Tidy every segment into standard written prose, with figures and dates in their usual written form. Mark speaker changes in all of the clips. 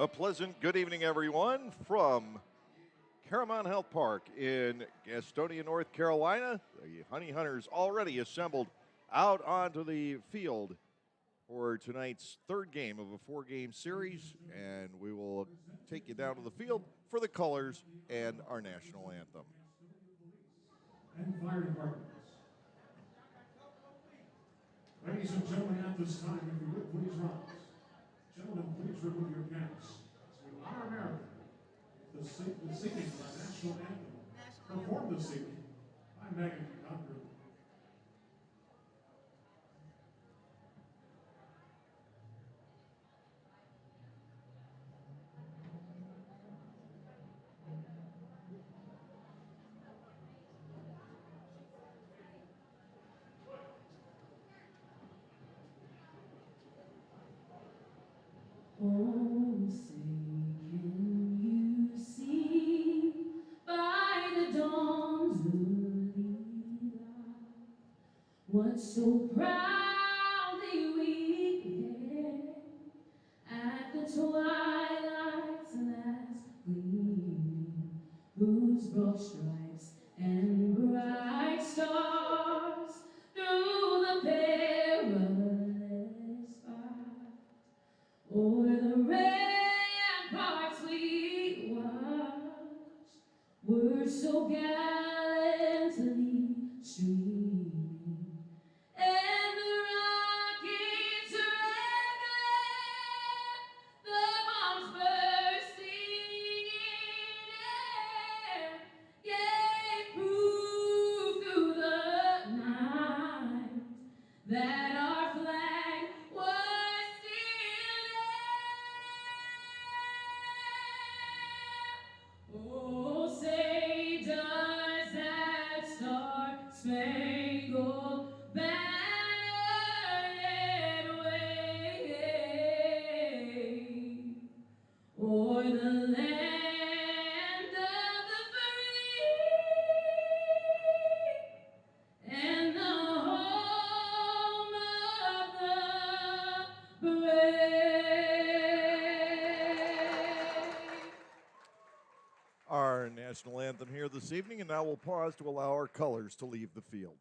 Speaker 1: A pleasant good evening, everyone, from Caramount Health Park in Gastonia, North Carolina. The Honey Hunters already assembled out onto the field for tonight's third game of a four-game series, and we will take you down to the field for the colors and our national anthem.
Speaker 2: And fire departments. Ladies and gentlemen, at this time, if you would please rise. Gentlemen, please remove your caps. As we honor America, the singing of our national anthem, performed this evening by Megan Conquer.
Speaker 3: Oh, say can you see by the dawn's early light what so proudly we hailed at the twilight's last gleaming, whose broad stripes and bright stars through the perilous fight o'er the ramparts we watched were so gallantly streaming, and the rockets regular, the bombs bursting in air, gave proof through the night that our flag was still there. Oh, say does that star-spangled banner yet wave o'er the land of the free and the home of the brave?
Speaker 1: Our national anthem here this evening, and now we'll pause to allow our colors to leave the field.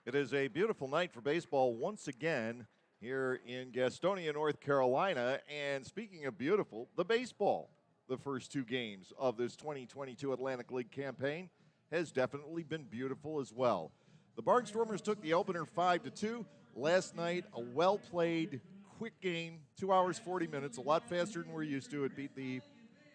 Speaker 1: It is a beautiful night for baseball once again here in Gastonia, North Carolina. And speaking of beautiful, the baseball, the first two games of this 2022 Atlantic League campaign, has definitely been beautiful as well. The Barnstormers took the opener 5-2. Last night, a well-played, quick game, 2 hours, 40 minutes, a lot faster than we're used to. It beat the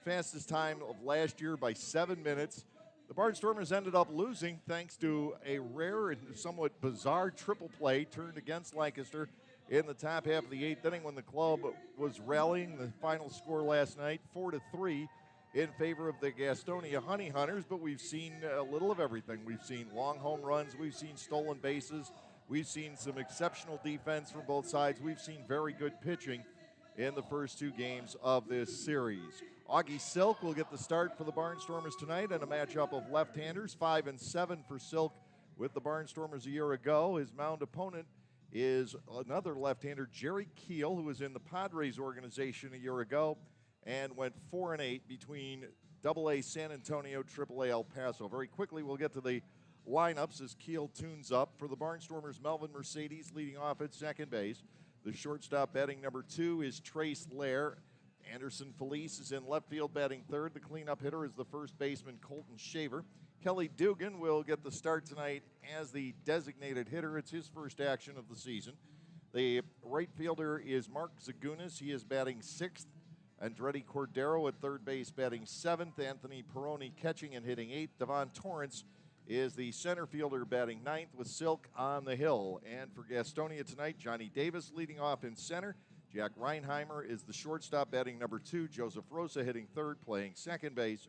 Speaker 1: fastest time of last year by 7 minutes. The Barnstormers ended up losing thanks to a rare and somewhat bizarre triple play turned against Lancaster in the top half of the eighth inning when the club was rallying. The final score last night, 4-3 in favor of the Gastonia Honey Hunters, but we've seen a little of everything. We've seen long home runs, we've seen stolen bases, we've seen some exceptional defense from both sides, we've seen very good pitching in the first two games of this series. Augie Silk will get the start for the Barnstormers tonight in a matchup of left-handers, 5-7 for Silk with the Barnstormers a year ago. His mound opponent is another left-hander, Jerry Keel, who was in the Padres organization a year ago and went 4-8 between AA San Antonio, AAA El Paso. Very quickly, we'll get to the lineups as Keel tunes up. For the Barnstormers, Melvin Mercedes leading off at second base. The shortstop batting number 2 is Trace Lair. Anderson Felice is in left field batting third. The cleanup hitter is the first baseman, Colton Shaver. Kelly Dugan will get the start tonight as the designated hitter. It's his first action of the season. The right fielder is Mark Zagunas. He is batting sixth. Andretti Cordero at third base batting seventh. Anthony Peroni catching and hitting eighth. Devon Torrance is the center fielder batting ninth with Silk on the hill. And for Gastonia tonight, Johnny Davis leading off in center. Jack Reinheimer is the shortstop, batting number 2. Joseph Rosa hitting third, playing second base.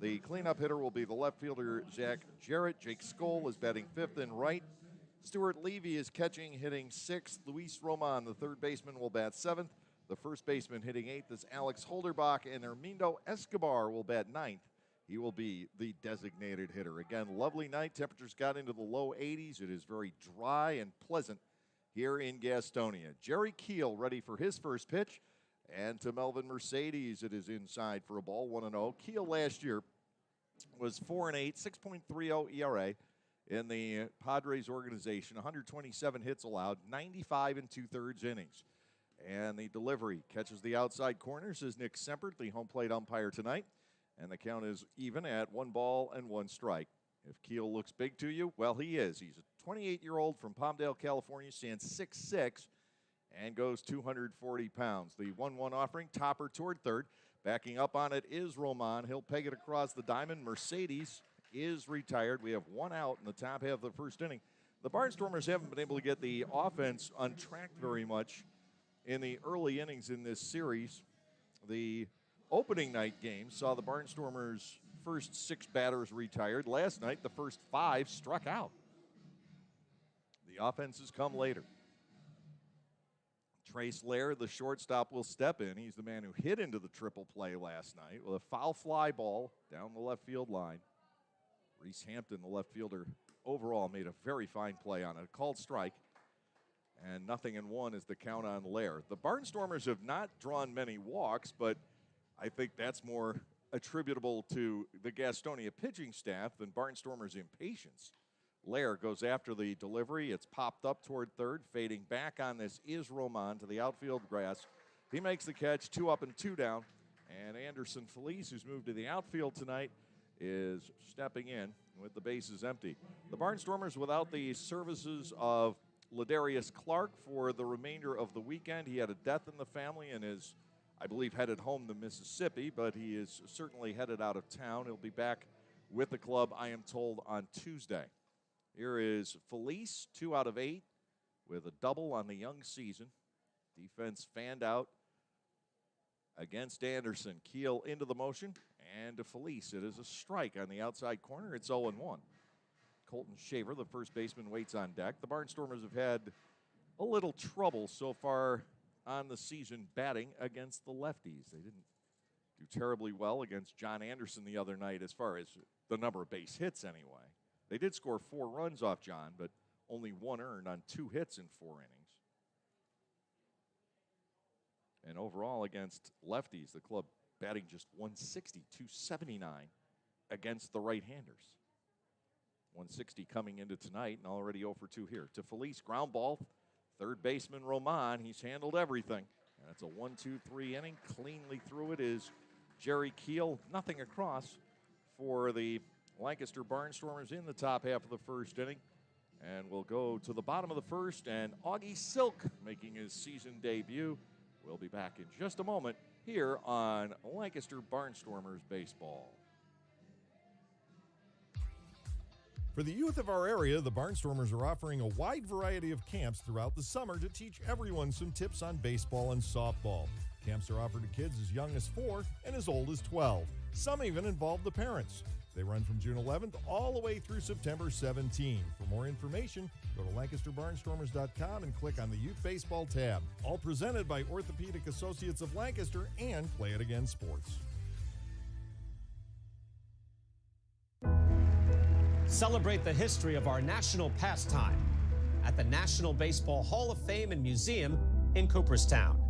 Speaker 1: The cleanup hitter will be the left fielder, Zach Jarrett. Jake Skoll is batting 5th in right. Stuart Levy is catching, hitting 6th. Luis Roman, the third baseman, will bat 7th. The first baseman hitting 8th is Alex Holderbach, and Hermindo Escobar will bat 9th. He will be the designated hitter. Again, lovely night. Temperatures got into the low 80s. It is very dry and pleasant here in Gastonia. Jerry Keel ready for his first pitch. And to Melvin Mercedes, it is inside for a ball, 1-0. Keel last year was 4-8, 6.30 ERA in the Padres organization. 127 hits allowed, 95 2/3 innings. And the delivery catches the outside corners is Nick Sempert, the home plate umpire tonight. And the count is even at 1 ball and 1 strike. If Keel looks big to you, well, he is. He's a 28-year-old from Palmdale, California, stands 6'6", and goes 240 pounds. The 1-1 offering, topper toward third. Backing up on it is Roman. He'll peg it across the diamond. Mercedes is retired. We have 1 out in the top half of the first inning. The Barnstormers haven't been able to get the offense untracked very much in the early innings in this series. The opening night game saw the Barnstormers' first 6 batters retired. Last night, the first 5 struck out. The offenses come later. Trace Lair, the shortstop, will step in. He's the man who hit into the triple play last night with a foul fly ball down the left field line. Reese Hampton, the left fielder, overall made a very fine play on it. A called strike, and 0-1 is the count on Lair. The Barnstormers have not drawn many walks, but I think that's more attributable to the Gastonia pitching staff than Barnstormers' impatience. Lair goes after the delivery. It's popped up toward third. Fading back on this is Roman to the outfield grass. He makes the catch, 2 up and 2 down. And Anderson Felice, who's moved to the outfield tonight, is stepping in with the bases empty. The Barnstormers without the services of Ladarius Clark for the remainder of the weekend. He had a death in the family and is, I believe, headed home to Mississippi, but he is certainly headed out of town. He'll be back with the club, I am told, on Tuesday. Here is Felice, 2 out of 8, with a double on the young season. Defense fanned out against Anderson. Keel into the motion, and to Felice. It is a strike on the outside corner. It's 0-1. Colton Shaver, the first baseman, waits on deck. The Barnstormers have had a little trouble so far on the season batting against the lefties. They didn't do terribly well against John Anderson the other night as far as the number of base hits anyway. They did score 4 runs off John, but only 1 earned on 2 hits in 4 innings. And overall against lefties, the club batting just 160, 279 against the right-handers. 160 coming into tonight and already 0 for 2 here. To Felice, ground ball, third baseman Roman. He's handled everything. And it's a 1-2-3 inning. Cleanly through it is Jerry Keel. Nothing across for the Lancaster Barnstormers in the top half of the first inning. And we'll go to the bottom of the first, and Augie Silk making his season debut. We'll be back in just a moment here on Lancaster Barnstormers Baseball.
Speaker 4: For the youth of our area, the Barnstormers are offering a wide variety of camps throughout the summer to teach everyone some tips on baseball and softball. Camps are offered to kids as young as 4 and as old as 12. Some even involve the parents. They run from June 11th all the way through September 17. For more information, go to LancasterBarnstormers.com and click on the Youth Baseball tab. All presented by Orthopedic Associates of Lancaster and Play It Again Sports.
Speaker 5: Celebrate the history of our national pastime at the National Baseball Hall of Fame and Museum in Cooperstown.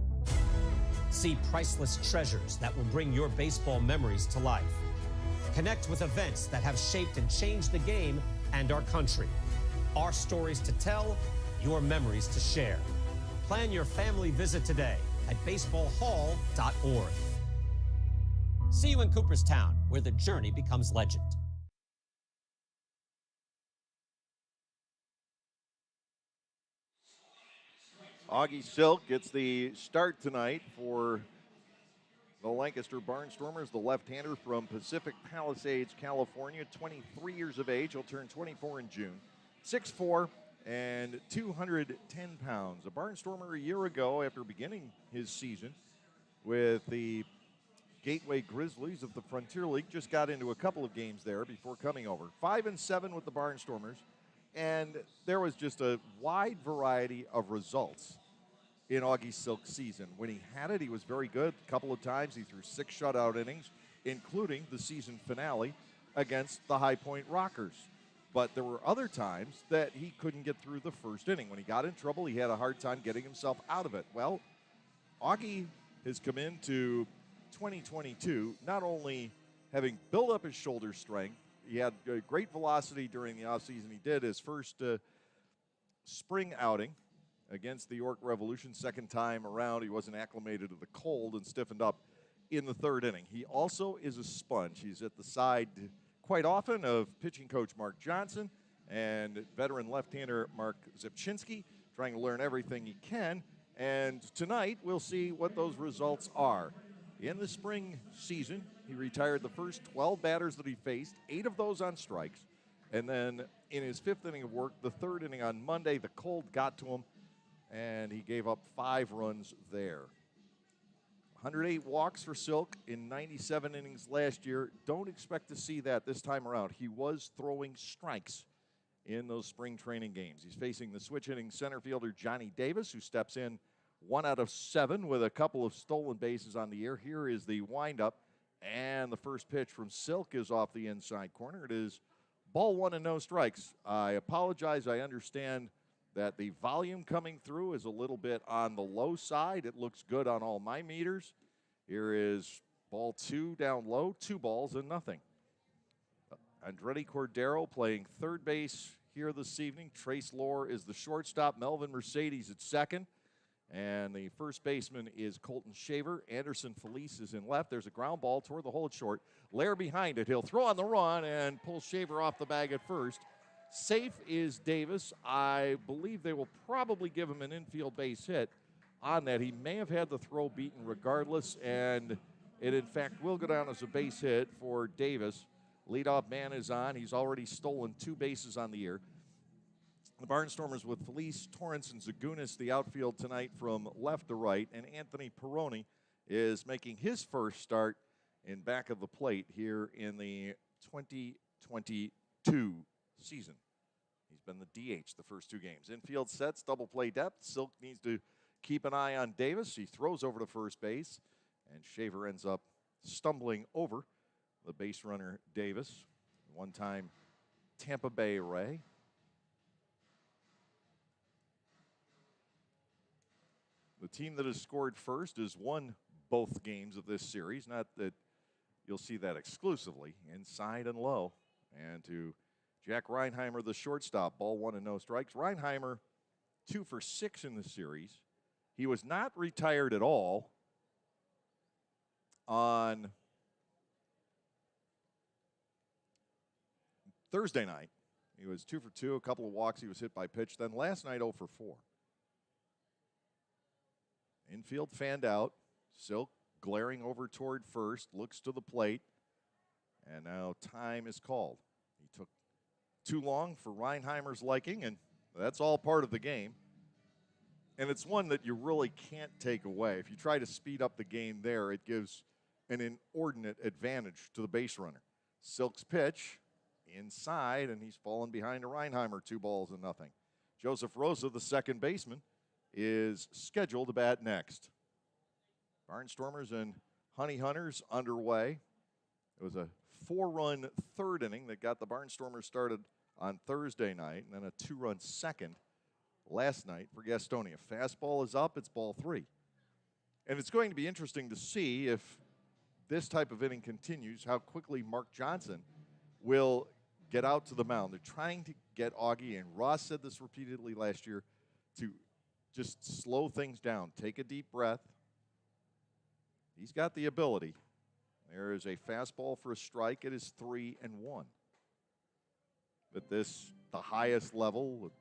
Speaker 5: See priceless treasures that will bring your baseball memories to life. Connect with events that have shaped and changed the game and our country. Our stories to tell, your memories to share. Plan your family visit today at baseballhall.org. See you in Cooperstown, where the journey becomes legend.
Speaker 1: Augie Silk gets the start tonight for the Lancaster Barnstormers, the left-hander from Pacific Palisades, California, 23 years of age. He'll turn 24 in June. 6'4", and 210 pounds. A Barnstormer a year ago, after beginning his season with the Gateway Grizzlies of the Frontier League, just got into a couple of games there before coming over. 5-7 with the Barnstormers, and there was just a wide variety of results in Augie Silk's season. When he had it, he was very good. A couple of times he threw 6 shutout innings, including the season finale against the High Point Rockers. But there were other times that he couldn't get through the first inning. When he got in trouble, he had a hard time getting himself out of it. Well, Augie has come into 2022 not only having built up his shoulder strength, he had great velocity during the offseason. He did his first spring outing against the York Revolution. Second time around, he wasn't acclimated to the cold and stiffened up in the third inning. He also is a sponge. He's at the side quite often of pitching coach Mark Johnson and veteran left-hander Mark Zipchinski, trying to learn everything he can. And tonight, we'll see what those results are. In the spring season, he retired the first 12 batters that he faced, 8 of those on strikes. And then in his 5th inning of work, the 3rd inning on Monday, the cold got to him, and he gave up 5 runs there. 108 walks for Silk in 97 innings last year. Don't expect to see that this time around. He was throwing strikes in those spring training games. He's facing the switch-hitting center fielder Johnny Davis, who steps in 1 out of 7 with a couple of stolen bases on the year. Here is the windup, and the first pitch from Silk is off the inside corner. It is ball 1 and no strikes. I apologize. I understand that the volume coming through is a little bit on the low side. It looks good on all my meters. Here is ball 2 down low, 2 balls and nothing. Andretti Cordero playing third base here this evening. Trace Lohr is the shortstop. Melvin Mercedes at second. And the first baseman is Colton Shaver. Anderson Felice is in left. There's a ground ball toward the hole at short. Lair behind it. He'll throw on the run and pull Shaver off the bag at first. Safe is Davis. I believe they will probably give him an infield base hit on that. He may have had the throw beaten regardless, and it in fact will go down as a base hit for Davis. Leadoff man is on. He's already stolen 2 bases on the year. The Barnstormers with Felice, Torrance, and Zagunis, the outfield tonight from left to right, and Anthony Peroni is making his first start in back of the plate here in the 2022 season. He's been the DH the first 2 games. Infield sets, double play depth. Silk needs to keep an eye on Davis. He throws over to first base, and Shaver ends up stumbling over the base runner Davis. One-time Tampa Bay Ray. The team that has scored first has won both games of this series. Not that you'll see that exclusively, inside and low. And to Jack Reinheimer, the shortstop, ball 1 and no strikes. Reinheimer, 2 for 6 in the series. He was not retired at all on Thursday night. He was 2 for 2, a couple of walks. He was hit by pitch. Then last night, 0 for 4. Infield fanned out. Silk glaring over toward first, looks to the plate, and now time is called. He took too long for Reinheimer's liking, and that's all part of the game. And it's one that you really can't take away. If you try to speed up the game there, it gives an inordinate advantage to the base runner. Silk's pitch inside, and he's fallen behind to Reinheimer, 2 balls and nothing. Joseph Rosa, the second baseman, is scheduled to bat next. Barnstormers and Honey Hunters underway. It was a 4-run third inning that got the Barnstormers started on Thursday night, and then a 2-run second last night for Gastonia. Fastball is up, it's ball 3. And it's going to be interesting to see if this type of inning continues, how quickly Mark Johnson will get out to the mound. They're trying to get Augie, and Ross said this repeatedly last year, to just slow things down. Take a deep breath. He's got the ability. There is a fastball for a strike. It is 3-1. At this, the highest level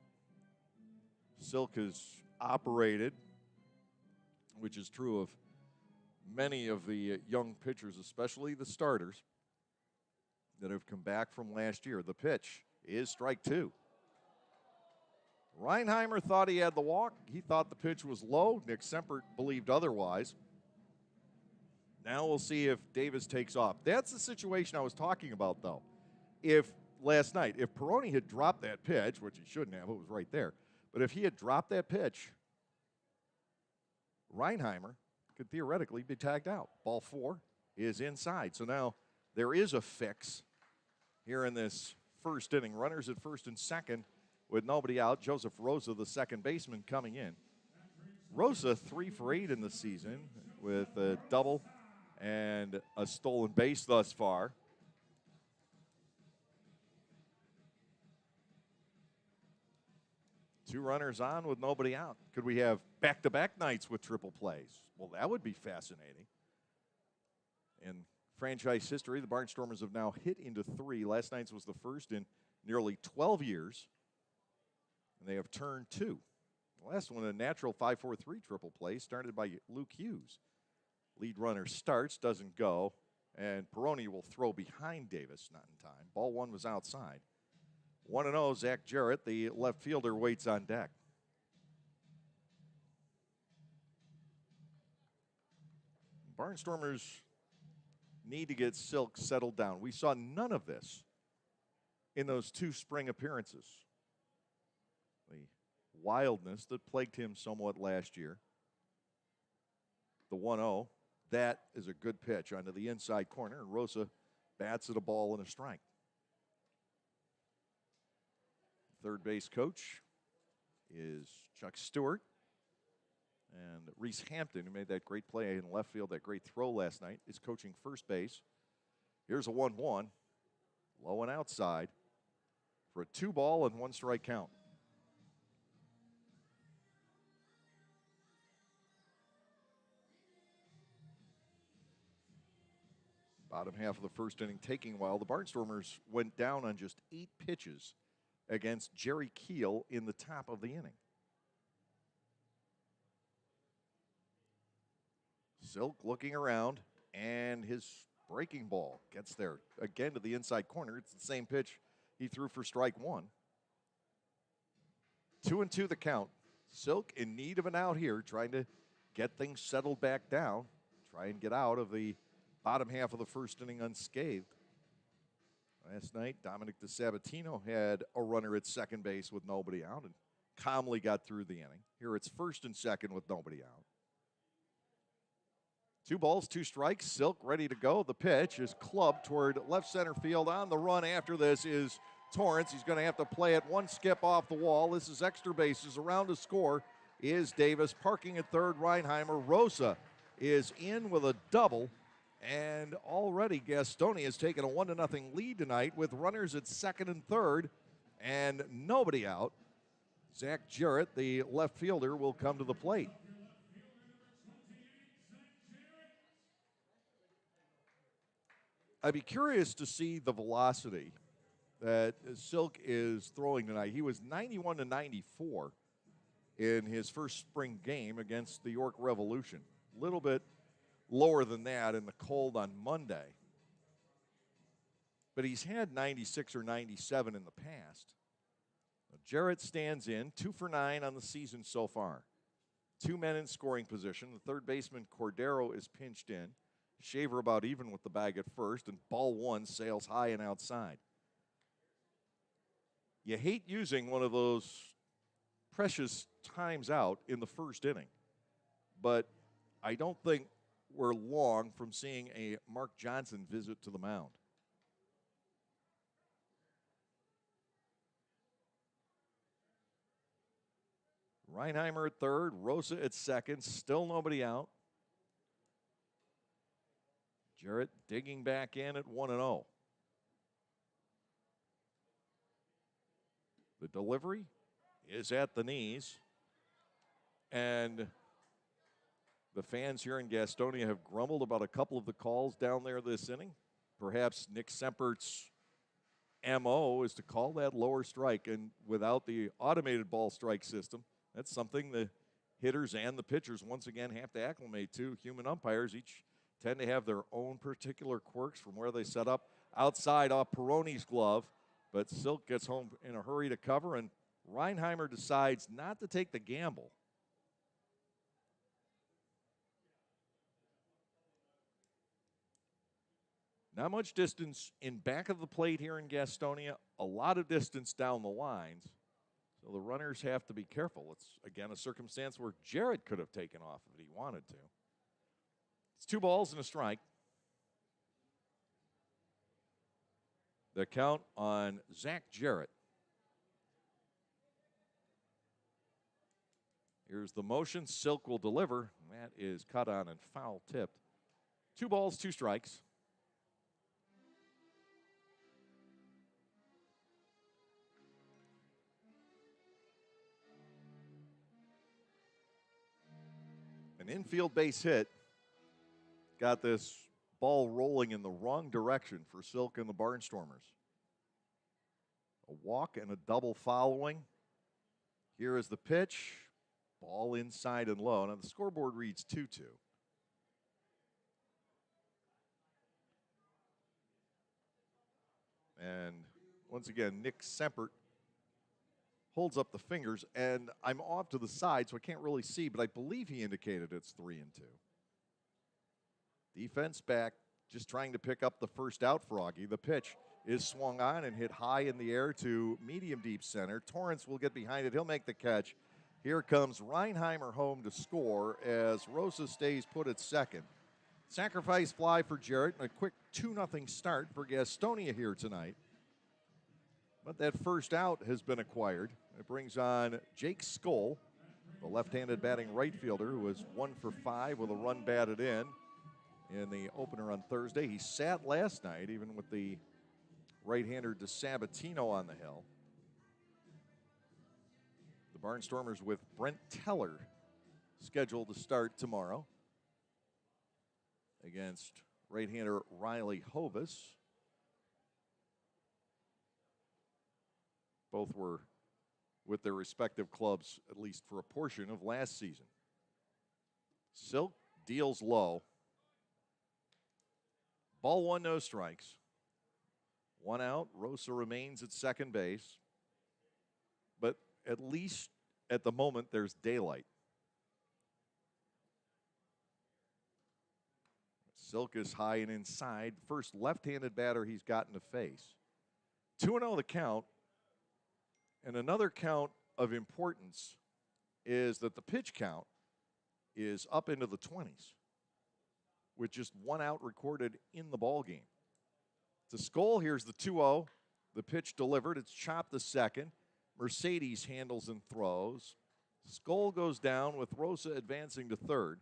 Speaker 1: Silk has operated, which is true of many of the young pitchers, especially the starters that have come back from last year. The pitch is strike 2. Reinheimer thought he had the walk. He thought the pitch was low. Nick Sempert believed otherwise. Now we'll see if Davis takes off. That's the situation I was talking about, though. If last night, if Peroni had dropped that pitch, which he shouldn't have, it was right there, but if he had dropped that pitch, Reinheimer could theoretically be tagged out. Ball 4 is inside. So now there is a fix here in this first inning. Runners at first and second with nobody out. Joseph Rosa, the second baseman, coming in. Rosa 3 for 8 in the season with a double and a stolen base thus far. Two runners on with nobody out. Could we have back-to-back nights with triple plays? Well, that would be fascinating. In franchise history, the Barnstormers have now hit into 3. Last night's was the first in nearly 12 years. And they have turned 2. The last one, a natural 5-4-3 triple play started by Luke Hughes. Lead runner starts, doesn't go, and Peroni will throw behind Davis, not in time. Ball 1 was outside. 1-0, Zach Jarrett, the left fielder, waits on deck. Barnstormers need to get Silk settled down. We saw none of this in those 2 spring appearances. The wildness that plagued him somewhat last year. The 1-0, that is a good pitch onto the inside corner, and Rosa bats at a ball and a strike. Third base coach is Chuck Stewart. And Reese Hampton, who made that great play in left field, that great throw last night, is coaching first base. Here's a 1-1, low and outside for a 2-ball and 1 strike count. Bottom half of the first inning taking a while. The Barnstormers went down on just 8 pitches against Jerry Keel in the top of the inning. Silk looking around, and his breaking ball gets there again to the inside corner. It's the same pitch he threw for strike 1. 2-2 the count. Silk in need of an out here, trying to get things settled back down, try and get out of the bottom half of the first inning unscathed. Last night, Dominic DeSabatino had a runner at second base with nobody out and calmly got through the inning. Here it's first and second with nobody out. 2 balls, 2 strikes. Silk ready to go. The pitch is clubbed toward left center field. On the run after this is Torrance. He's going to have to play it 1 skip off the wall. This is extra bases. Around to score is Davis. Parking at third, Reinheimer. Rosa is in with a double. And already Gastonia has taken a 1-0 lead tonight with runners at second and third and nobody out. Zach Jarrett, the left fielder, will come to the plate. I'd be curious to see the velocity that Silk is throwing tonight. He was 91-94 in his first spring game against the York Revolution. A little bit lower than that in the cold on Monday. But he's had 96 or 97 in the past. Jarrett stands in, 2 for 9 on the season so far. 2 men in scoring position. The third baseman, Cordero, is pinched in. Shaver about even with the bag at first, and ball 1 sails high and outside. You hate using one of those precious times out in the first inning, but I don't think we're long from seeing a Mark Johnson visit to the mound. Reinheimer at third, Rosa at second, still nobody out. Jarrett digging back in at 1-0. The delivery is at the knees. And the fans here in Gastonia have grumbled about a couple of the calls down there this inning. Perhaps Nick Sempert's MO is to call that lower strike. And without the automated ball strike system, that's something the hitters and the pitchers once again have to acclimate to. Human umpires each tend to have their own particular quirks from where they set up outside off Peroni's glove. But Silk gets home in a hurry to cover, and Reinheimer decides not to take the gamble. Not much distance in back of the plate here in Gastonia, a lot of distance down the lines. So the runners have to be careful. It's, again, a circumstance where Jarrett could have taken off if he wanted to. It's 2 balls and a strike. The count on Zach Jarrett. Here's the motion. Silk will deliver. That is cut on and foul tipped. 2 balls, 2 strikes. An infield base hit. Got this ball rolling in the wrong direction for Silk and the Barnstormers. A walk and a double following. Here is the pitch. Ball inside and low. Now the scoreboard reads 2-2. And once again, Nick Sempert holds up the fingers, and I'm off to the side, so I can't really see, but I believe he indicated it's 3-2. Defense back, just trying to pick up the first out for Augie. The pitch is swung on and hit high in the air to medium deep center. Torrance will get behind it. He'll make the catch. Here comes Reinheimer home to score as Rosa stays put at second. Sacrifice fly for Jarrett and a quick 2-0 start for Gastonia here tonight. But that first out has been acquired. It brings on Jake Skoll, the left-handed batting right fielder who was 1 for 5 with a run batted in the opener on Thursday. He sat last night, even with the right-hander DeSabatino on the hill. The Barnstormers with Brent Teller scheduled to start tomorrow against right-hander Riley Hovis. Both were with their respective clubs, at least for a portion of last season. Silk deals low. Ball 1, no strikes. 1 out. Rosa remains at second base. But at least at the moment, there's daylight. Silk is high and inside. First left-handed batter he's gotten to face. 2-0 the count. And another count of importance is that the pitch count is up into the 20s with just 1 out recorded in the ball game. To Skoll, here's the 2-0. The pitch delivered. It's chopped to second. Mercedes handles and throws. Skoll goes down with Rosa advancing to third.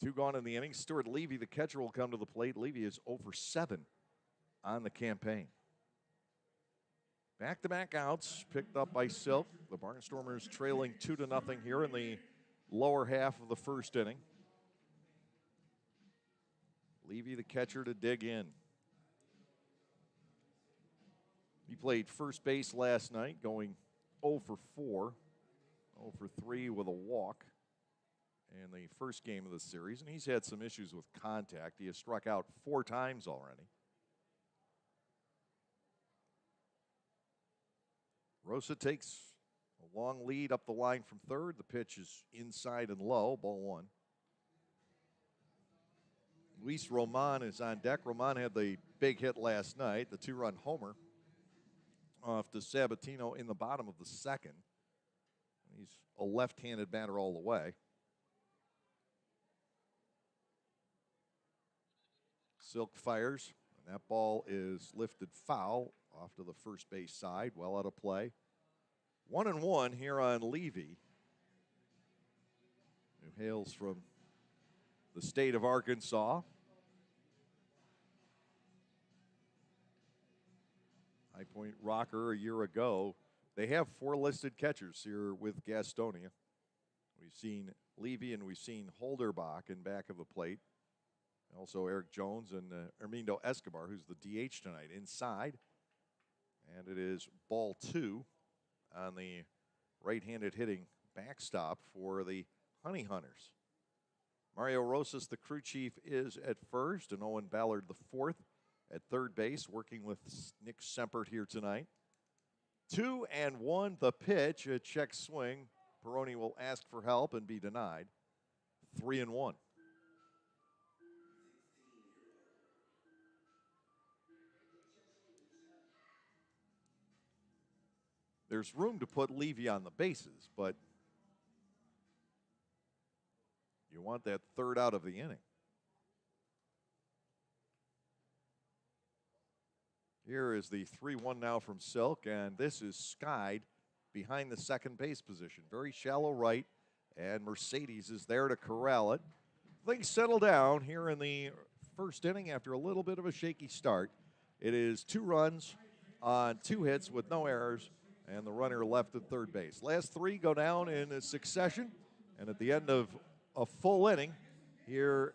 Speaker 1: 2 gone in the inning. Stuart Levy, the catcher, will come to the plate. Levy is 0 for 7 on the campaign. Back-to-back outs picked up by Silk. The Barnstormers trailing 2-0 here in the lower half of the first inning. Levy, the catcher, to dig in. He played first base last night, going 0 for 4, 0 for 3 with a walk in the first game of the series, and he's had some issues with contact. He has struck out 4 times already. Rosa takes a long lead up the line from third. The pitch is inside and low, ball 1. Luis Roman is on deck. Roman had the big hit last night, the 2-run homer off to Sabatino in the bottom of the second. He's a left-handed batter all the way. Silk fires, and that ball is lifted foul off to the first base side, well out of play. 1-1 here on Levy, who hails from the state of Arkansas. High Point Rocker a year ago. They have 4 listed catchers here with Gastonia. We've seen Levy and we've seen Holderbach in back of the plate. Also Eric Jones and Armindo Escobar, who's the DH tonight, inside. And it is ball 2 on the right-handed hitting backstop for the Honey Hunters. Mario Rosas, the crew chief, is at first, and Owen Ballard the fourth at third base, working with Nick Sempert here tonight. 2-1 the pitch. A check swing. Peroni will ask for help and be denied. 3-1. There's room to put Levy on the bases, but you want that third out of the inning. Here is the 3-1 now from Silk, and this is skied behind the second base position. Very shallow right, and Mercedes is there to corral it. Things settle down here in the first inning after a little bit of a shaky start. It is 2 runs on 2 hits with no errors, and the runner left at third base. Last 3 go down in succession, and at the end of a full inning here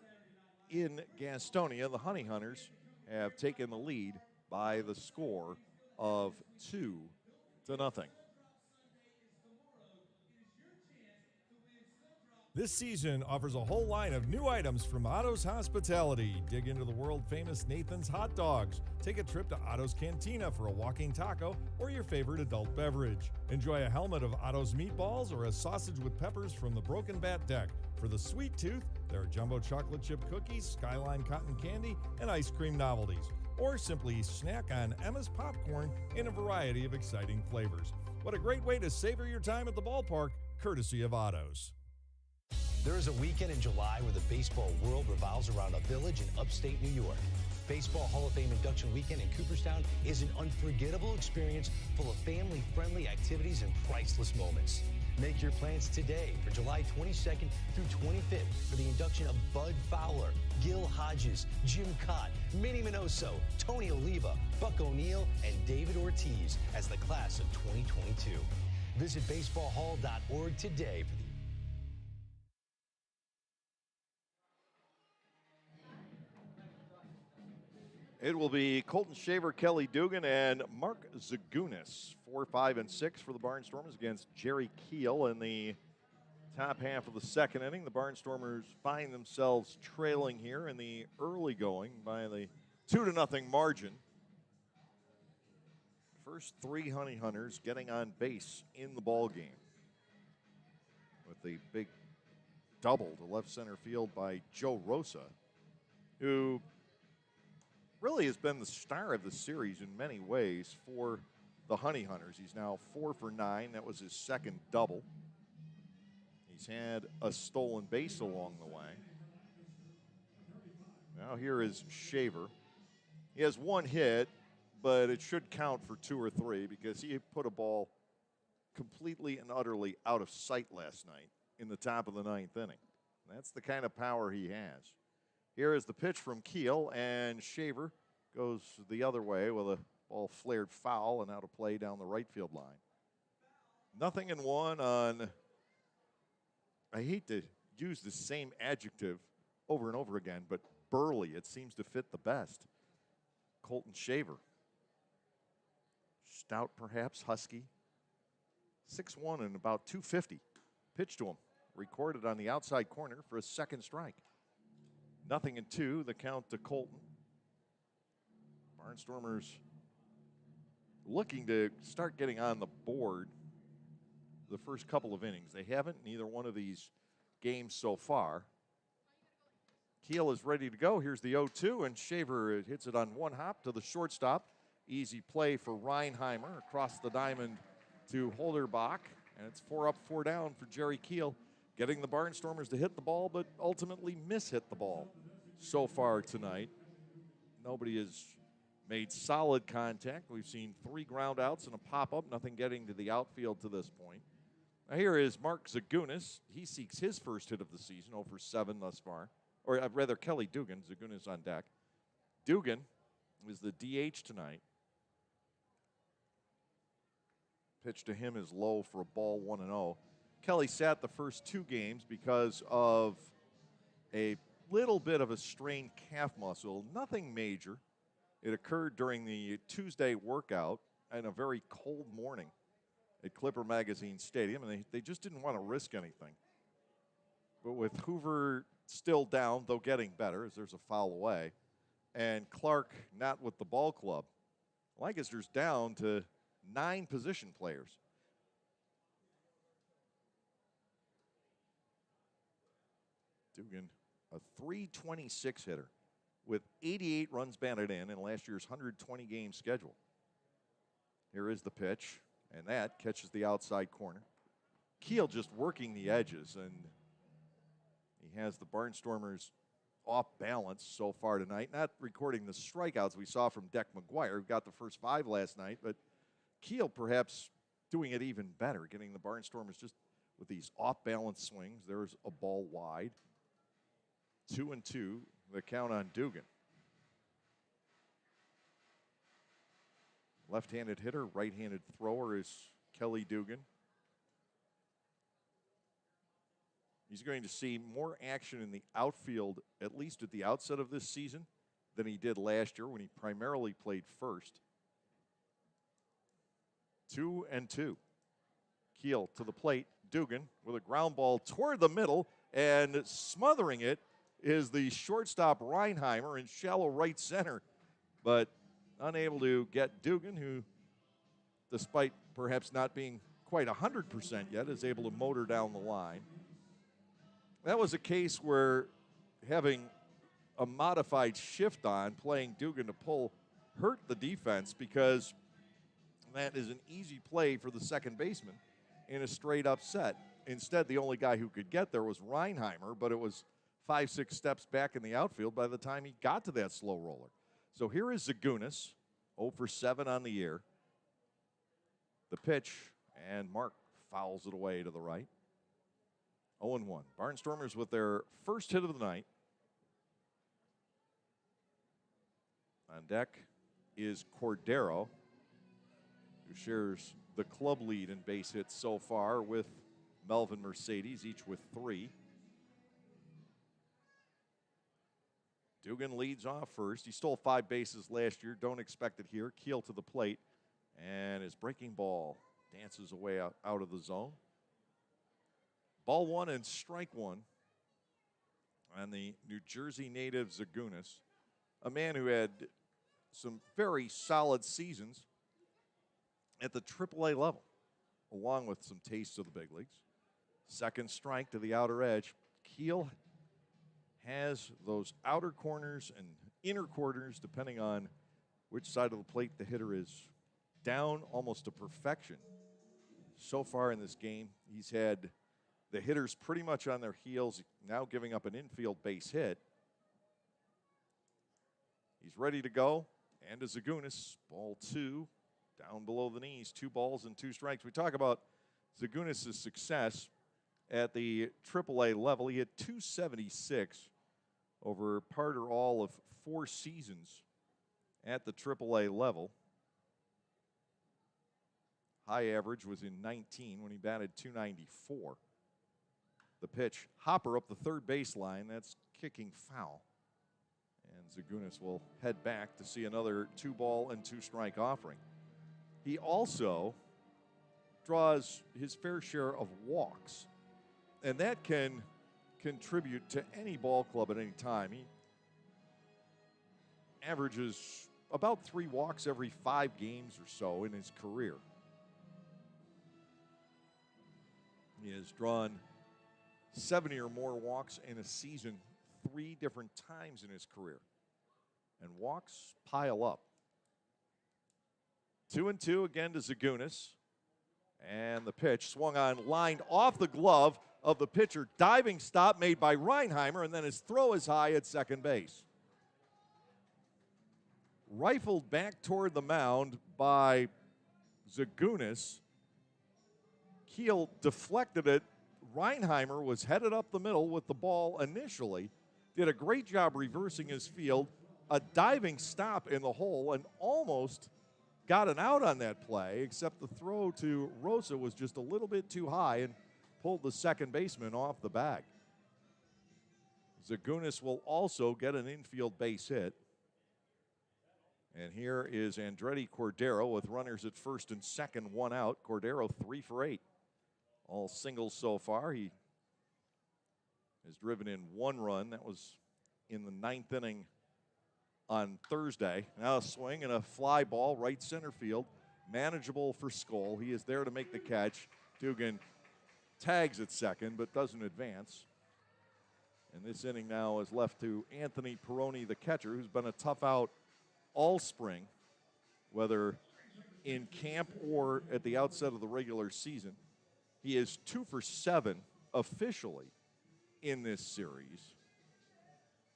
Speaker 1: in Gastonia, the Honey Hunters have taken the lead by the score of 2-0.
Speaker 4: This season offers a whole line of new items from Otto's Hospitality. Dig into the world-famous Nathan's Hot Dogs. Take a trip to Otto's Cantina for a walking taco or your favorite adult beverage. Enjoy a helmet of Otto's meatballs or a sausage with peppers from the Broken Bat Deck. For the sweet tooth, there are jumbo chocolate chip cookies, Skyline cotton candy, and ice cream novelties. Or simply snack on Emma's popcorn in a variety of exciting flavors. What a great way to savor your time at the ballpark, courtesy of Otto's.
Speaker 6: There is a weekend in July where the baseball world revolves around a village in upstate New York. Baseball Hall of Fame induction weekend in Cooperstown is an unforgettable experience full of family-friendly activities and priceless moments. Make your plans today for July 22nd through 25th for the induction of Bud Fowler, Gil Hodges, Jim Cott, Minnie Minoso, Tony Oliva, Buck O'Neill, and David Ortiz as the class of 2022. Visit baseballhall.org today for the
Speaker 1: It will be Colton Shaver, Kelly Dugan, and Mark Zagunis. 4, 5, and 6 for the Barnstormers against Jerry Keel in the top half of the second inning. The Barnstormers find themselves trailing here in the early going by the 2-0 margin. First 3 Honey Hunters getting on base in the ball game with the big double to left center field by Joe Rosa, who really has been the star of the series in many ways for the Honey Hunters. He's now 4 for 9. That was his second double. He's had a stolen base along the way. Now here is Shaver. He has 1 hit, but it should count for 2 or 3 because he put a ball completely and utterly out of sight last night in the top of the 9th inning. That's the kind of power he has. Here is the pitch from Keel, and Shaver goes the other way with a ball flared foul and out of play down the right field line. 0-1 on, I hate to use the same adjective over and over again, but burly, it seems to fit the best. Colton Shaver. Stout, perhaps, husky. 6'1" and about 250. Pitch to him. Recorded on the outside corner for a second strike. 0-2, the count to Colton. Barnstormers looking to start getting on the board the first couple of innings. They haven't in either one of these games so far. Keel is ready to go. Here's the 0-2, and Shaver hits it on 1 hop to the shortstop. Easy play for Reinheimer across the diamond to Holderbach, and it's 4 up, 4 down for Jerry Keel, getting the Barnstormers to hit the ball, but ultimately miss-hit the ball so far tonight. Nobody has made solid contact. We've seen 3 ground outs and a pop-up, nothing getting to the outfield to this point. Now here is Mark Zagunis. He seeks his first hit of the season, 0 for 7 thus far. Or rather, Kelly Dugan. Zagunis on deck. Dugan is the DH tonight. Pitch to him is low for a ball, 1-0. Kelly sat the first 2 games because of a little bit of a strained calf muscle. Nothing major. It occurred during the Tuesday workout on a very cold morning at Clipper Magazine Stadium, and they just didn't want to risk anything. But with Hoover still down, though getting better, as there's a foul away, and Clark not with the ball club, Lancaster's down to 9 position players. Dugan, a .326 hitter with 88 runs batted in last year's 120-game schedule. Here is the pitch, and that catches the outside corner. Keel just working the edges, and he has the Barnstormers off balance so far tonight. Not recording the strikeouts we saw from Deck McGuire, who got the first 5 last night, but Keel perhaps doing it even better, getting the Barnstormers just with these off-balance swings. There's a ball wide. 2-2, the count on Dugan. Left-handed hitter, right-handed thrower is Kelly Dugan. He's going to see more action in the outfield, at least at the outset of this season, than he did last year when he primarily played first. 2-2. Keel to the plate. Dugan with a ground ball toward the middle, and smothering it is the shortstop Reinheimer in shallow right center, but unable to get Dugan, who, despite perhaps not being quite 100% yet, is able to motor down the line. That was a case where having a modified shift on, playing Dugan to pull, hurt the defense, because that is an easy play for the second baseman in a straight up set. Instead, the only guy who could get there was Reinheimer, but it was 5-6 steps back in the outfield by the time he got to that slow roller. So here is Zagunis, 0 for 7 on the year. The pitch, and Mark fouls it away to the right. 0-1. Barnstormers with their first hit of the night. On deck is Cordero, who shares the club lead in base hits so far with Melvin Mercedes, each with 3. Dugan leads off first. He stole 5 bases last year. Don't expect it here. Keel to the plate, and his breaking ball dances away out of the zone. Ball 1 and strike 1 on the New Jersey native Zagunis, a man who had some very solid seasons at the AAA level, along with some tastes of the big leagues. Second strike to the outer edge. Keel has those outer corners and inner corners, depending on which side of the plate the hitter is, down almost to perfection. So far in this game, he's had the hitters pretty much on their heels, now giving up an infield base hit. He's ready to go. And to Zagunis, ball 2, down below the knees, 2 balls and 2 strikes. We talk about Zagunis' success at the AAA level. He had .276 over part or all of 4 seasons at the AAA level. High average was in 19 when he batted .294. The pitch, hopper up the third baseline. That's kicking foul. And Zagunis will head back to see another 2-ball and 2-strike offering. He also draws his fair share of walks, and that can contribute to any ball club at any time. He averages about 3 walks every 5 games or so in his career. He has drawn 70 or more walks in a season 3 different times in his career. And walks pile up. 2-2 again to Zagunis. And the pitch swung on, lined off the glove of the pitcher. Diving stop made by Reinheimer, and then his throw is high at second base. Rifled back toward the mound by Zagunis. Keel deflected it. Reinheimer was headed up the middle with the ball initially. Did a great job reversing his field. A diving stop in the hole, and almost got an out on that play, except the throw to Rosa was just a little bit too high and pulled the second baseman off the bag. Zagunis will also get an infield base hit. And here is Andretti Cordero with runners at first and second, 1 out. Cordero 3 for 8. All singles so far. He has driven in 1 run. That was in the 9th inning on Thursday. Now a swing and a fly ball right center field. manageable for Skull. He is there to make the catch. Dugan tags at second, but doesn't advance. And this inning now is left to Anthony Peroni, the catcher, who's been a tough out all spring, whether in camp or at the outset of the regular season. He is 2 for 7 officially in this series,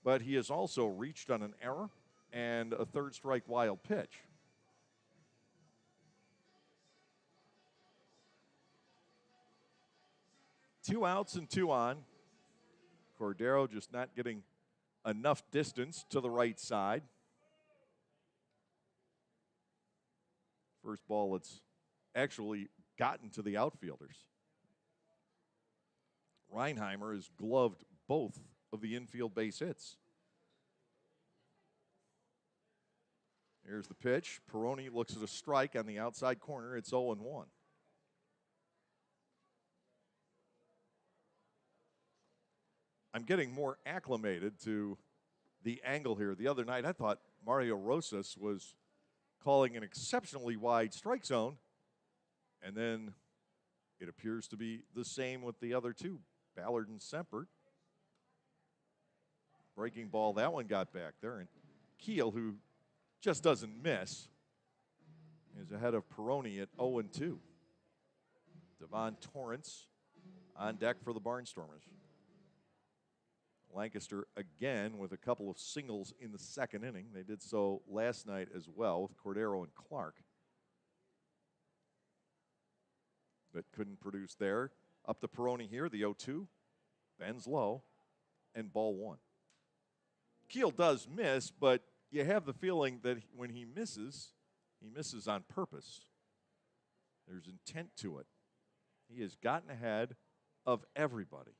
Speaker 1: but he has also reached on an error and a third strike wild pitch. Two outs and two on. Cordero just not getting enough distance to the right side. First ball, it's actually gotten to the outfielders. Reinheimer has gloved both of the infield base hits. Here's the pitch. Peroni looks at a strike on the outside corner. It's 0-1. I'm getting more acclimated to the angle here. The other night, I thought Mario Rosas was calling an exceptionally wide strike zone, and then it appears to be the same with the other two, Ballard and Semper. Breaking ball, that one got back there, and Keel, who just doesn't miss, is ahead of Peroni at 0-2. Devon Torrance on deck for the Barnstormers. Lancaster again with a couple of singles in the second inning. They did so last night as well with Cordero and Clark. But couldn't produce there. Up to Peroni here, the 0-2. Bends low, and ball one. Keel does miss, but you have the feeling that when he misses on purpose. There's intent to it. He has gotten ahead of everybody.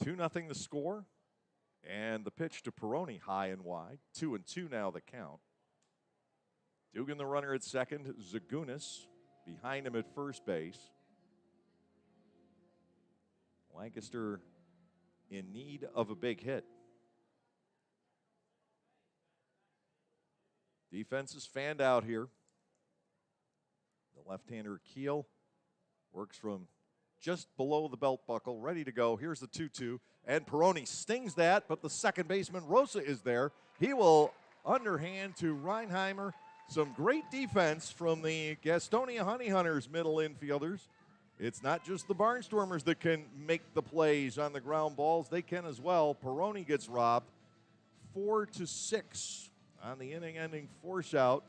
Speaker 1: 2-0 the score, and the pitch to Peroni high and wide. 2-2 now the count. Dugan the runner at second. Zagunis behind him at first base. Lancaster in need of a big hit. Defense is fanned out here. The left-hander Keel works from just below the belt buckle, ready to go. Here's the 2-2, and Peroni stings that, but the second baseman, Rosa, is there. He will underhand to Reinheimer. Some great defense from the Gastonia Honey Hunters middle infielders. It's not just the Barnstormers that can make the plays on the ground balls. They can as well. Peroni gets robbed 4-6 on the inning-ending force out.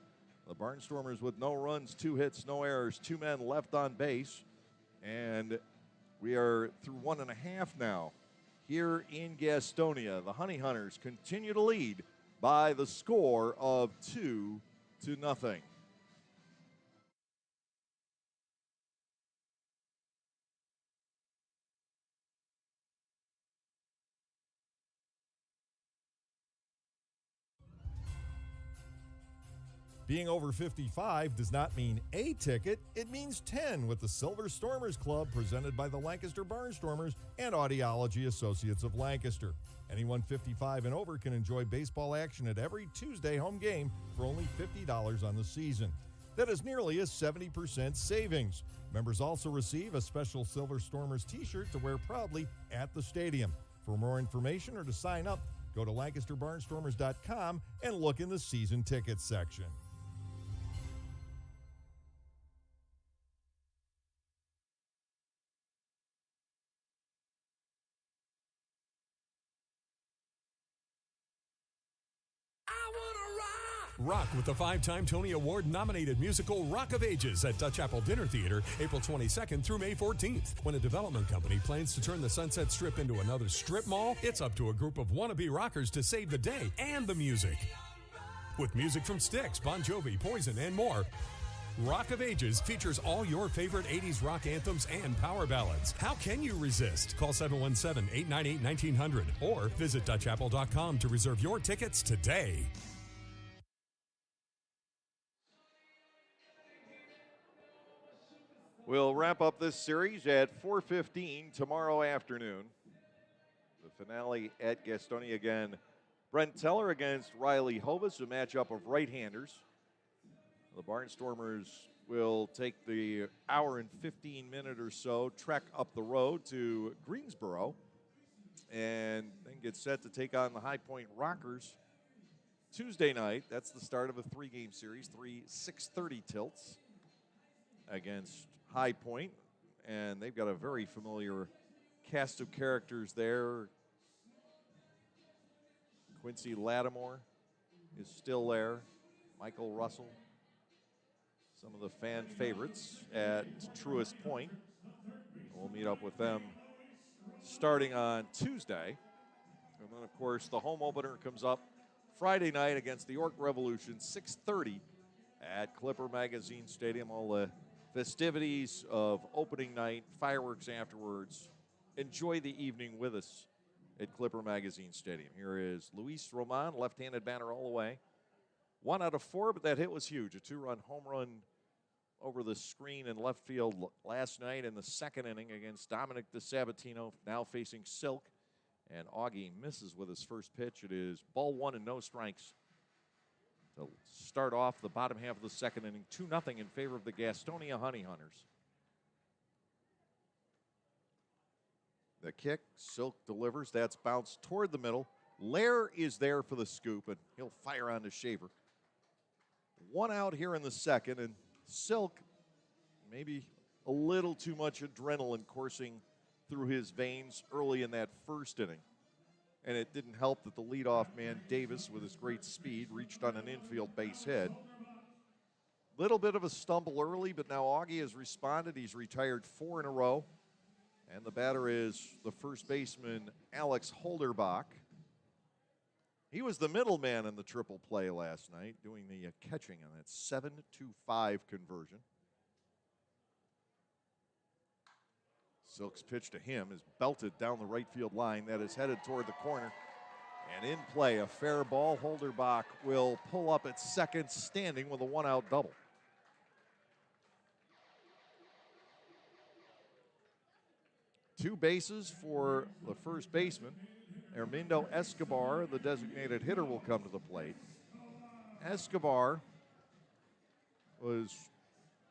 Speaker 1: The Barnstormers with no runs, 2 hits, no errors, 2 men left on base. And we are through 1.5 now here in Gastonia. The Honey Hunters continue to lead by the score of 2-0.
Speaker 4: Being over 55 does not mean a ticket, it means 10 with the Silver Stormers Club presented by the Lancaster Barnstormers and Audiology Associates of Lancaster. Anyone 55 and over can enjoy baseball action at every Tuesday home game for only $50 on the season. That is nearly a 70% savings. Members also receive a special Silver Stormers t-shirt to wear proudly at the stadium. For more information or to sign up, go to LancasterBarnstormers.com and look in the season tickets section.
Speaker 7: Rock with the 5-time Tony Award-nominated musical Rock of Ages at Dutch Apple Dinner Theater, April 22nd through May 14th. When a development company plans to turn the Sunset Strip into another strip mall, it's up to a group of wannabe rockers to save the day and the music. With music from Styx, Bon Jovi, Poison, and more, Rock of Ages features all your favorite 80s rock anthems and power ballads. How can you resist? Call 717-898-1900 or visit DutchApple.com to reserve your tickets today.
Speaker 1: We'll wrap up this series at 4:15 tomorrow afternoon. The finale at Gastonia again Brent Teller against Riley Hovis, a matchup of right-handers. The Barnstormers will take the hour and 15-minute or so trek up the road to Greensboro and then get set to take on the High Point Rockers Tuesday night. That's the start of a three-game series, 3 6:30 tilts against High Point, and they've got a very familiar cast of characters there. Quincy Lattimore is still there. Michael Russell, some of the fan favorites at Truist Point. We'll meet up with them starting on Tuesday. And then, of course, the home opener comes up Friday night against the York Revolution, 6:30 at Clipper Magazine Stadium. All the festivities of opening night, fireworks afterwards. Enjoy the evening with us at Clipper Magazine Stadium. Here is Luis Roman, left-handed batter all the way. 1 out of 4, but that hit was huge. A 2-run home run over the screen in left field last night in the second inning against Dominic DeSabatino, now facing Silk. And Augie misses with his first pitch. It is ball 1 and no strikes to start off the bottom half of the second inning. 2-0 in favor of the Gastonia Honey Hunters. The kick, Silk delivers. That's bounced toward the middle. Lair is there for the scoop, and he'll fire on to Shaver. 1 out here in the second, and Silk, maybe a little too much adrenaline coursing through his veins early in that first inning. And it didn't help that the leadoff man, Davis, with his great speed, reached on an infield base hit. Little bit of a stumble early, but now Augie has responded. He's retired 4 in a row. And the batter is the first baseman, Alex Holderbach. He was the middleman in the triple play last night, doing the catching on that 7-5 conversion. Silk's pitch to him is belted down the right field line. That is headed toward the corner. And in play, a fair ball. Holderbach will pull up at second, standing with a 1-out double. Two bases for the first baseman. Hermindo Escobar, the designated hitter, will come to the plate. Escobar was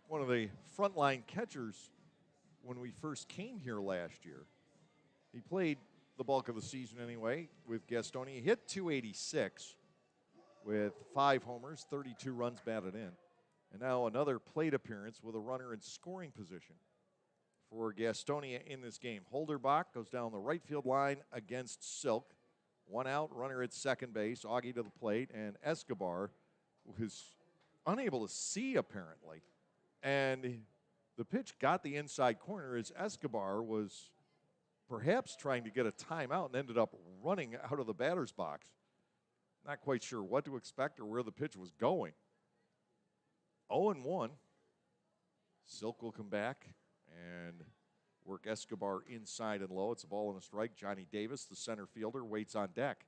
Speaker 1: one of the frontline catchers when we first came here last year. He played the bulk of the season anyway with Gastonia. He hit .286 with 5 homers, 32 runs batted in. And now another plate appearance with a runner in scoring position for Gastonia in this game. Holderbach goes down the right field line against Silk. 1 out, runner at second base. Augie to the plate, and Escobar was unable to see apparently. And the pitch got the inside corner as Escobar was perhaps trying to get a timeout and ended up running out of the batter's box. Not quite sure what to expect or where the pitch was going. 0-1. Silk will come back and work Escobar inside and low. It's a ball and a strike. Johnny Davis, the center fielder, waits on deck.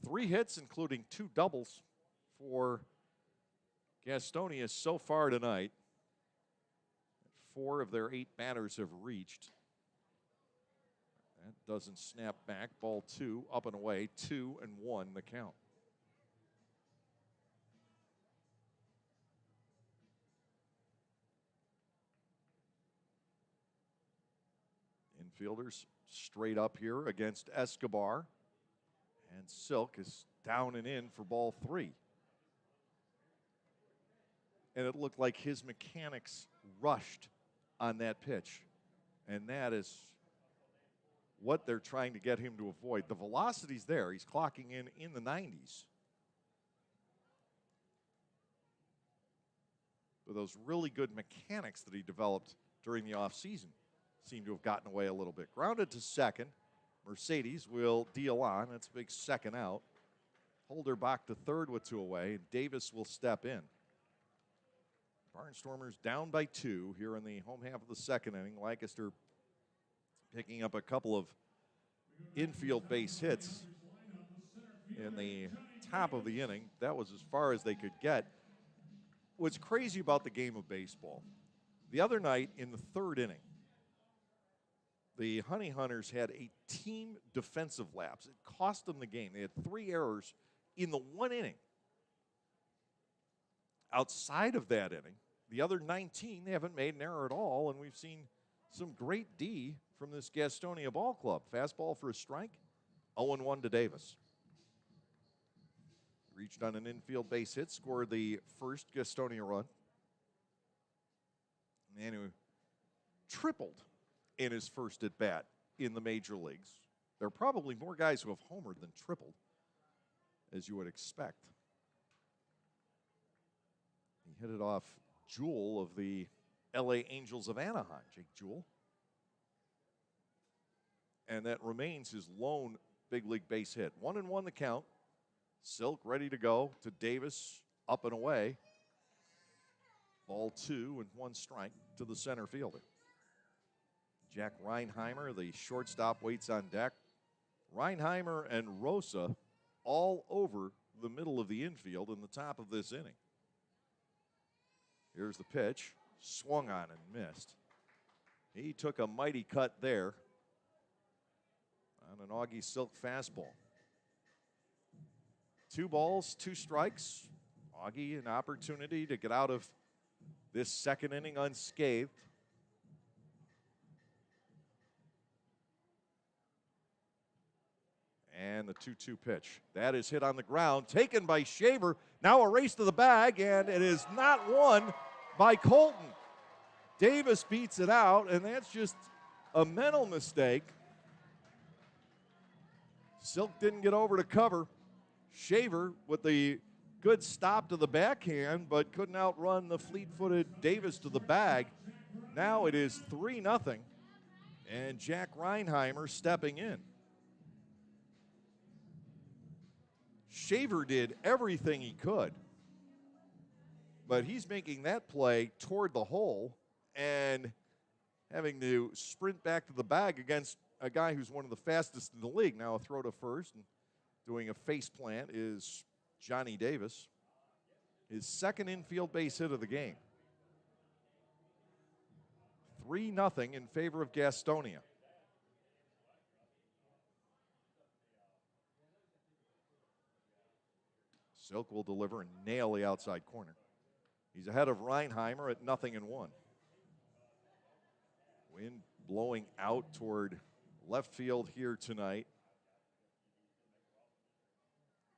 Speaker 1: 3 hits, including 2 doubles for Gastonia so far tonight. 4 of their 8 batters have reached. That doesn't snap back. Ball 2, up and away. 2-1 the count. Infielders straight up here against Escobar. And Silk is down and in for ball 3. And it looked like his mechanics rushed on that pitch. And that is what they're trying to get him to avoid. The velocity's there. He's clocking in the 90s. But those really good mechanics that he developed during the offseason seem to have gotten away a little bit. Grounded to second. Mercedes will deal on. That's a big second out. Holderbach to third with 2 away, and Davis will step in. Barnstormers down by 2 here in the home half of the second inning. Lancaster picking up a couple of infield base hits in the top of the inning. That was as far as they could get. What's crazy about the game of baseball, the other night in the third inning, the Honey Hunters had a team defensive lapse. It cost them the game. They had 3 errors in the 1 inning. Outside of that inning, the other 19, they haven't made an error at all, and we've seen some great D from this Gastonia ball club. Fastball for a strike, 0-1 to Davis. Reached on an infield base hit, scored the first Gastonia run. Man who tripled in his first at-bat in the major leagues. There are probably more guys who have homered than tripled, as you would expect. He hit it off Jewell of the LA Angels of Anaheim, Jake Jewell. And that remains his lone big league base hit. 1-1 the count. Silk ready to go to Davis, up and away. Ball 2 and 1 strike to the center fielder. Jack Reinheimer, the shortstop, waits on deck. Reinheimer and Rosa all over the middle of the infield in the top of this inning. Here's the pitch. Swung on and missed. He took a mighty cut there on an Augie Silk fastball. 2 balls, 2 strikes. Augie an opportunity to get out of this second inning unscathed. And the 2-2 pitch. That is hit on the ground, taken by Shaver. Now a race to the bag, and it is not won by Colton. Davis beats it out, and that's just a mental mistake. Silk didn't get over to cover. Shaver with the good stop to the backhand, but couldn't outrun the fleet-footed Davis to the bag. Now it is 3-0, and Jack Reinheimer stepping in. Shaver did everything he could, but he's making that play toward the hole and having to sprint back to the bag against a guy who's one of the fastest in the league. Now a throw to first and doing a face plant is Johnny Davis. His second infield base hit of the game. 3-0 in favor of Gastonia. Silk will deliver and nail the outside corner. He's ahead of Reinheimer at 0-1. Wind blowing out toward left field here tonight.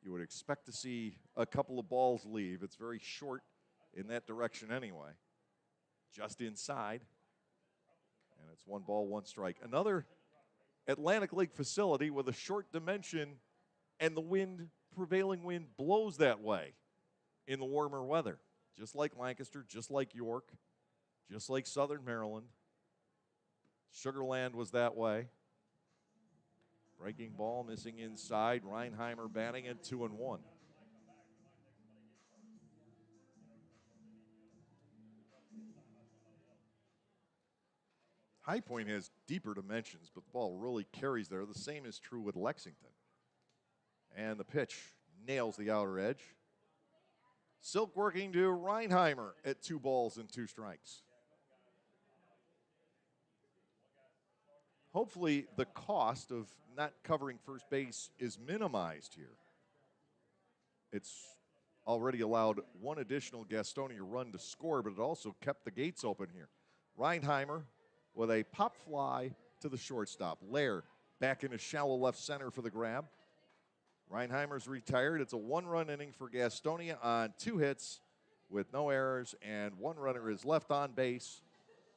Speaker 1: You would expect to see a couple of balls leave. It's very short in that direction anyway. Just inside. And it's 1 ball, 1 strike. Another Atlantic League facility with a short dimension, and the wind, prevailing wind, blows that way in the warmer weather. Just like Lancaster, just like York, just like Southern Maryland. Sugar Land was that way. Breaking ball, missing inside. Reinheimer batting at 2-1. High Point has deeper dimensions, but the ball really carries there. The same is true with Lexington. And the pitch nails the outer edge. Silk working to Reinheimer at 2 balls and 2 strikes. Hopefully the cost of not covering first base is minimized here. It's already allowed 1 additional Gastonia run to score, but it also kept the gates open here. Reinheimer with a pop fly to the shortstop. Lair back into shallow left center for the grab. Reinheimer's retired. It's a 1-run inning for Gastonia on 2 hits with no errors, and 1 runner is left on base.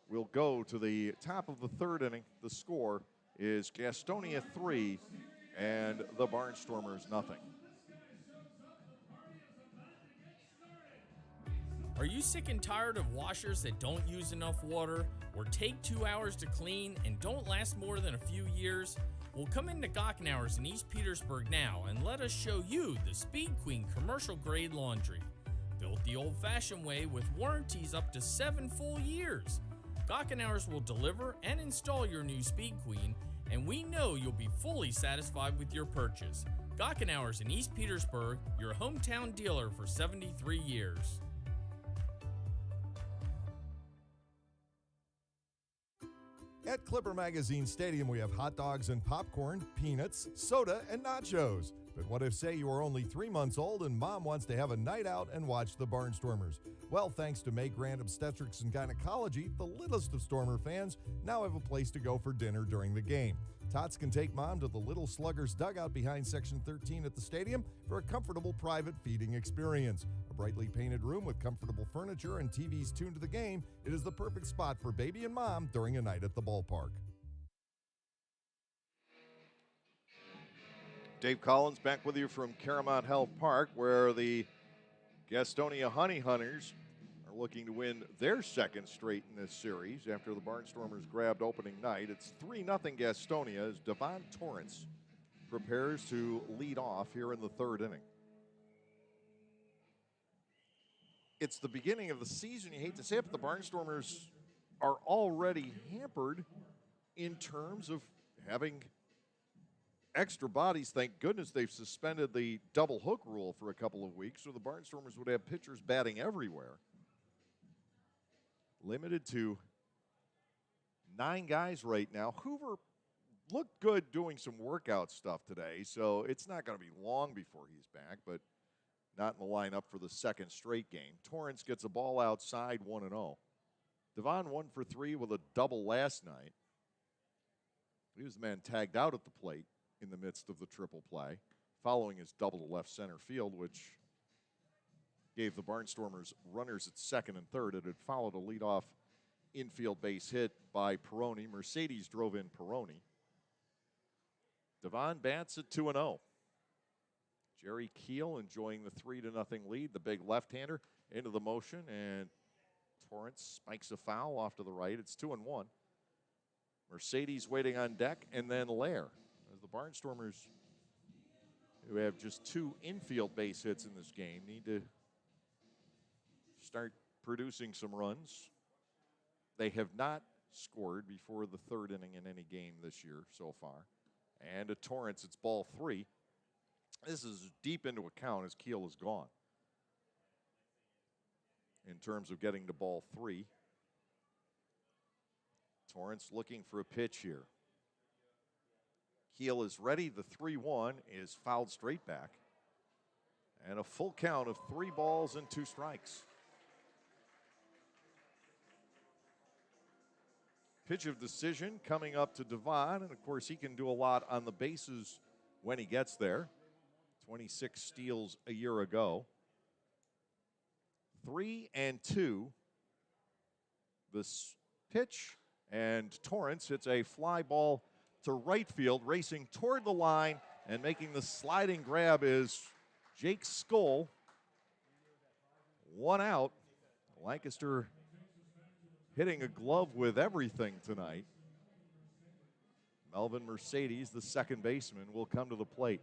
Speaker 1: We'll go to the top of the 3rd inning. The score is Gastonia 3 and the Barnstormers 0.
Speaker 8: Are you sick and tired of washers that don't use enough water or take 2 hours to clean and don't last more than a few years? Well, come into Gockenauer's in East Petersburg now and let us show you the Speed Queen commercial grade laundry. Built the old-fashioned way with warranties up to 7 full years. Gockenauer's will deliver and install your new Speed Queen, and we know you'll be fully satisfied with your purchase. Gockenauer's in East Petersburg, your hometown dealer for 73 years.
Speaker 4: At Clipper Magazine Stadium, we have hot dogs and popcorn, peanuts, soda, and nachos. But what if, say, you are only 3 months old and mom wants to have a night out and watch the Barnstormers? Well, thanks to May Grant Obstetrics and Gynecology, the littlest of Stormer fans now have a place to go for dinner during the game. Tots can take mom to the Little Sluggers dugout behind Section 13 at the stadium for a comfortable private feeding experience. A brightly painted room with comfortable furniture and TVs tuned to the game, it is the perfect spot for baby and mom during a night at the ballpark.
Speaker 1: Dave Collins back with you from Caramount Health Park, where the Gastonia Honey Hunters are looking to win their second straight in this series after the Barnstormers grabbed opening night. It's 3-0 Gastonia as Devon Torrance prepares to lead off here in the third inning. It's the beginning of the season. You hate to say it, but the Barnstormers are already hampered in terms of having extra bodies. Thank goodness they've suspended the double hook rule for a couple of weeks, so the Barnstormers would have pitchers batting everywhere. Limited to 9 guys right now. Hoover looked good doing some workout stuff today, so it's not going to be long before he's back, but not in the lineup for the second straight game. Torrance gets a ball outside, 1-0. Devon 1 for 3 with a double last night. He was the man tagged out at the plate in the midst of the triple play, following his double to left center field, which gave the Barnstormers runners at second and third. It had followed a leadoff infield base hit by Peroni. Mercedes drove in Peroni. Devon bats at 2-0. Jerry Keel enjoying the 3-0 lead. The big left-hander into the motion, and Torrance spikes a foul off to the right. It's 2-1. Mercedes waiting on deck, and then Lair. As the Barnstormers, who have just 2 infield base hits in this game, need to start producing some runs. They have not scored before the third inning in any game this year so far. And at Torrance, it's ball 3. This is deep into a count as Keel is gone in terms of getting to ball 3. Torrance looking for a pitch here. Keel is ready. The 3-1 is fouled straight back. And a full count of 3 balls and 2 strikes. Pitch of decision coming up to Devon, and of course he can do a lot on the bases when he gets there. 26 steals a year ago. 3-2. This pitch, and Torrance hits a fly ball to right field, racing toward the line, and making the sliding grab is Jake Skoll. 1 out. Lancaster hitting a glove with everything tonight. Melvin Mercedes, the second baseman, will come to the plate.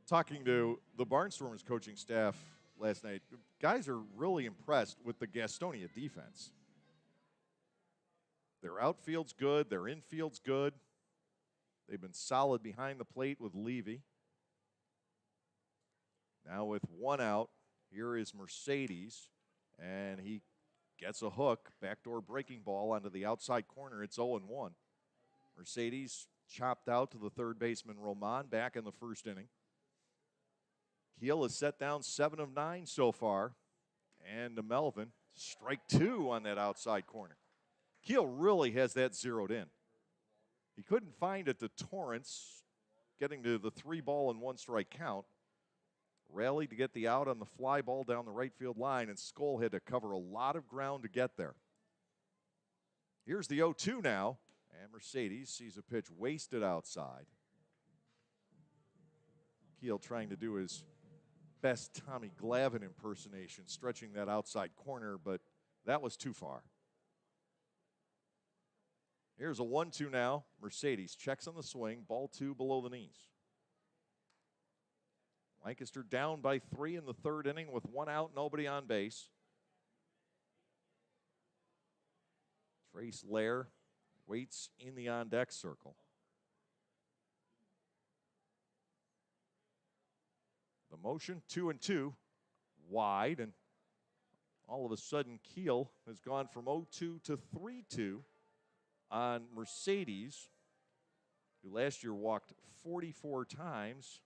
Speaker 1: Talking to the Barnstormers coaching staff last night, guys are really impressed with the Gastonia defense. Their outfield's good, their infield's good. They've been solid behind the plate with Levy. Now with 1 out, here is Mercedes, and he gets a hook, backdoor breaking ball onto the outside corner. It's 0-1. Mercedes chopped out to the third baseman Roman back in the first inning. Keel has set down 7 of 9 so far. And to Melvin, strike 2 on that outside corner. Keel really has that zeroed in. He couldn't find it to Torrance, getting to the 3-ball and 1-strike count. Rallied to get the out on the fly ball down the right field line, and Skoll had to cover a lot of ground to get there. Here's the 0-2 now, and Mercedes sees a pitch wasted outside. Keel trying to do his best Tommy Glavine impersonation, stretching that outside corner, but that was too far. Here's a 1-2 now. Mercedes checks on the swing, ball 2 below the knees. Lancaster down by 3 in the third inning with 1 out, nobody on base. Trace Lair waits in the on-deck circle. The motion, 2-2, wide, and all of a sudden Keel has gone from 0-2 to 3-2 on Mercedes, who last year walked 44 times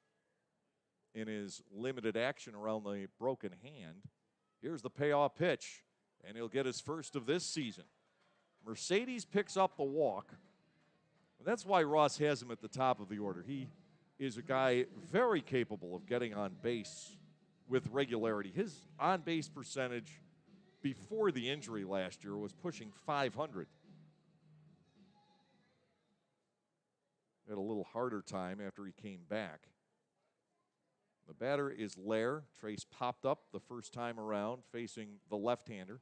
Speaker 1: in his limited action around the broken hand. Here's the payoff pitch, and he'll get his first of this season. Mercedes picks up the walk. That's why Ross has him at the top of the order. He is a guy very capable of getting on base with regularity. His on-base percentage before the injury last year was pushing 500. Had a little harder time after he came back. The batter is Lair. Trace popped up the first time around, facing the left-hander.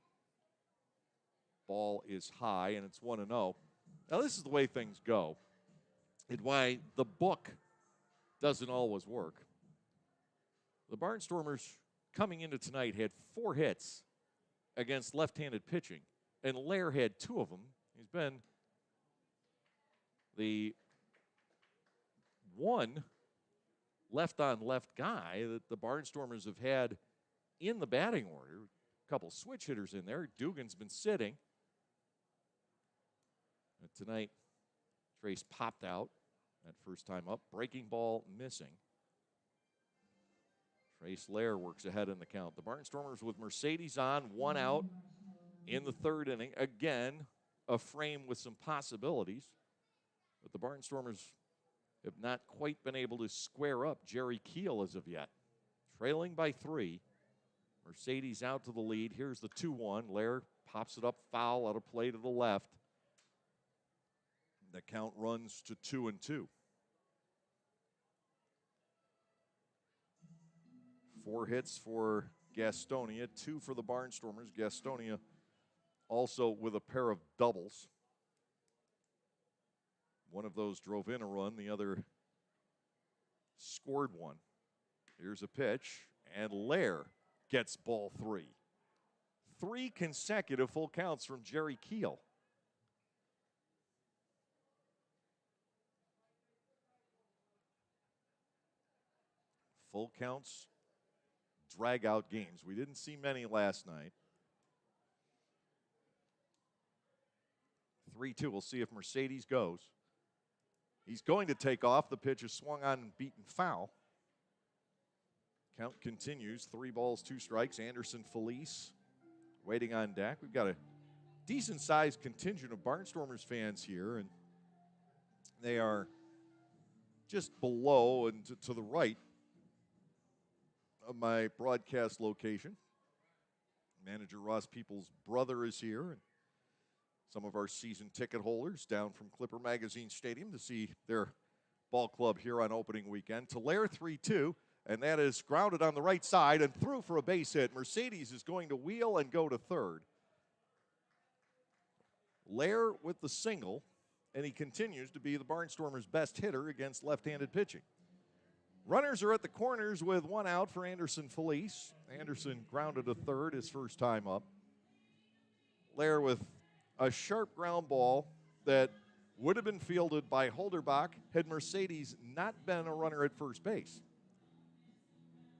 Speaker 1: Ball is high, and it's 1-0. Now, this is the way things go, and why the book doesn't always work. The Barnstormers, coming into tonight, had 4 hits against left-handed pitching, and Lair had 2 of them. He's been the one left-on-left guy that the Barnstormers have had in the batting order. A couple switch hitters in there. Dugan's been sitting. And tonight, Trace popped out that first time up. Breaking ball missing. Trace Lair works ahead in the count. The Barnstormers with Mercedes on, 1 out in the 3rd inning. Again, a frame with some possibilities. But the Barnstormers have not quite been able to square up Jerry Keel as of yet. Trailing by 3. Mercedes out to the lead. Here's the 2-1. Lair pops it up foul out of play to the left. The count runs to 2-2. 4 hits for Gastonia, 2 for the Barnstormers. Gastonia also with a pair of doubles. One of those drove in a run, the other scored one. Here's a pitch, and Lair gets ball 3. 3 consecutive full counts from Jerry Keel. Full counts, drag out games. We didn't see many last night. 3-2. We'll see if Mercedes goes. He's going to take off. The pitch is swung on and beaten foul. Count continues. 3 balls, 2 strikes. Anderson Felice waiting on deck. We've got a decent-sized contingent of Barnstormers fans here, and they are just below and to the right of my broadcast location. Manager Ross Peoples' brother is here, and some of our season ticket holders down from Clipper Magazine Stadium to see their ball club here on opening weekend. To Lair, 3-2, and that is grounded on the right side and through for a base hit. Mercedes is going to wheel and go to third. Lair with the single, and he continues to be the Barnstormers' best hitter against left-handed pitching. Runners are at the corners with 1 out for Anderson Felice. Anderson grounded to third his first time up. Lair with a sharp ground ball that would have been fielded by Holderbach had Mercedes not been a runner at first base.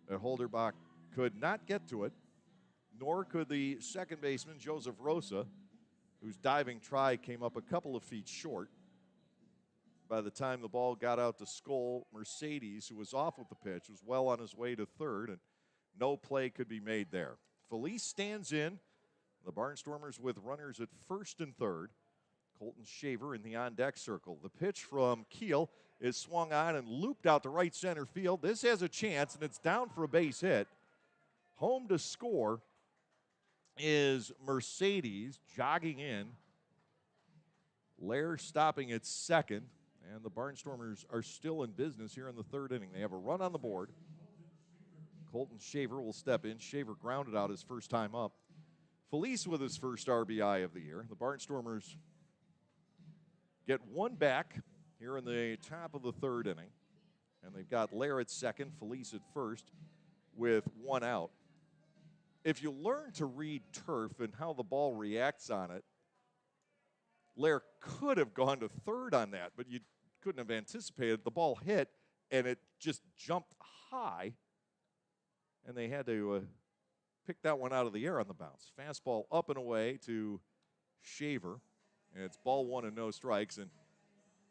Speaker 1: But Holderbach could not get to it, nor could the second baseman, Joseph Rosa, whose diving try came up a couple of feet short. By the time the ball got out to Skoll, Mercedes, who was off with the pitch, was well on his way to third, and no play could be made there. Felice stands in. The Barnstormers with runners at first and third. Colton Shaver in the on-deck circle. The pitch from Keel is swung on and looped out to right center field. This has a chance, and it's down for a base hit. Home to score is Mercedes jogging in. Lair stopping at second. And the Barnstormers are still in business here in the 3rd inning. They have a run on the board. Colton Shaver will step in. Shaver grounded out his first time up. Felice with his first RBI of the year. The Barnstormers get 1 back here in the top of the 3rd inning. And they've got Lair at second, Felice at first with 1 out. If you learn to read turf and how the ball reacts on it, Lair could have gone to third on that, but you couldn't have anticipated. The ball hit, and it just jumped high, and they had to pick that one out of the air on the bounce. Fastball up and away to Shaver, And it's ball one and no strikes. And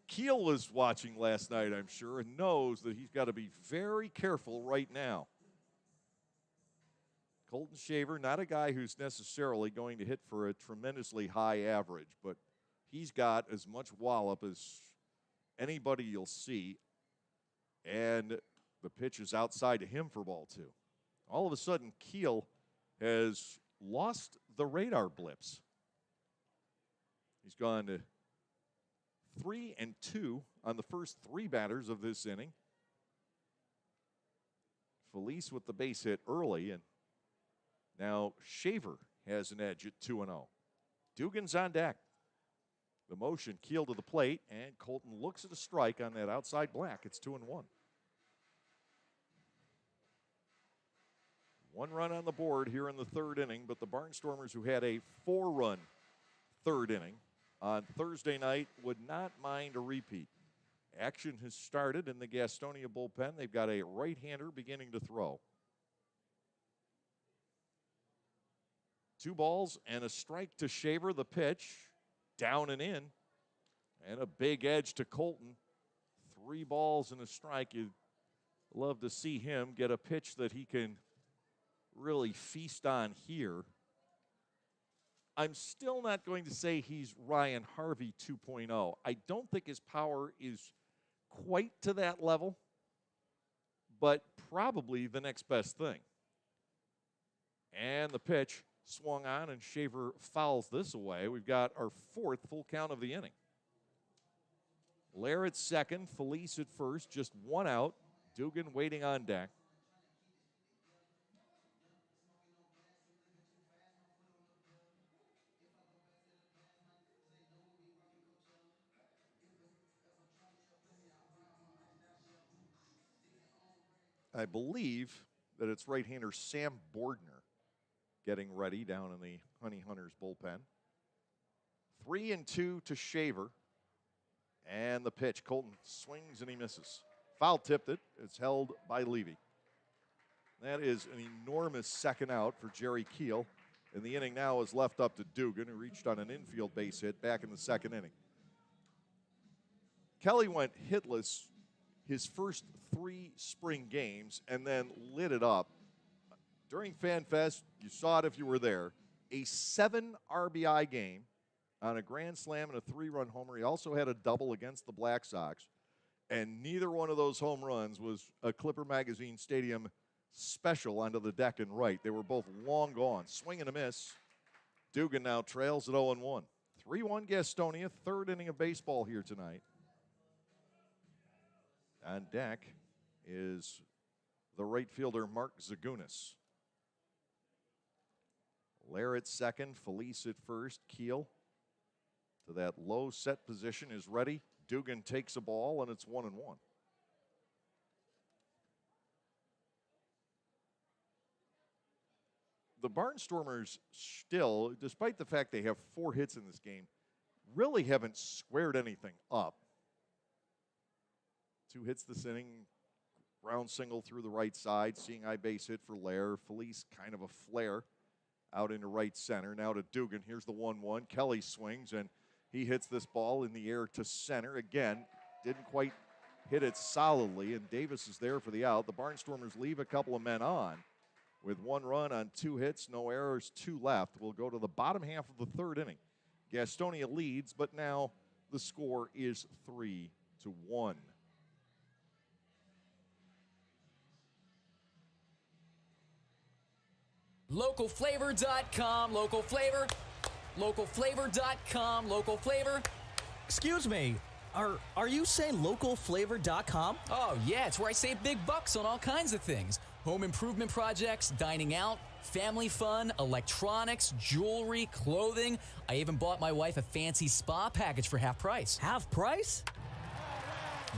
Speaker 1: Keel was watching last night, I'm sure, and knows that he's got to be very careful right now. Colton Shaver, not a guy who's necessarily going to hit for a tremendously high average, but he's got as much wallop as anybody you'll see. And the pitch is outside to him for ball two. All of a sudden, Keel has lost the radar blips. He's gone to 3-2 on the first three batters of this inning. Felice with the base hit early, and now Shaver has an edge at 2-0. Dugan's on deck. The motion, Keel to the plate, and Colton looks at a strike on that outside black. It's 2-1. One run on the board here in the third inning, but the Barnstormers, who had a 4-run third inning on Thursday night, would not mind a repeat. Action has started in the Gastonia bullpen. They've got a right-hander beginning to throw. 2 balls and a strike to Shaver. The pitch, down and in, and a big edge to Colton. 3 balls and a strike. You'd love to see him get a pitch that he can really feast on here. I'm still not going to say he's Ryan Harvey 2.0. I don't think his power is quite to that level, but probably the next best thing. And the pitch swung on, and Shaver fouls this away. We've got our 4th full count of the inning. Lair at second, Felice at first, just 1 out. Dugan waiting on deck. I believe that it's right-hander Sam Bordner getting ready down in the Honey Hunters bullpen. 3-2 to Shaver. And the pitch. Colton swings and he misses. Foul tipped it. It's held by Levy. That is an enormous second out for Jerry Keel. And the inning now is left up to Dugan, who reached on an infield base hit back in the second inning. Kelly went hitless his first 3 spring games and then lit it up. During FanFest, you saw it if you were there, a 7 RBI game on a grand slam and a 3-run homer. He also had a double against the Black Sox, and neither one of those home runs was a Clipper Magazine Stadium special onto the deck and right. They were both long gone. Swing and a miss. Dugan now trails at 0-1. 3-1 Gastonia, 3rd inning of baseball here tonight. On deck is the right fielder, Mark Zagunis. Lair at second, Felice at first. Keel to that low set position is ready. Dugan takes a ball, and it's 1-1. The Barnstormers still, despite the fact they have 4 hits in this game, really haven't squared anything up. 2 hits this inning, ground single through the right side, seeing eye base hit for Lair. Felice kind of a flare out into right center. Now to Dugan. Here's the 1-1. Kelly swings, and he hits this ball in the air to center. Again, didn't quite hit it solidly, and Davis is there for the out. The Barnstormers leave a couple of men on with 1 run on 2 hits, no errors, 2 left. We'll go to the bottom half of the 3rd inning. Gastonia leads, but now the score is 3-1.
Speaker 9: Localflavor.com, local flavor. Localflavor.com, local flavor.
Speaker 10: Excuse me, are you saying localflavor.com?
Speaker 9: Oh, yeah, it's where I save big bucks on all kinds of things. Home improvement projects, dining out, family fun, electronics, jewelry, clothing. I even bought my wife a fancy spa package for half price.
Speaker 10: Half price?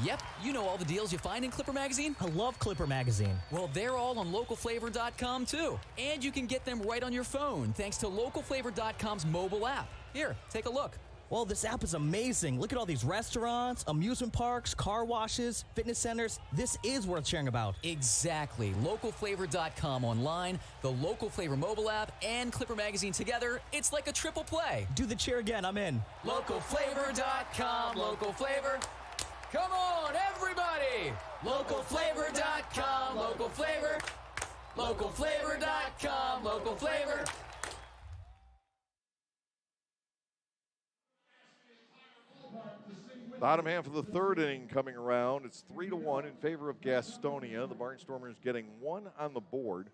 Speaker 9: Yep, you know all the deals you find in Clipper Magazine.
Speaker 10: I love Clipper Magazine.
Speaker 9: Well, they're all on localflavor.com too. And you can get them right on your phone thanks to localflavor.com's mobile app. Here, take a look.
Speaker 10: Well, this app is amazing. Look at all these restaurants, amusement parks, car washes, fitness centers. This is worth sharing about.
Speaker 9: Exactly. LocalFlavor.com online, the Local Flavor mobile app, and Clipper Magazine together. It's like a triple play.
Speaker 10: Do the cheer again. I'm in.
Speaker 9: LocalFlavor.com. Local Flavor. Come on, everybody. LocalFlavor.com. Local Flavor. LocalFlavor.com. Local Flavor.
Speaker 1: Bottom half of the third inning coming around. It's 3-1 in favor of Gastonia. The Barnstormers getting one on the board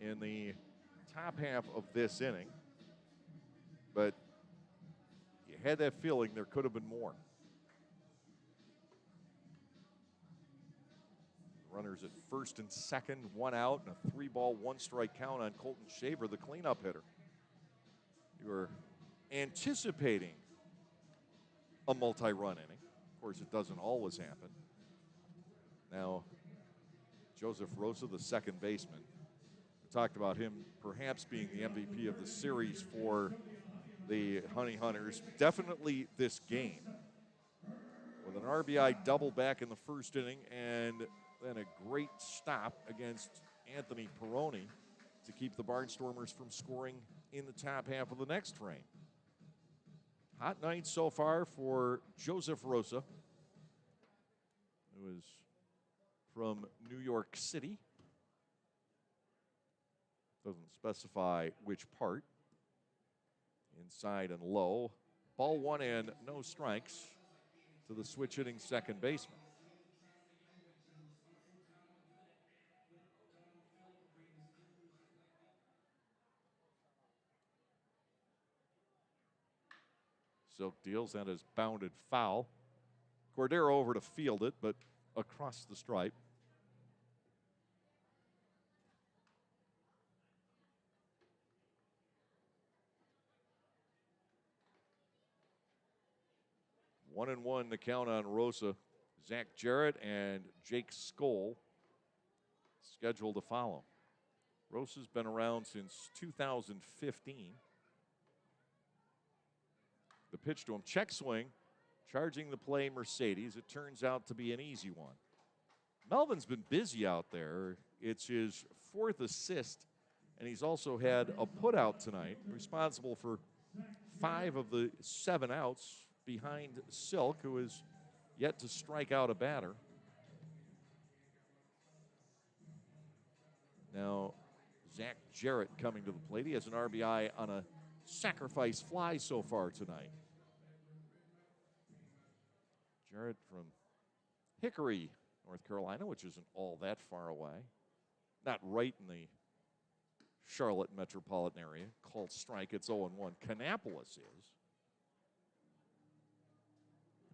Speaker 1: in the top half of this inning. But you had that feeling there could have been more. Runners at first and second, one out, and a 3-ball, 1-strike count on Colton Shaver, the cleanup hitter. You were anticipating a multi-run inning. Of course, it doesn't always happen. Now, Joseph Rosa, the second baseman. We talked about him perhaps being the MVP of the series for the Honey Hunters. Definitely this game. With an RBI double back in the first inning and then a great stop against Anthony Peroni to keep the Barnstormers from scoring in the top half of the next frame. Hot night so far for Joseph Rosa, who is from New York City. Doesn't specify which part. Inside and low. Ball one and no strikes to the switch hitting second baseman. Silk deals and is bounded foul. Cordero over to field it, but across the stripe. One and one to count on Rosa. Zach Jarrett and Jake Skoll scheduled to follow. Rosa's been around since 2015. The pitch to him, check swing, charging the play Mercedes. It turns out to be an easy one. Melvin's been busy out there. It's his fourth assist, and he's also had a putout tonight, responsible for 5 of the 7 outs behind Silk, who is yet to strike out a batter. Now, Zach Jarrett coming to the plate. He has an RBI on a sacrifice fly so far tonight. Jarrett from Hickory, North Carolina, which isn't all that far away. Not right in the Charlotte metropolitan area. Called strike, it's 0-1. Kannapolis is.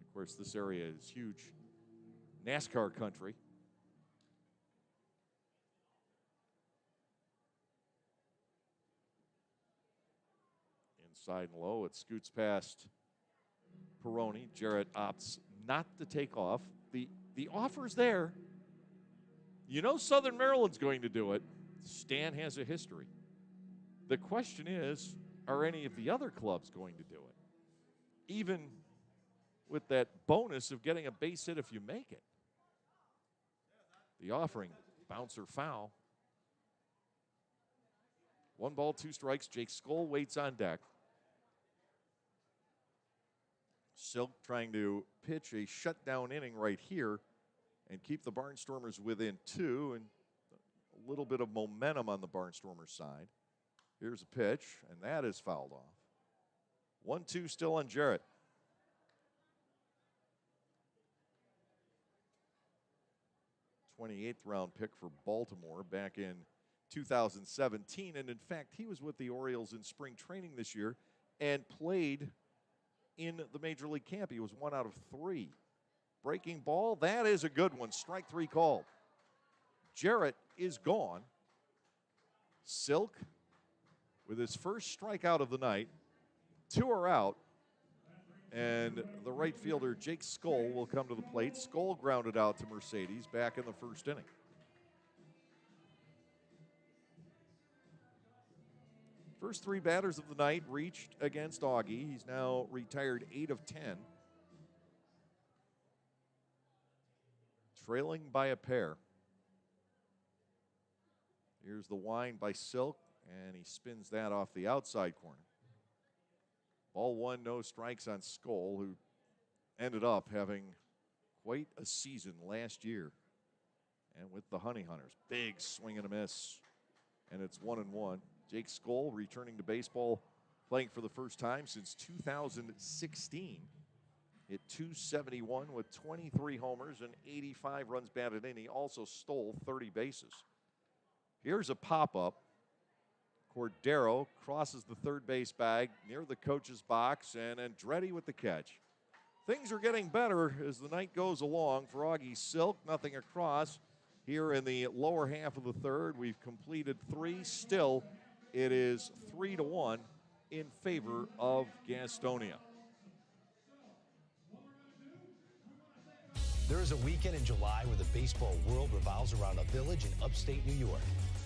Speaker 1: Of course, this area is huge NASCAR country. Inside and low, it scoots past Peroni. Jarrett opts not to take off. The offer's there. You know Southern Maryland's going to do it. Stan has a history. The question is, are any of the other clubs going to do it? Even with that bonus of getting a base hit if you make it. The offering, bouncer foul. 1 ball, 2 strikes. Jake Skoll waits on deck. Silk trying to pitch a shutdown inning right here and keep the Barnstormers within 2, and a little bit of momentum on the Barnstormers side. Here's a pitch, and that is fouled off. 1-2 still on Jarrett. 28th round pick for Baltimore back in 2017. And in fact, he was with the Orioles in spring training this year and played in the Major League camp. He was 1 out of 3. Breaking ball, that is a good one. Strike 3 called. Jarrett is gone. Silk with his first strikeout of the night. 2 are out. And the right fielder, Jake Skoll, will come to the plate. Skoll grounded out to Mercedes back in the first inning. First 3 batters of the night reached against Augie. He's now retired 8 of 10. Trailing by a pair. Here's the wind by Silk, and he spins that off the outside corner. Ball 1, no strikes on Skoll, who ended up having quite a season last year. And with the Honey Hunters, big swing and a miss, and it's 1-1. Jake Skoll returning to baseball, playing for the first time since 2016. Hit .271 with 23 homers and 85 runs batted in. He also stole 30 bases. Here's a pop-up. Cordero crosses the third base bag near the coach's box, and Andretti with the catch. Things are getting better as the night goes along for Augie Silk. Nothing across here in the lower half of the third. We've completed 3. Still, it is 3-1 in favor of Gastonia.
Speaker 6: There is a weekend in July where the baseball world revolves around a village in upstate New York.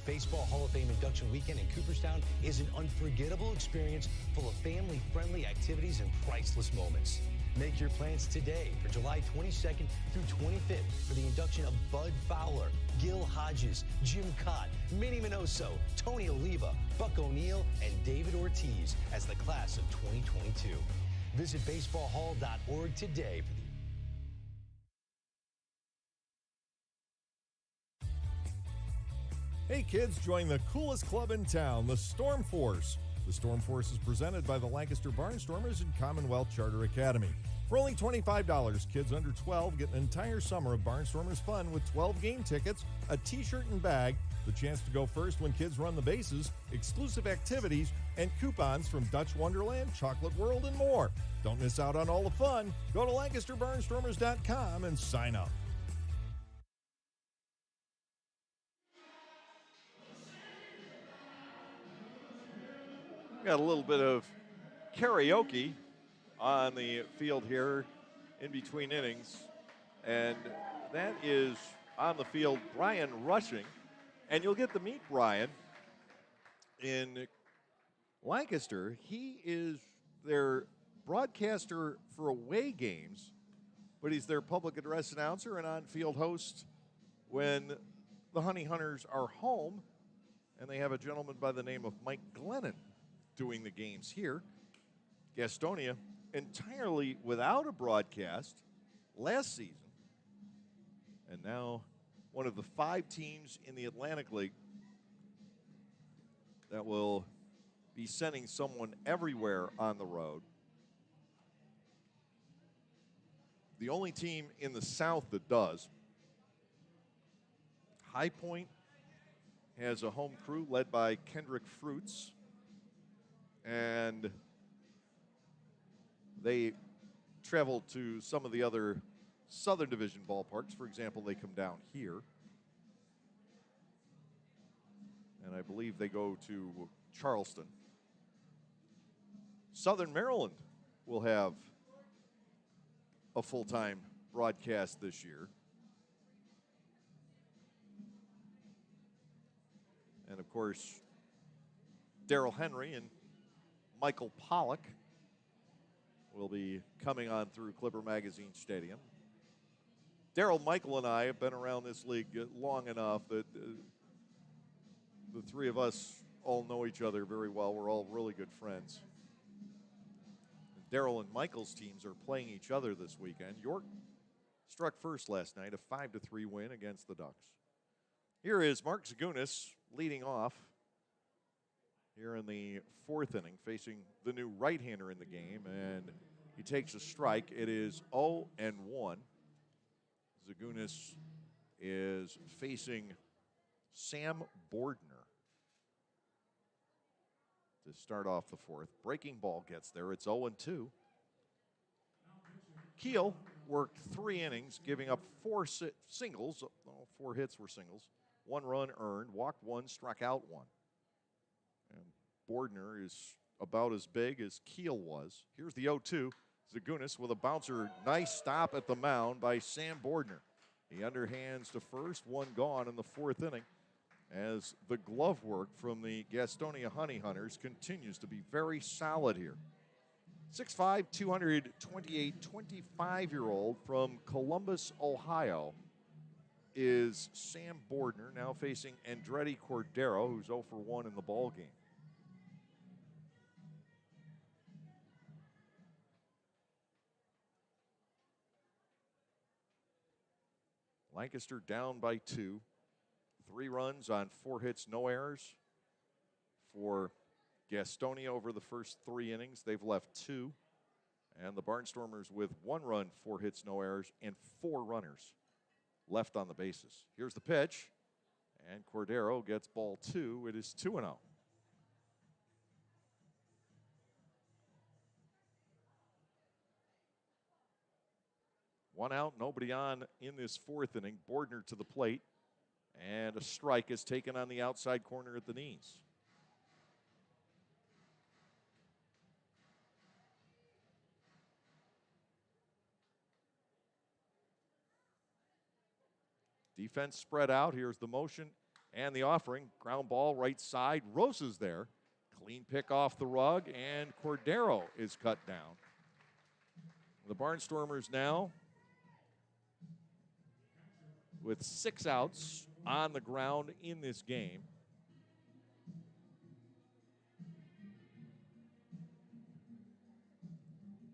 Speaker 6: Baseball Hall of Fame induction weekend in Cooperstown is an unforgettable experience full of family-friendly activities and priceless moments. Make your plans today for July 22nd through 25th for the induction of Bud Fowler, Gil Hodges, Jim Cott, Minnie Minoso, Tony Oliva, Buck O'Neill, and David Ortiz as the class of 2022. Visit baseballhall.org today for the
Speaker 4: Hey kids, join the coolest club in town, the Storm Force. The Storm Force is presented by the Lancaster Barnstormers and Commonwealth Charter Academy. For only $25, kids under 12 get an entire summer of Barnstormers fun with 12 game tickets, a t-shirt and bag, the chance to go first when kids run the bases, exclusive activities, and coupons from Dutch Wonderland, Chocolate World, and more. Don't miss out on all the fun. Go to LancasterBarnstormers.com and sign up.
Speaker 1: Got a little bit of karaoke on the field here in between innings. And that is on the field Brian Rushing. And you'll get to meet Brian in Lancaster. He is their broadcaster for away games, but he's their public address announcer and on-field host when the Honey Hunters are home. And they have a gentleman by the name of Mike Glennon doing the games here. Gastonia entirely without a broadcast last season. And now one of the 5 teams in the Atlantic League that will be sending someone everywhere on the road. The only team in the South that does. High Point has a home crew led by Kendrick Fruits. And they travel to some of the other Southern Division ballparks. For example, they come down here. And I believe they go to Charleston. Southern Maryland will have a full-time broadcast this year. And, of course, Darrell Henry and Michael Pollock will be coming on through Clipper Magazine Stadium. Darrell, Michael, and I have been around this league long enough that the 3 of us all know each other very well. We're all really good friends. Darrell and Michael's teams are playing each other this weekend. York struck first last night, a 5-3 win against the Ducks. Here is Mark Zagunis leading off here in the 4th inning, facing the new right-hander in the game, and he takes a strike. It is 0-1. Zagunis is facing Sam Bordner to start off the 4th. Breaking ball gets there. It's 0-2. Keel worked 3 innings, giving up 4 singles. 4 hits were singles. 1 run earned, walked 1, struck out 1. And Bordner is about as big as Keel was. Here's the 0-2. Zagunis with a bouncer. Nice stop at the mound by Sam Bordner. He underhands to first, 1 gone in the 4th inning. as the glove work from the Gastonia Honey Hunters continues to be very solid here. 6'5", 228, 25-year-old from Columbus, Ohio is Sam Bordner, now facing Andretti Cordero, who's 0 for 1 in the ball game. Lancaster down by 2. 3 runs on 4 hits, no errors for Gastonia over the first 3 innings. They've left 2. And the Barnstormers with 1 run, 4 hits, no errors, and 4 runners left on the bases. Here's the pitch. And Cordero gets ball 2. It is 2-0. One out, nobody on in this 4th inning. Bordner to the plate. And a strike is taken on the outside corner at the knees. Defense spread out. Here's the motion and the offering. Ground ball right side. Rosa's there. Clean pick off the rug, and Cordero is cut down. The Barnstormers now with 6 outs on the ground in this game.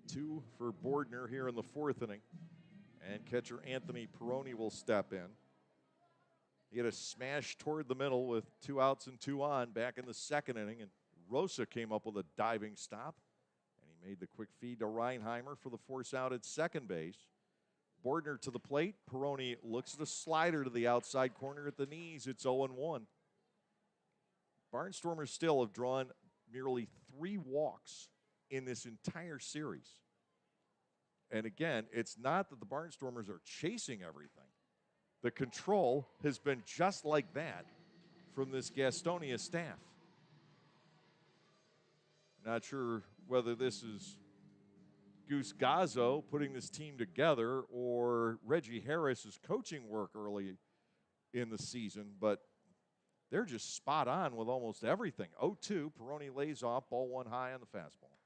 Speaker 1: Two for Bordner here in the 4th inning. And catcher Anthony Peroni will step in. He had a smash toward the middle with 2 outs and 2 on back in the 2nd inning, and Rosa came up with a diving stop, and he made the quick feed to Reinheimer for the force out at second base. Bordner to the plate. Peroni looks at a slider to the outside corner at the knees. It's 0-1. Barnstormers still have drawn merely 3 walks in this entire series. And again, it's not that the Barnstormers are chasing everything. The control has been just like that from this Gastonia staff. Not sure whether this is Goose Gazzo putting this team together or Reggie Harris's coaching work early in the season, but they're just spot on with almost everything. 0-2, Peroni lays off, ball 1 high on the fastball.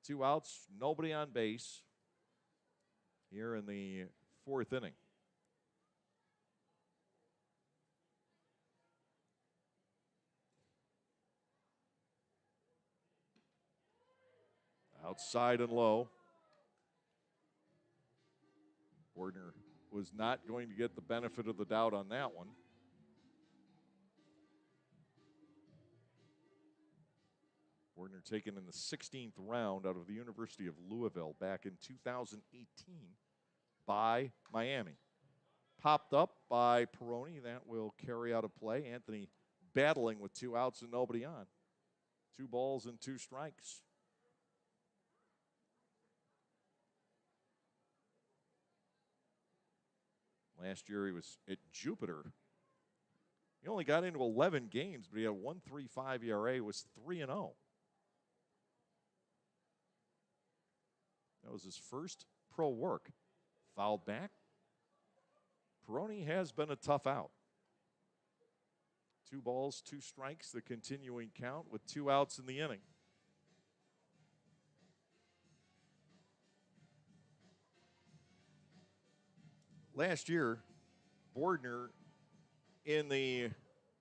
Speaker 1: 2 outs, nobody on base here in the 4th inning. Outside and low. Bordner was not going to get the benefit of the doubt on that one. Bordner taken in the 16th round out of the University of Louisville back in 2018 by Miami. Popped up by Peroni. That will carry out a play. Anthony battling with 2 outs and nobody on. 2 balls and 2 strikes. Last year he was at Jupiter. He only got into 11 games, but he had a 1.35 ERA, was 3-0. That was his first pro work. Fouled back. Peroni has been a tough out. 2 balls, 2 strikes, the continuing count with 2 outs in the inning. Last year, Bordner in the,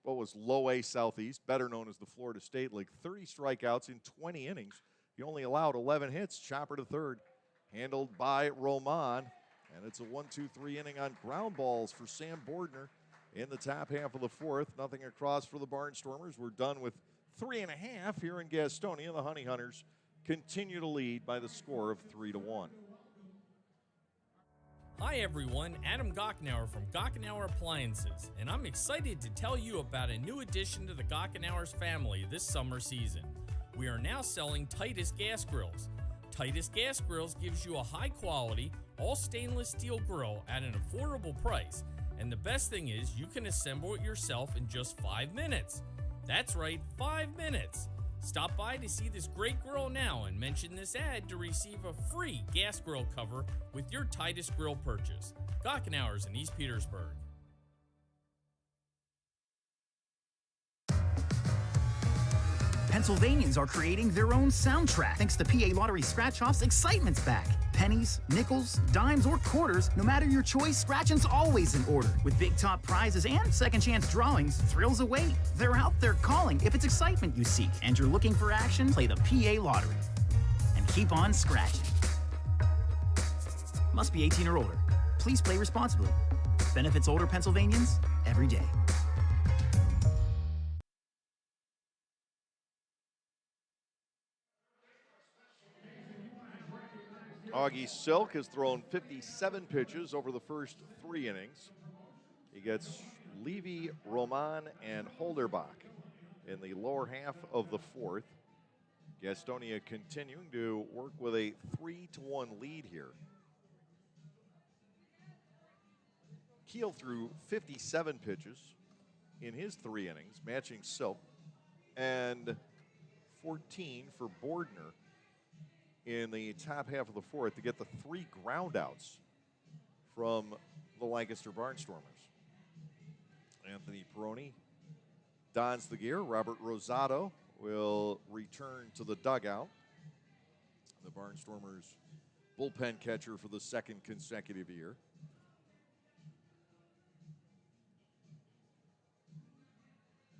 Speaker 1: what was low A Southeast, better known as the Florida State League, 30 strikeouts in 20 innings. He only allowed 11 hits, chopper to third, handled by Roman. And it's a 1-2-3 inning on ground balls for Sam Bordner in the top half of the 4th. Nothing across for the Barnstormers. We're done with 3.5 here in Gastonia. The Honey Hunters continue to lead by the score of 3-1.
Speaker 8: Hi everyone, Adam Gochenauer from Gochenauer Appliances, and I'm excited to tell you about a new addition to the Gochenauers family this summer season. We are now selling Titus Gas Grills. Titus Gas Grills gives you a high quality, all stainless steel grill at an affordable price, and the best thing is you can assemble it yourself in just 5 minutes. That's right, 5 minutes. Stop by to see this great grill now and mention this ad to receive a free gas grill cover with your Titus Grill purchase. Gochenauers in East Petersburg.
Speaker 11: Pennsylvanians are creating their own soundtrack. Thanks to PA Lottery Scratch-Offs, excitement's back. Pennies, nickels, dimes, or quarters, no matter your choice, scratching's always in order. With big top prizes and second chance drawings, thrills await. They're out there calling. If it's excitement you seek and you're looking for action, play the PA Lottery. And keep on scratching. Must be 18 or older. Please play responsibly. Benefits older Pennsylvanians every day.
Speaker 1: Augie Silk has thrown 57 pitches over the first 3 innings. He gets Levy, Roman, and Holderbach in the lower half of the 4th. Gastonia continuing to work with a 3-1 lead here. Keel threw 57 pitches in his 3 innings, matching Silk, and 14 for Bordner in the top half of the 4th to get the 3 groundouts from the Lancaster Barnstormers. Anthony Peroni dons the gear. Robert Rosado will return to the dugout. The Barnstormers bullpen catcher for the 2nd consecutive year.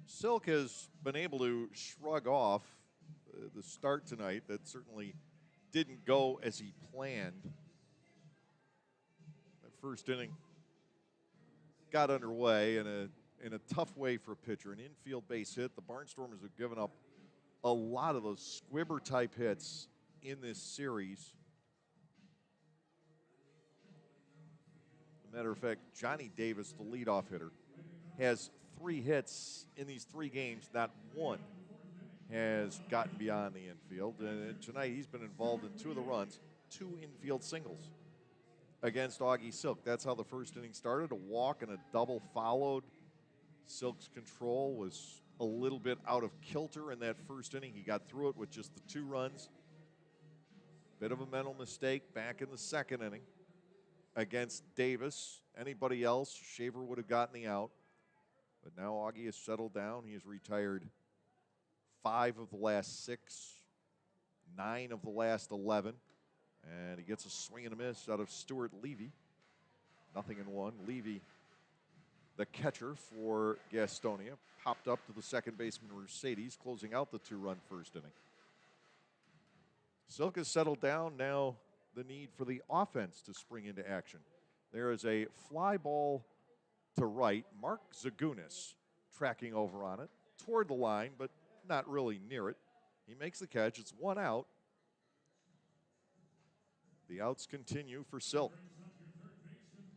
Speaker 1: Silk has been able to shrug off the start tonight that certainly didn't go as he planned. That first inning got underway in a tough way for a pitcher, an infield base hit. The Barnstormers have given up a lot of those squibber-type hits in this series. As a matter of fact, Johnny Davis, the leadoff hitter, has 3 hits in these 3 games. Not one has gotten beyond the infield. And tonight he's been involved in 2 of the runs, 2 infield singles against Augie Silk. That's how the first inning started. A walk and a double followed. Silk's control was a little bit out of kilter in that first inning. He got through it with just the 2 runs. Bit of a mental mistake back in the 2nd inning against Davis. Anybody else, Shaver would have gotten the out. But now Augie has settled down. He has retired 5 of the last 6, 9 of the last 11. And he gets a swing and a miss out of Stuart Levy. 0-1. Levy, the catcher for Gastonia, popped up to the second baseman Mercedes, closing out the 2-run first inning. Silk has settled down. Now the need for the offense to spring into action. There is a fly ball to right. Mark Zagunis tracking over on it toward the line, but not really near it. He makes the catch. It's 1 out. The outs continue for Silk.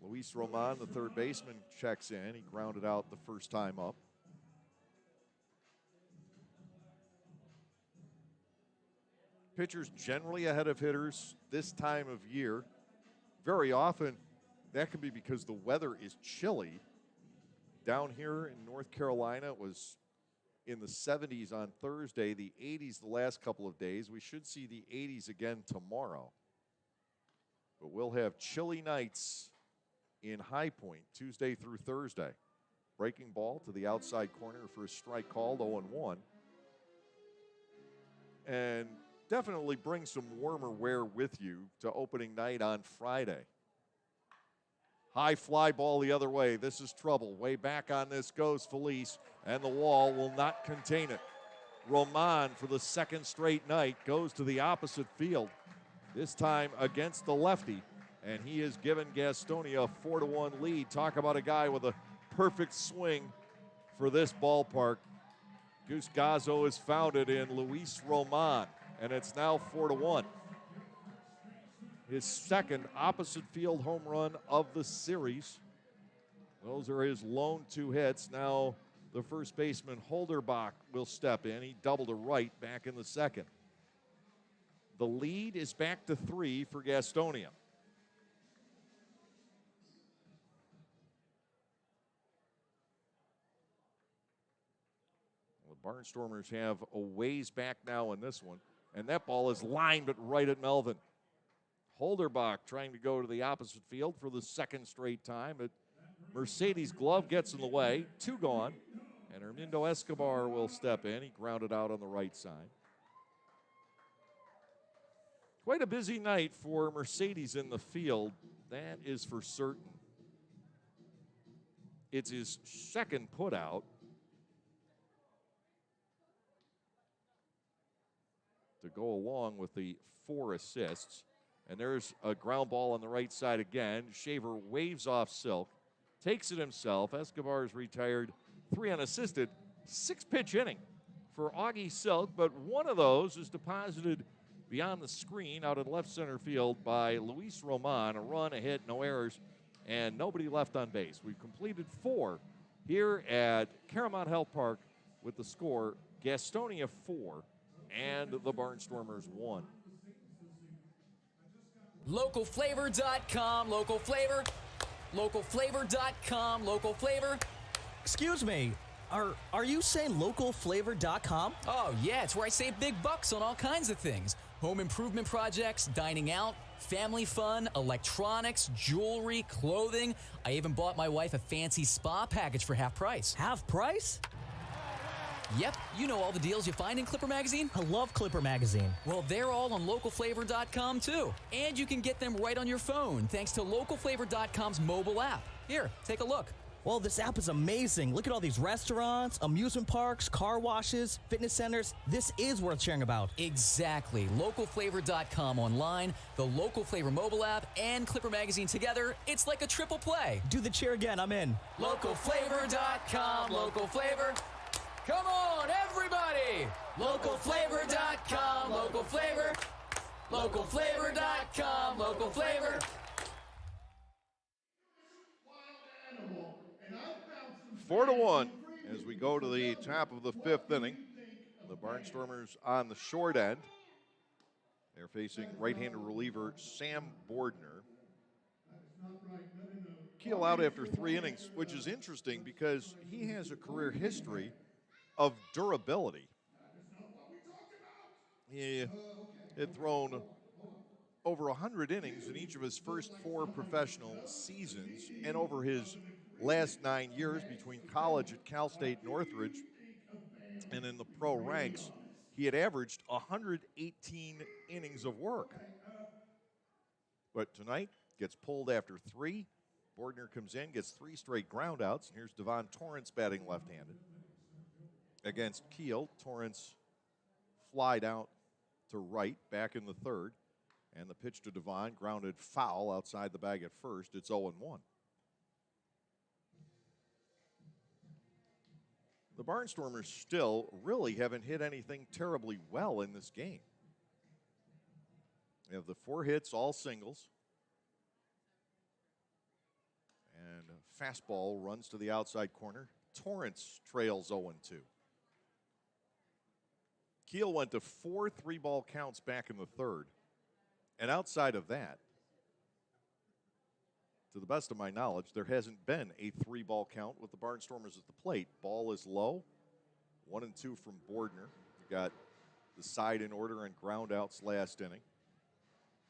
Speaker 1: Luis Roman, the third baseman, checks in. He grounded out the first time up. Pitchers generally ahead of hitters this time of year. Very often, that can be because the weather is chilly. Down here in North Carolina, it was in the 70s on Thursday, the 80s the last couple of days. We should see the 80s again tomorrow. But we'll have chilly nights in High Point Tuesday through Thursday. Breaking ball to the outside corner for a strike called, 0-1. And definitely bring some warmer wear with you to opening night on Friday. High fly ball the other way. This is trouble. Way back on this goes Felice, and the wall will not contain it. Roman, for the 2nd straight night, goes to the opposite field, this time against the lefty, and he has given Gastonia a 4-1 lead. Talk about a guy with a perfect swing for this ballpark. Goose Gazzo is founded in Luis Roman, and it's now 4-1. His 2nd opposite field home run of the series. Those are his lone 2 hits. Now the first baseman Holderbach will step in. He doubled to right back in the 2nd. The lead is back to 3 for Gastonia. The Barnstormers have a ways back now in this one, and that ball is lined but right at Melvin. Holderbach trying to go to the opposite field for the 2nd straight time, but Mercedes' glove gets in the way. 2 gone, And Hermindo Escobar will step in. He grounded out on the right side. Quite a busy night for Mercedes in the field. That is for certain. It's his second putout. To go along with the 4 assists. And there's a ground ball on the right side again. Shaver waves off Silk, takes it himself. Escobar's retired 3 unassisted, 6-pitch inning for Augie Silk, but one of those is deposited beyond the screen out in left center field by Luis Roman. A run, a hit, no errors, and nobody left on base. We've completed 4 here at Caramount Health Park with the score Gastonia 4 and the Barnstormers 1.
Speaker 9: Localflavor.com, local flavor. Localflavor.com, local flavor.
Speaker 10: Excuse me, are you saying localflavor.com?
Speaker 9: Oh, yeah, it's where I save big bucks on all kinds of things. Home improvement projects, dining out, family fun, electronics, jewelry, clothing. I even bought my wife a fancy spa package for half price.
Speaker 10: Half price?
Speaker 9: Yep, you know all the deals you find in Clipper Magazine.
Speaker 10: I love Clipper Magazine.
Speaker 9: Well, they're all on localflavor.com too. And you can get them right on your phone thanks to localflavor.com's mobile app. Here, take a look.
Speaker 10: Well, this app is amazing. Look at all these restaurants, amusement parks, car washes, fitness centers. This is worth sharing about.
Speaker 9: Exactly. Localflavor.com online, the Local Flavor mobile app, and Clipper Magazine together. It's like a triple play.
Speaker 10: Do the cheer again. I'm in.
Speaker 9: Localflavor.com, local flavor. Come on, everybody! Localflavor.com, local flavor. Localflavor.com, local flavor.
Speaker 1: 4-1 as we go to the top of the 5th inning. The Barnstormers on the short end. They're facing right-handed reliever Sam Bordner. Keel out after 3 innings, which is interesting because he has a career history of durability. He had thrown over 100 innings in each of his first 4 professional seasons, and over his last 9 years between college at Cal State Northridge and in the pro ranks, he had averaged 118 innings of work. But tonight, gets pulled after 3. Bordner comes in, gets 3 straight groundouts, and here's Devon Torrance batting left-handed. Against Keel, Torrance flied out to right, back in the 3rd, and the pitch to Devon, grounded foul outside the bag at first. It's 0-1. The Barnstormers still really haven't hit anything terribly well in this game. They have the 4 hits, all singles. And a fastball runs to the outside corner. Torrance trails 0-2. Keel went to 4 3-ball counts back in the 3rd. And outside of that, to the best of my knowledge, there hasn't been a 3-ball count with the Barnstormers at the plate. Ball is low. 1-2 from Bordner. You got the side in order and ground outs last inning.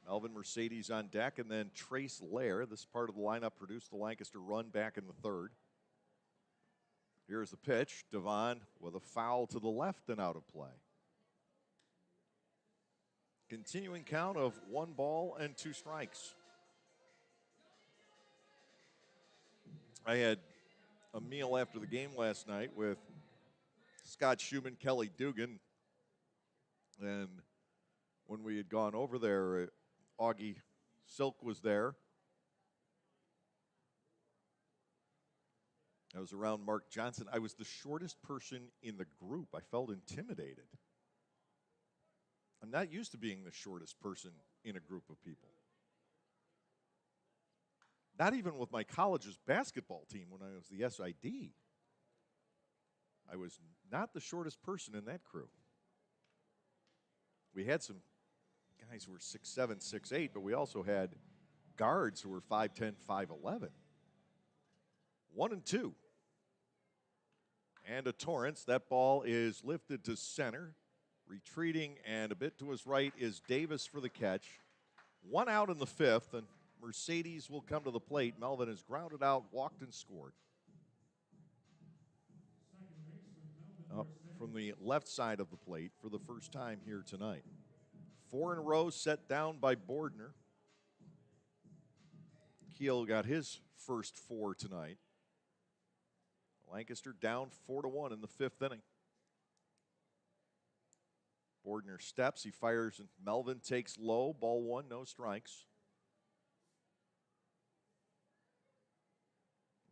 Speaker 1: Melvin Mercedes on deck, and then Trace Lair. This part of the lineup produced the Lancaster run back in the 3rd. Here's the pitch. Devon with a foul to the left and out of play. Continuing count of 1 ball and 2 strikes. I had a meal after the game last night with Scott Schumann, Kelly Dugan, and when we had gone over there, Augie Silk was there. I was around Mark Johnson. I was the shortest person in the group. I felt intimidated. I'm not used to being the shortest person in a group of people. Not even with my college's basketball team when I was the SID. I was not the shortest person in that crew. We had some guys who were 6'7", 6'8", but we also had guards who were 5'10", 5'11". 1-2. And a Torrance. That ball is lifted to center. Retreating and a bit to his right is Davis for the catch. 1 out in the 5th, and Mercedes will come to the plate. Melvin has grounded out, walked, and scored. from the left side of the plate for the first time here tonight. 4 in a row set down by Bordner. Keel got his first 4 tonight. Lancaster down 4-1 in the 5th inning. Bordner steps, he fires, and Melvin takes low. Ball 1, no strikes.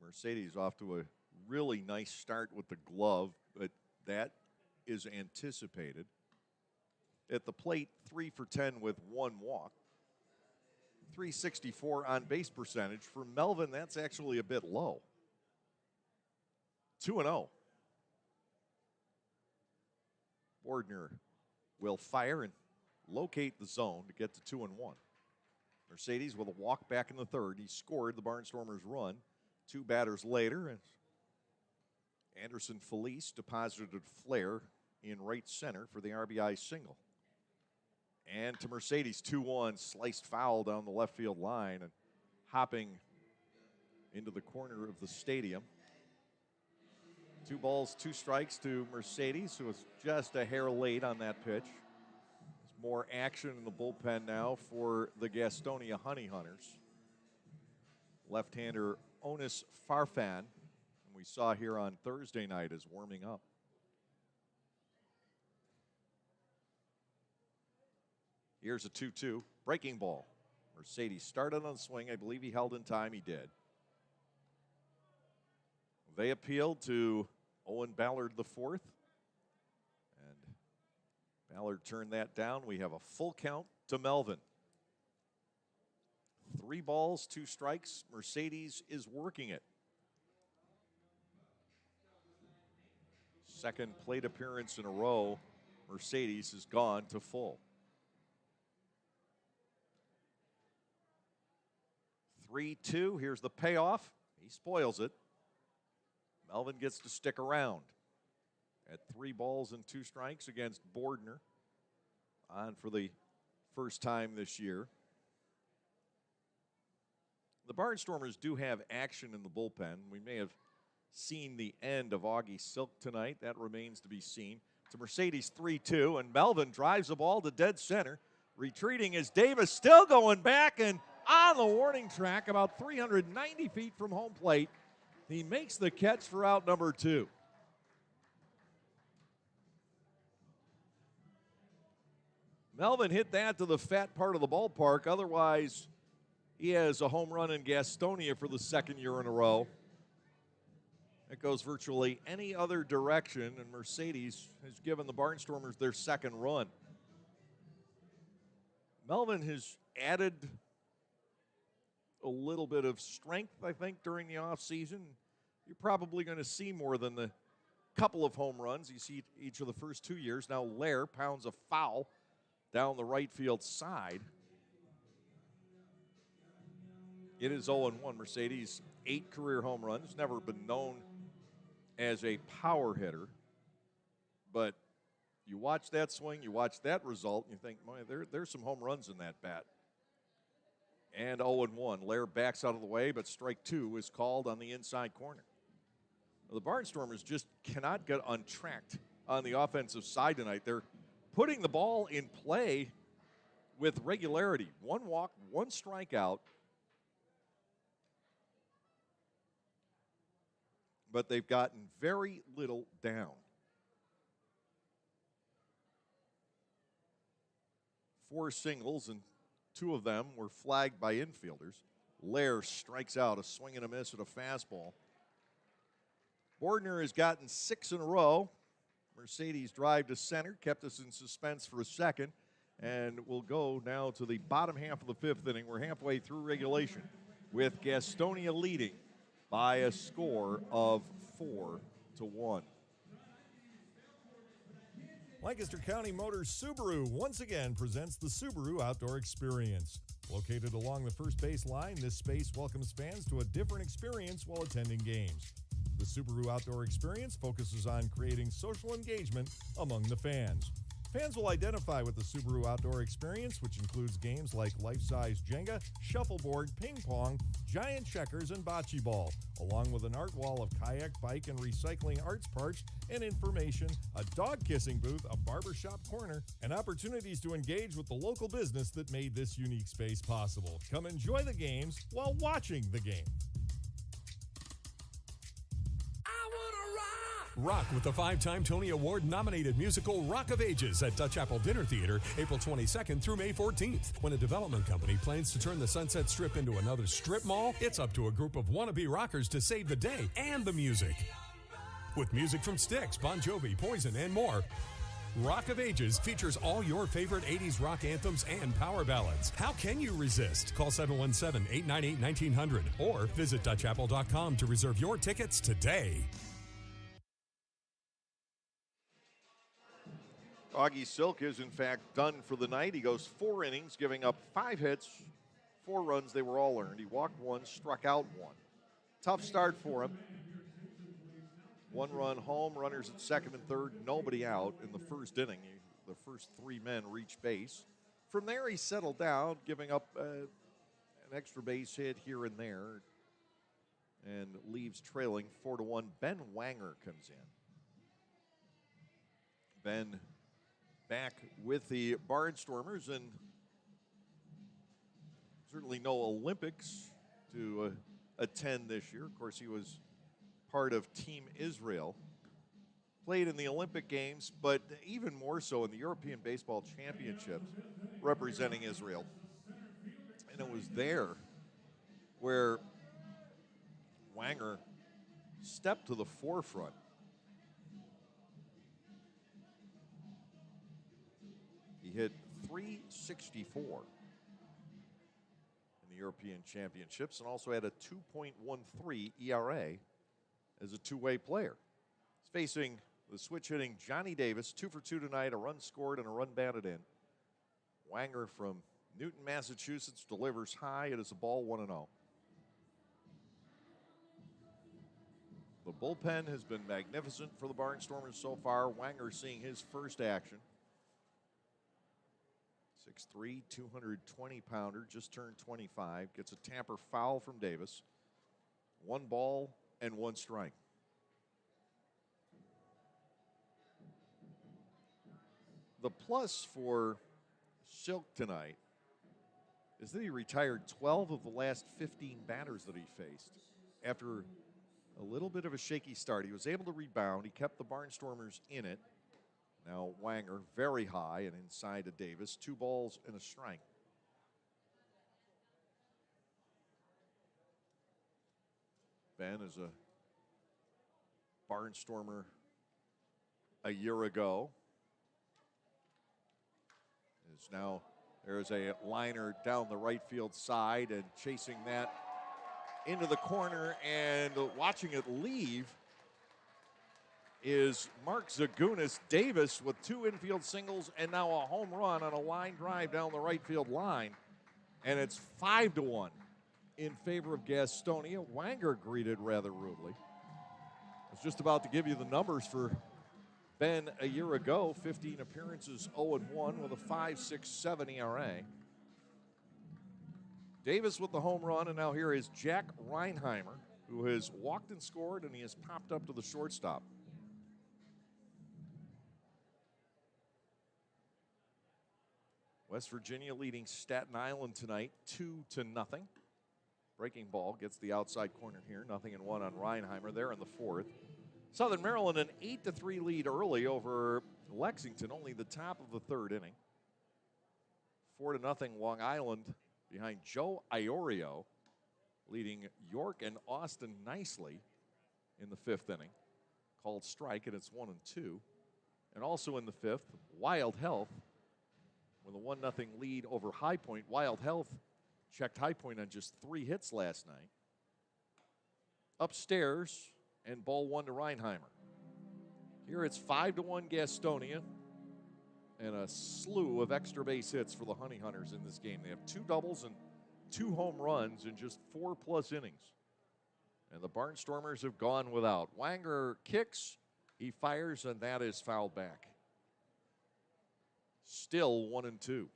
Speaker 1: Mercedes off to a really nice start with the glove, but that is anticipated. At the plate, 3 for 10 with 1 walk. 364 on base percentage. For Melvin, that's actually a bit low. 2-0. Bordner will fire and locate the zone to get to 2-1. Mercedes with a walk back in the 3rd. He scored the Barnstormers' run. 2 batters later, and Anderson Felice deposited Flair in right center for the RBI single. And to Mercedes, 2-1, sliced foul down the left field line and hopping into the corner of the stadium. 2 balls, 2 strikes to Mercedes, who was just a hair late on that pitch. There's more action in the bullpen now for the Gastonia Honey Hunters. Left-hander Onis Farfan, we saw here on Thursday night, is warming up. Here's a 2-2, breaking ball. Mercedes started on the swing. I believe he held in time. He did. They appealed to Owen Ballard IV, and Ballard turned that down. We have a full count to Melvin. 3 balls, 2 strikes. Mercedes is working it. Second plate appearance in a row. Mercedes has gone to full. 3-2. Here's the payoff. He spoils it. Melvin gets to stick around at 3 balls and 2 strikes against Bordner. On for the first time this year. The Barnstormers do have action in the bullpen. We may have seen the end of Augie Silk tonight. That remains to be seen. To Mercedes 3-2, and Melvin drives the ball to dead center. Retreating is Davis, still going back and on the warning track about 390 feet from home plate. He makes the catch for out number 2. Melvin hit that to the fat part of the ballpark. Otherwise, he has a home run in Gastonia for the 2nd year in a row. It goes virtually any other direction, and Mercedes has given the Barnstormers their 2nd run. Melvin has added a little bit of strength, I think, during the offseason. You're probably going to see more than the couple of home runs you see each of the first 2 years. Now Lair pounds a foul down the right field side. It is 0-1. Mercedes, 8 career home runs. Never been known as a power hitter. But you watch that swing, you watch that result, and you think, boy, there's some home runs in that bat. And 0-1. Lair backs out of the way, but strike 2 is called on the inside corner. The Barnstormers just cannot get untracked on the offensive side tonight. They're putting the ball in play with regularity. 1 walk, 1 strikeout. But they've gotten very little down. 4 singles, and 2 of them were flagged by infielders. Lair strikes out, a swing and a miss at a fastball. Bordner has gotten 6 in a row. Mercedes drive to center, kept us in suspense for a second, and we'll go now to the bottom half of the 5th inning. We're halfway through regulation with Gastonia leading by a score of 4-1.
Speaker 4: Lancaster County Motors Subaru once again presents the Subaru Outdoor Experience. Located along the first base line, this space welcomes fans to a different experience while attending games. The Subaru Outdoor Experience focuses on creating social engagement among the fans. Fans will identify with the Subaru outdoor experience, which includes games like life-size Jenga, shuffleboard, ping pong, giant checkers, and bocce ball, along with an art wall of kayak, bike, and recycling arts parts and information, a dog-kissing booth, a barbershop corner, and opportunities to engage with the local business that made this unique space possible. Come enjoy the games while watching the game.
Speaker 7: Rock with the 5-time Tony Award-nominated musical Rock of Ages at Dutch Apple Dinner Theater, April 22nd through May 14th. When a development company plans to turn the Sunset Strip into another strip mall, it's up to a group of wannabe rockers to save the day and the music. With music from Styx, Bon Jovi, Poison, and more, Rock of Ages features all your favorite 80s rock anthems and power ballads. How can you resist? Call 717-898-1900 or visit DutchApple.com to reserve your tickets today.
Speaker 1: Augie Silk is, in fact, done for the night. He goes 4 innings, giving up 5 hits, 4 runs. They were all earned. He walked 1, struck out 1. Tough start for him. 1 run home, runners at second and third, nobody out in the first inning. The first 3 men reached base. From there, he settled down, giving up an extra base hit here and there, and leaves trailing 4-1. Ben Wanger comes in. Ben back with the Barnstormers, and certainly no Olympics to attend this year. Of course, he was part of Team Israel. Played in the Olympic Games, but even more so in the European Baseball Championships, representing Israel. And it was there where Wanger stepped to the forefront. He hit .364 in the European Championships and also had a 2.13 ERA as a two-way player. He's facing the switch-hitting Johnny Davis, 2 for 2 tonight, a run scored and a run batted in. Wanger from Newton, Massachusetts, delivers high. It is a ball, 1-0. The bullpen has been magnificent for the Barnstormers so far. Wanger seeing his first action. 6'3", 220-pounder, just turned 25. Gets a tamper foul from Davis. 1 ball and 1 strike. The plus for Silk tonight is that he retired 12 of the last 15 batters that he faced. After a little bit of a shaky start, he was able to rebound. He kept the Barnstormers in it. Now Wanger very high and inside to Davis. 2 balls and a strike. Ben is a Barnstormer a year ago. Now there's a liner down the right field side and chasing that into the corner and watching it leave is Mark Zagunis. Davis with 2 infield singles and now a home run on a line drive down the right field line. And it's 5-1 in favor of Gastonia. Wanger greeted rather rudely. I was just about to give you the numbers for Ben a year ago. 15 appearances, 0-1 with a 5.67 ERA. Davis with the home run, and now here is Jack Reinheimer, who has walked and scored, and he has popped up to the shortstop. West Virginia leading Staten Island tonight, 2-0. Breaking ball gets the outside corner here, 0-1 on Reinheimer there in the 4th. Southern Maryland an 8-3 lead early over Lexington, only the top of the 3rd inning. 4-0 Long Island behind Joe Iorio, leading York and Austin nicely in the 5th inning. Called strike, and it's 1-2. And also in the 5th, Wild Health with a 1-0 lead over High Point. Wild Health checked High Point on just 3 hits last night. Upstairs, and ball 1 to Reinheimer. Here it's 5-1 Gastonia, and a slew of extra base hits for the Honey Hunters in this game. They have 2 doubles and 2 home runs in just 4+ innings. And the Barnstormers have gone without. Wanger kicks, he fires, and that is fouled back. Still 1-2.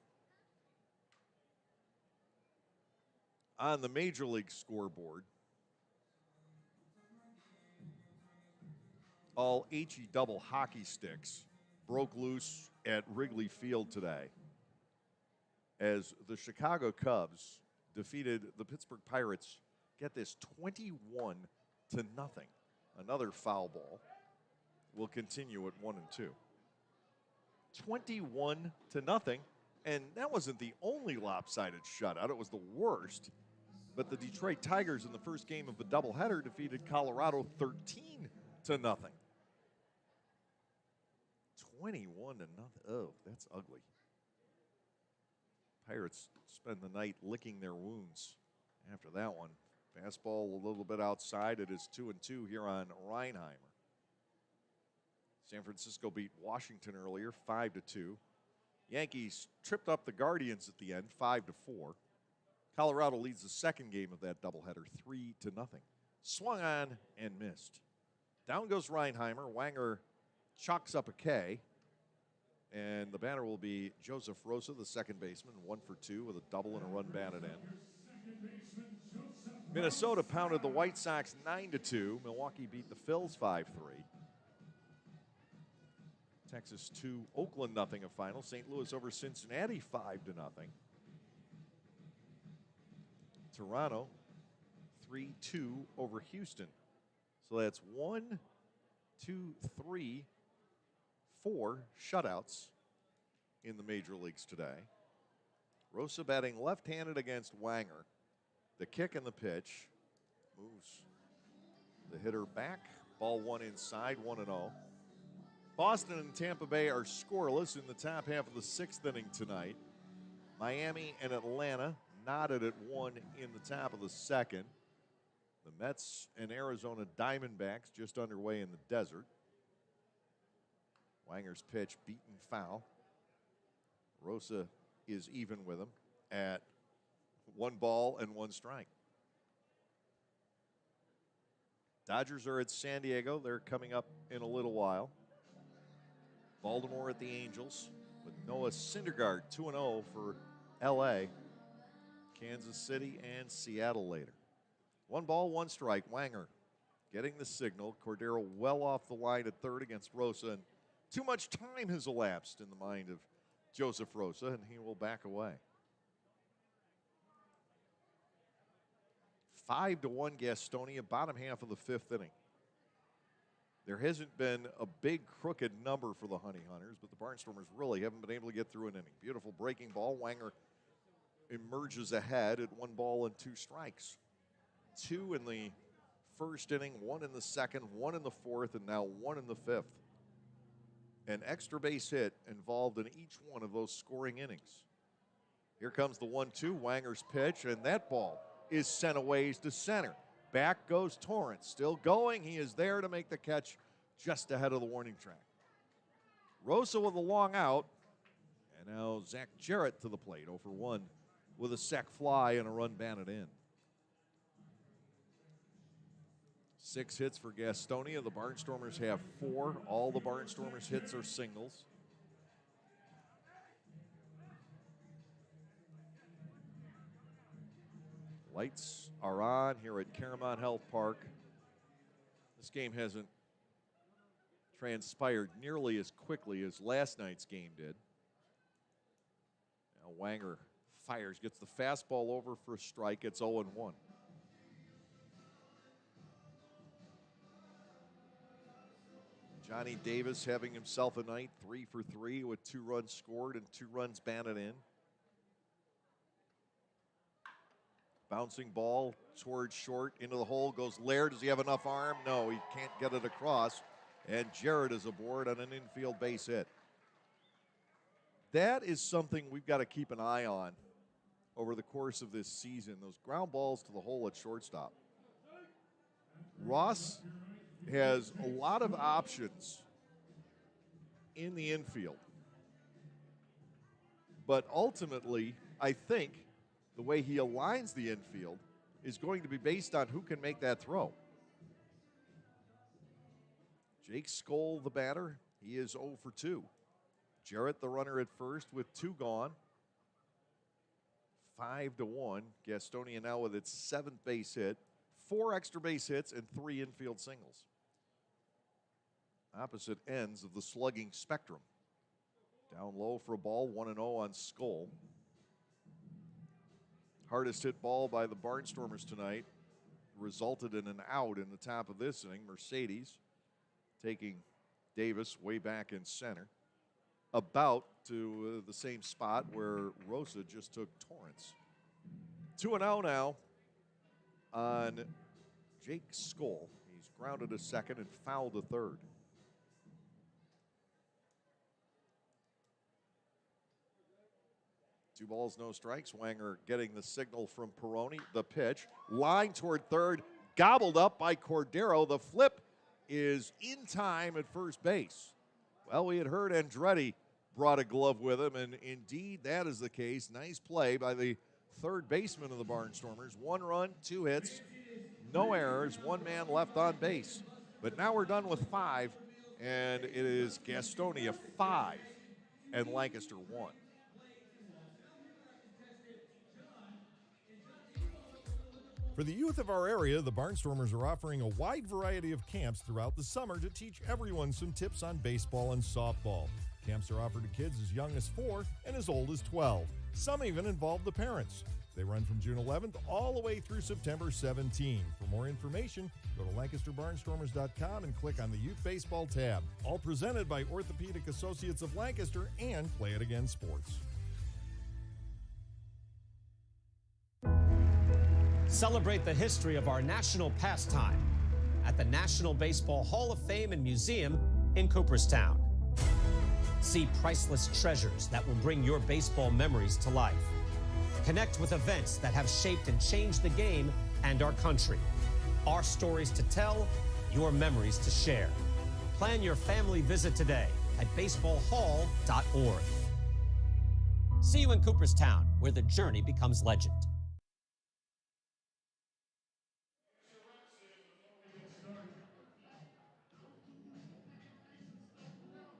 Speaker 1: On the Major League scoreboard, all HE double hockey sticks broke loose at Wrigley Field today as the Chicago Cubs defeated the Pittsburgh Pirates, get this, 21-0. Another foul ball will continue at 1-2. 21-0, and that wasn't the only lopsided shutout. It was the worst. But the Detroit Tigers in the first game of the doubleheader defeated Colorado 13-0. 21-0. Oh, that's ugly. Pirates spend the night licking their wounds after that one. Fastball a little bit outside. It is 2-2 here on Reinheimer. San Francisco beat Washington earlier, 5-2. Yankees tripped up the Guardians at the end, 5-4. Colorado leads the second game of that doubleheader, 3-0. Swung on and missed. Down goes Reinheimer. Wanger chalks up a K. And the batter will be Joseph Rosa, the second baseman, 1 for 2 with a double and a run batted in. Minnesota pounded the White Sox 9-2. Milwaukee beat the Phils 5-3. Texas 2, Oakland 0 a final. St. Louis over Cincinnati 5-0. Toronto 3-2 over Houston. So that's 1, 2, 3, 4 shutouts in the major leagues today. Rosa batting left-handed against Wanger. The kick and the pitch moves the hitter back. Ball one inside, 1-0. Boston and Tampa Bay are scoreless in the top half of the sixth inning tonight. Miami and Atlanta knotted at 1 in the top of the second. The Mets and Arizona Diamondbacks just underway in the desert. Wanger's pitch beaten foul. Rosa is even with him at 1 ball and 1 strike. Dodgers are at San Diego. They're coming up in a little while. Baltimore at the Angels with Noah Syndergaard, 2-0 for LA. Kansas City and Seattle later. 1 ball, 1 strike. Wanger getting the signal. Cordero well off the line at third against Rosa. And too much time has elapsed in the mind of Joseph Rosa, and he will back away. 5-1 Gastonia, bottom half of the 5th inning. There hasn't been a big crooked number for the Honey Hunters, but the Barnstormers really haven't been able to get through an inning. Beautiful breaking ball. Wanger emerges ahead at 1 ball and 2 strikes. 2 in the first inning, 1 in the second, 1 in the fourth, and now 1 in the 5th. An extra base hit involved in each one of those scoring innings. Here comes the 1-2, Wanger's pitch, and that ball is sent away to center. Back goes Torrance, still going. He is there to make the catch just ahead of the warning track. Rosa with a long out, and now Zach Jarrett to the plate, 0 for 1 with a sac fly and a run batted in. 6 hits for Gastonia. The Barnstormers have 4. All the Barnstormers' hits are singles. Lights are on here at Caramount Health Park. This game hasn't transpired nearly as quickly as last night's game did. Now Wanger fires, gets the fastball over for a strike. It's 0-1. Johnny Davis having himself a night, 3 for 3 with 2 runs scored and 2 runs batted in. Bouncing ball towards short, into the hole goes Laird. Does he have enough arm? No, he can't get it across. And Jarrett is aboard on an infield base hit. That is something we've got to keep an eye on over the course of this season. Those ground balls to the hole at shortstop. Ross has a lot of options in the infield. But ultimately, I think the way he aligns the infield is going to be based on who can make that throw. Jake Skoll, the batter, he is 0 for 2. Jarrett, the runner at first, with 2 gone. 5-1. Gastonia now with its 7th base hit, 4 extra base hits, and 3 infield singles. Opposite ends of the slugging spectrum. Down low for a ball, 1-0 on Skull. Hardest hit ball by the Barnstormers tonight resulted in an out in the top of this inning. Mercedes taking Davis way back in center, about to the same spot where Rosa just took Torrance. 2-0 now on Jake Skull. He's grounded a second and fouled a third. Two balls, no strikes. Wanger getting the signal from Peroni. The pitch, line toward third, gobbled up by Cordero. The flip is in time at first base. Well, we had heard Andretti brought a glove with him, and indeed that is the case. Nice play by the third baseman of the Barnstormers. 1 run, 2 hits, no errors, 1 man left on base. But now we're done with 5, and it is Gastonia 5 and Lancaster 1.
Speaker 4: For the youth of our area, the Barnstormers are offering a wide variety of camps throughout the summer to teach everyone some tips on baseball and softball. Camps are offered to kids as young as 4 and as old as 12. Some even involve the parents. They run from June 11th all the way through September 17. For more information, go to LancasterBarnstormers.com and click on the Youth Baseball tab. All presented by Orthopedic Associates of Lancaster and Play It Again Sports.
Speaker 5: Celebrate the history of our national pastime at the National Baseball Hall of Fame and Museum in Cooperstown. See priceless treasures that will bring your baseball memories to life. Connect with events that have shaped and changed the game and our country. Our stories to tell, your memories to share. Plan your family visit today at baseballhall.org. See you in Cooperstown, where the journey becomes legend.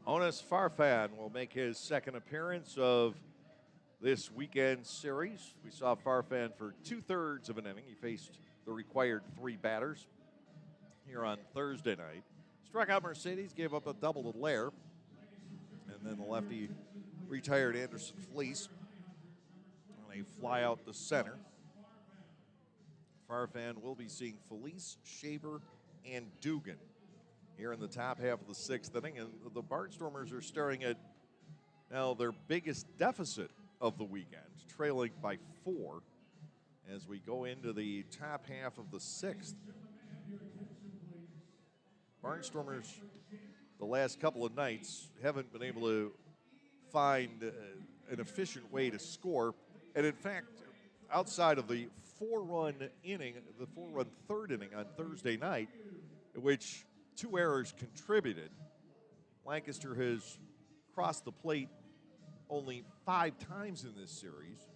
Speaker 1: Onis Farfan will make his second appearance of this weekend series. We saw Farfan for 2/3 of an inning. He faced the required 3 batters here on Thursday night. Struck out Mercedes, gave up a double to Lair, and then the lefty retired Anderson Fleece on a fly out to center. Farfan will be seeing Felice, Shaver, and Dugan here in the top half of the 6th inning, and the Barnstormers are staring at now their biggest deficit of the weekend, trailing by 4 as we go into the top half of the 6th. Barnstormers, the last couple of nights, haven't been able to find an efficient way to score, and in fact, outside of the 4-run inning, the 4-run 3rd inning on Thursday night, in which 2 errors contributed, Lancaster has crossed the plate only 5 times in this series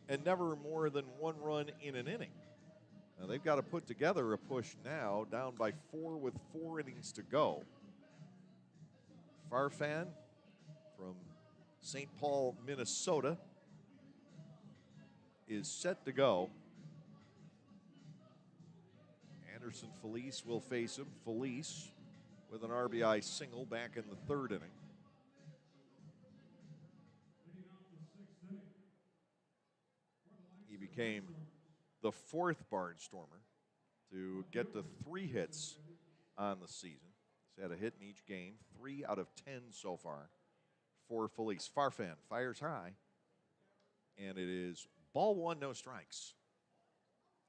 Speaker 1: and never more than 1 run in an inning. Now they've got to put together a push now, down by 4 with 4 innings to go. Farfan from St. Paul, Minnesota is set to go. Anderson Felice will face him. Felice with an RBI single back in the 3rd inning. He became the 4th Barnstormer to get to 3 hits on the season. He's had a hit in each game, 3 out of 10 so far for Felice. Farfan fires high, and it is ball 1, no strikes.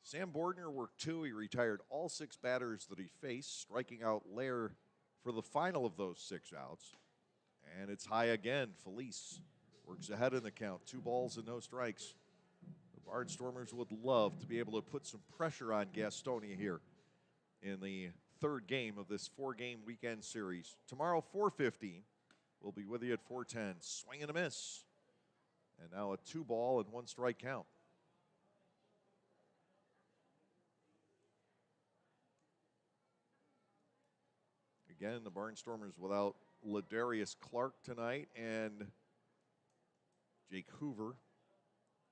Speaker 1: Sam Bordner worked 2. He retired all 6 batters that he faced, striking out Lair for the final of those 6 outs. And it's high again. Felice works ahead in the count. 2 balls and no strikes. The Barnstormers would love to be able to put some pressure on Gastonia here in the 3rd game of this 4-game weekend series. Tomorrow, 4:15. We'll be with you at 4:10. Swing and a miss. And now a 2-ball and 1 strike count. Again, the Barnstormers without Ladarius Clark tonight, and Jake Hoover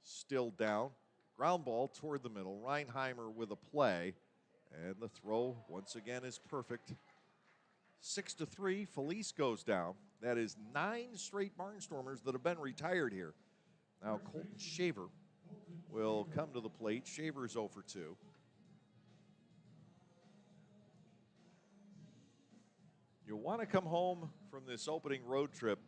Speaker 1: still down. Ground ball toward the middle. Reinheimer with a play, and the throw once again is perfect. 6-3, Felice goes down. That is 9 straight Barnstormers that have been retired here. Now Colton Shaver will come to the plate. Shaver's 0 for 2. You want to come home from this opening road trip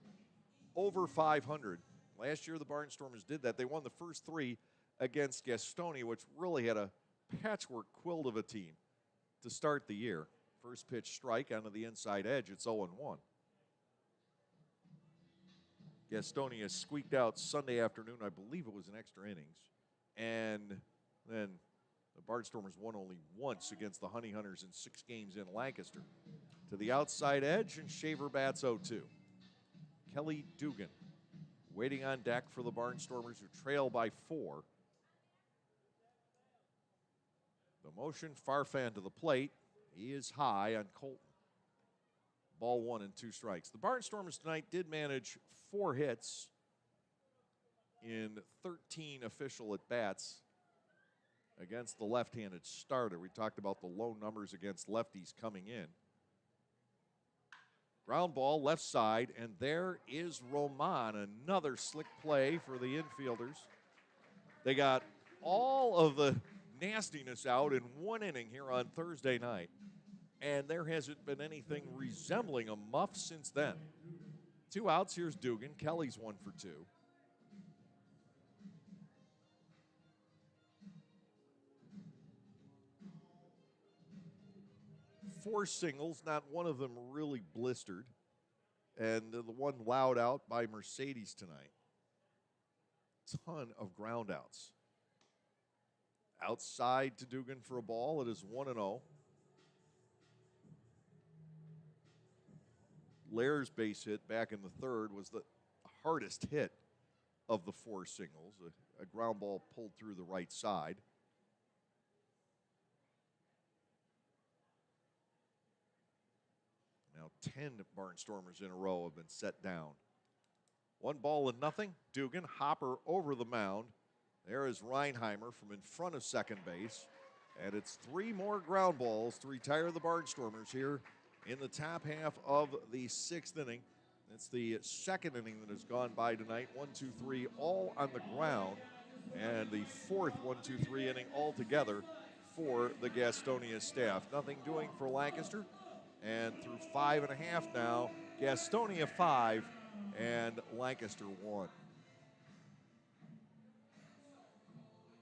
Speaker 1: over 500. Last year the Barnstormers did that. They won the first 3 against Gastonia, which really had a patchwork quilt of a team to start the year. First pitch strike onto the inside edge. It's 0-1. Gastonia squeaked out Sunday afternoon. I believe it was an extra innings. And then the Barnstormers won only once against the Honey Hunters in 6 games in Lancaster. To the outside edge, and Shaver bats 0-2. Kelly Dugan waiting on deck for the Barnstormers, who trail by 4. The motion, Farfan to the plate. He is high on Colton. Ball 1 and 2 strikes. The Barnstormers tonight did manage 4 hits in 13 official at-bats against the left-handed starter. We talked about the low numbers against lefties coming in. Ground ball left side, and there is Roman. Another slick play for the infielders. They got all of the nastiness out in 1 inning here on Thursday night, and there hasn't been anything resembling a muff since then. 2 outs. Here's Dugan. Kelly's 1 for 2. Four singles, not one of them really blistered, and the one loud out by Mercedes tonight. Ton of ground outs. Outside to Dugan for a ball. It is 1-0. Lair's base hit back in the 3rd was the hardest hit of the 4 singles. A ground ball pulled through the right side. Now 10 Barnstormers in a row have been set down. 1-0. Dugan, hopper over the mound. There is Reinheimer from in front of second base. And it's 3 more ground balls to retire the Barnstormers here in the top half of the 6th inning. It's the 2nd inning that has gone by tonight. 1, 2, 3, all on the ground. And the 4th 1, 2, 3 inning altogether for the Gastonia staff. Nothing doing for Lancaster. And through 5.5 now, Gastonia 5 and Lancaster 1.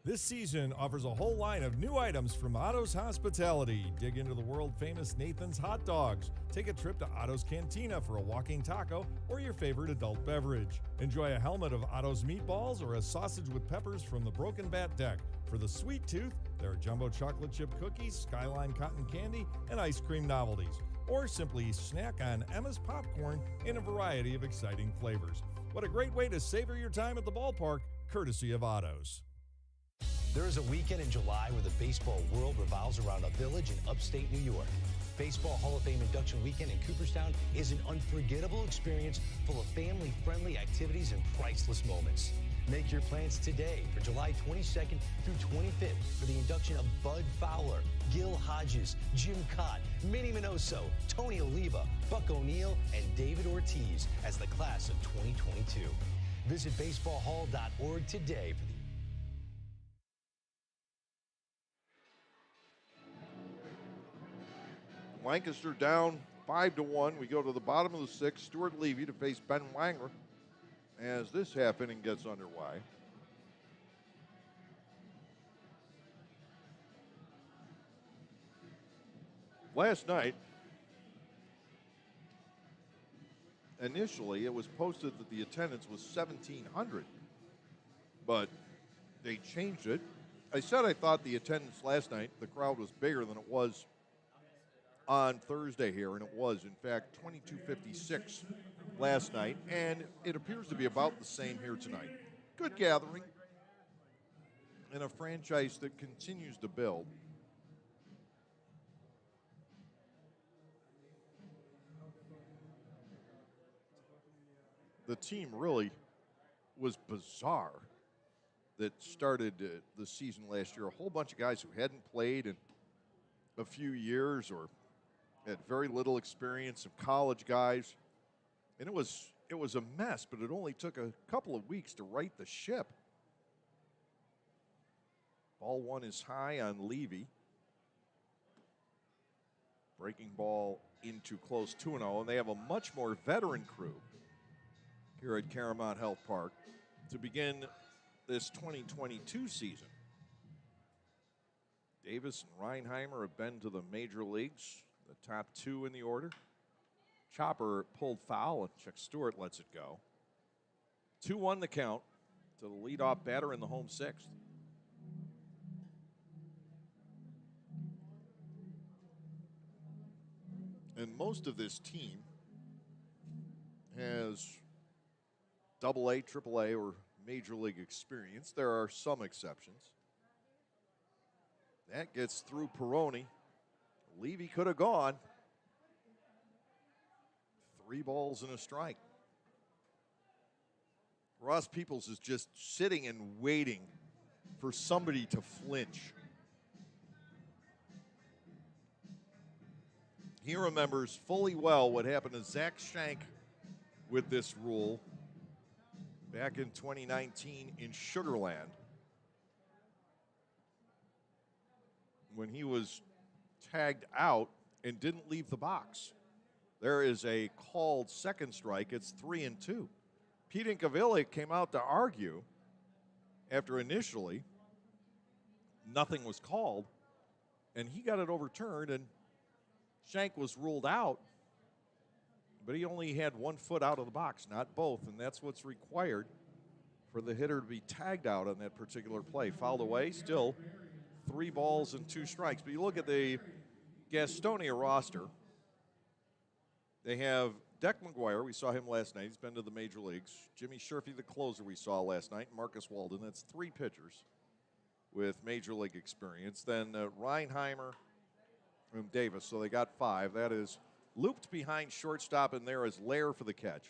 Speaker 4: This season offers a whole line of new items from Otto's Hospitality. Dig into the world-famous Nathan's Hot Dogs. Take a trip to Otto's Cantina for a walking taco or your favorite adult beverage. Enjoy a helmet of Otto's meatballs or a sausage with peppers from the Broken Bat Deck. For the sweet tooth, there are jumbo chocolate chip cookies, Skyline cotton candy, and ice cream novelties. Or simply snack on Emma's popcorn in a variety of exciting flavors. What a great way to savor your time at the ballpark, courtesy of Otto's.
Speaker 6: There is a weekend in July where the baseball world revolves around a village in upstate New York. Baseball Hall of Fame induction weekend in Cooperstown is an unforgettable experience full of family-friendly activities and priceless moments. Make your plans today for July 22nd through 25th for the induction of Bud Fowler, Gil Hodges, Jim Cott, Minnie Minoso, Tony Oliva, Buck O'Neill, and David Ortiz as the class of 2022. Visit baseballhall.org today for the
Speaker 1: Lancaster down 5-1. We go to the bottom of the 6th. Stuart Levy to face Ben Wanger as this half inning gets underway. Last night, initially, it was posted that the attendance was 1,700, but they changed it. I said I thought the attendance last night, the crowd was bigger than it was on Thursday here, and it was, in fact, 2,256 last night, and it appears to be about the same here tonight. Good gathering in a franchise that continues to build. the team really was bizarre that started the season last year. A whole bunch of guys who hadn't played in a few years or had very little experience, some college guys. And it was a mess, but it only took a couple of weeks to right the ship. Ball one is high on Levy. Breaking ball into close 2-0, and they have a much more veteran crew here at Caramount Health Park to begin this 2022 season. Davis and Reinheimer have been to the major leagues, the top two in the order. Chopper pulled foul, and Chuck Stewart lets it go. 2-1 the count to the leadoff batter in the home sixth. And most of this team has AA, AAA, or Major League experience. There are some exceptions. That gets through Peroni. Levy could have gone. 3 balls and a strike. Ross Peoples is just sitting and waiting for somebody to flinch. He remembers fully well what happened to Zach Shank with this rule back in 2019 in Sugar Land when he was tagged out and didn't leave the box. There is a called second strike. It's 3-2. Pete Incaviglia came out to argue after initially nothing was called, and he got it overturned, and Shank was ruled out, but he only had 1 foot out of the box, not both, and that's what's required for the hitter to be tagged out on that particular play. Fouled away, still 3 balls and 2 strikes. But you look at the Gastonia roster, they have Deck McGuire. We saw him last night. He's been to the major leagues. Jimmy Sherfy, the closer we saw last night. Marcus Walden. That's 3 pitchers with major league experience. Then Reinheimer and Davis. So they got 5. That is looped behind shortstop, and there is Lair for the catch.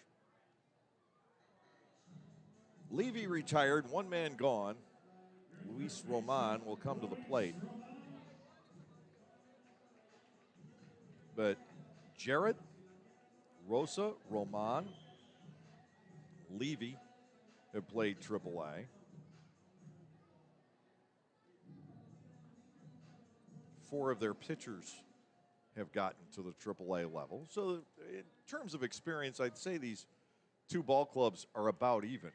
Speaker 1: Levy retired. 1 man gone. Luis Roman will come to the plate. But Jarrett, Rosa, Roman, Levy have played AAA. 4 of their pitchers have gotten to the AAA level. So in terms of experience, I'd say these 2 ball clubs are about even.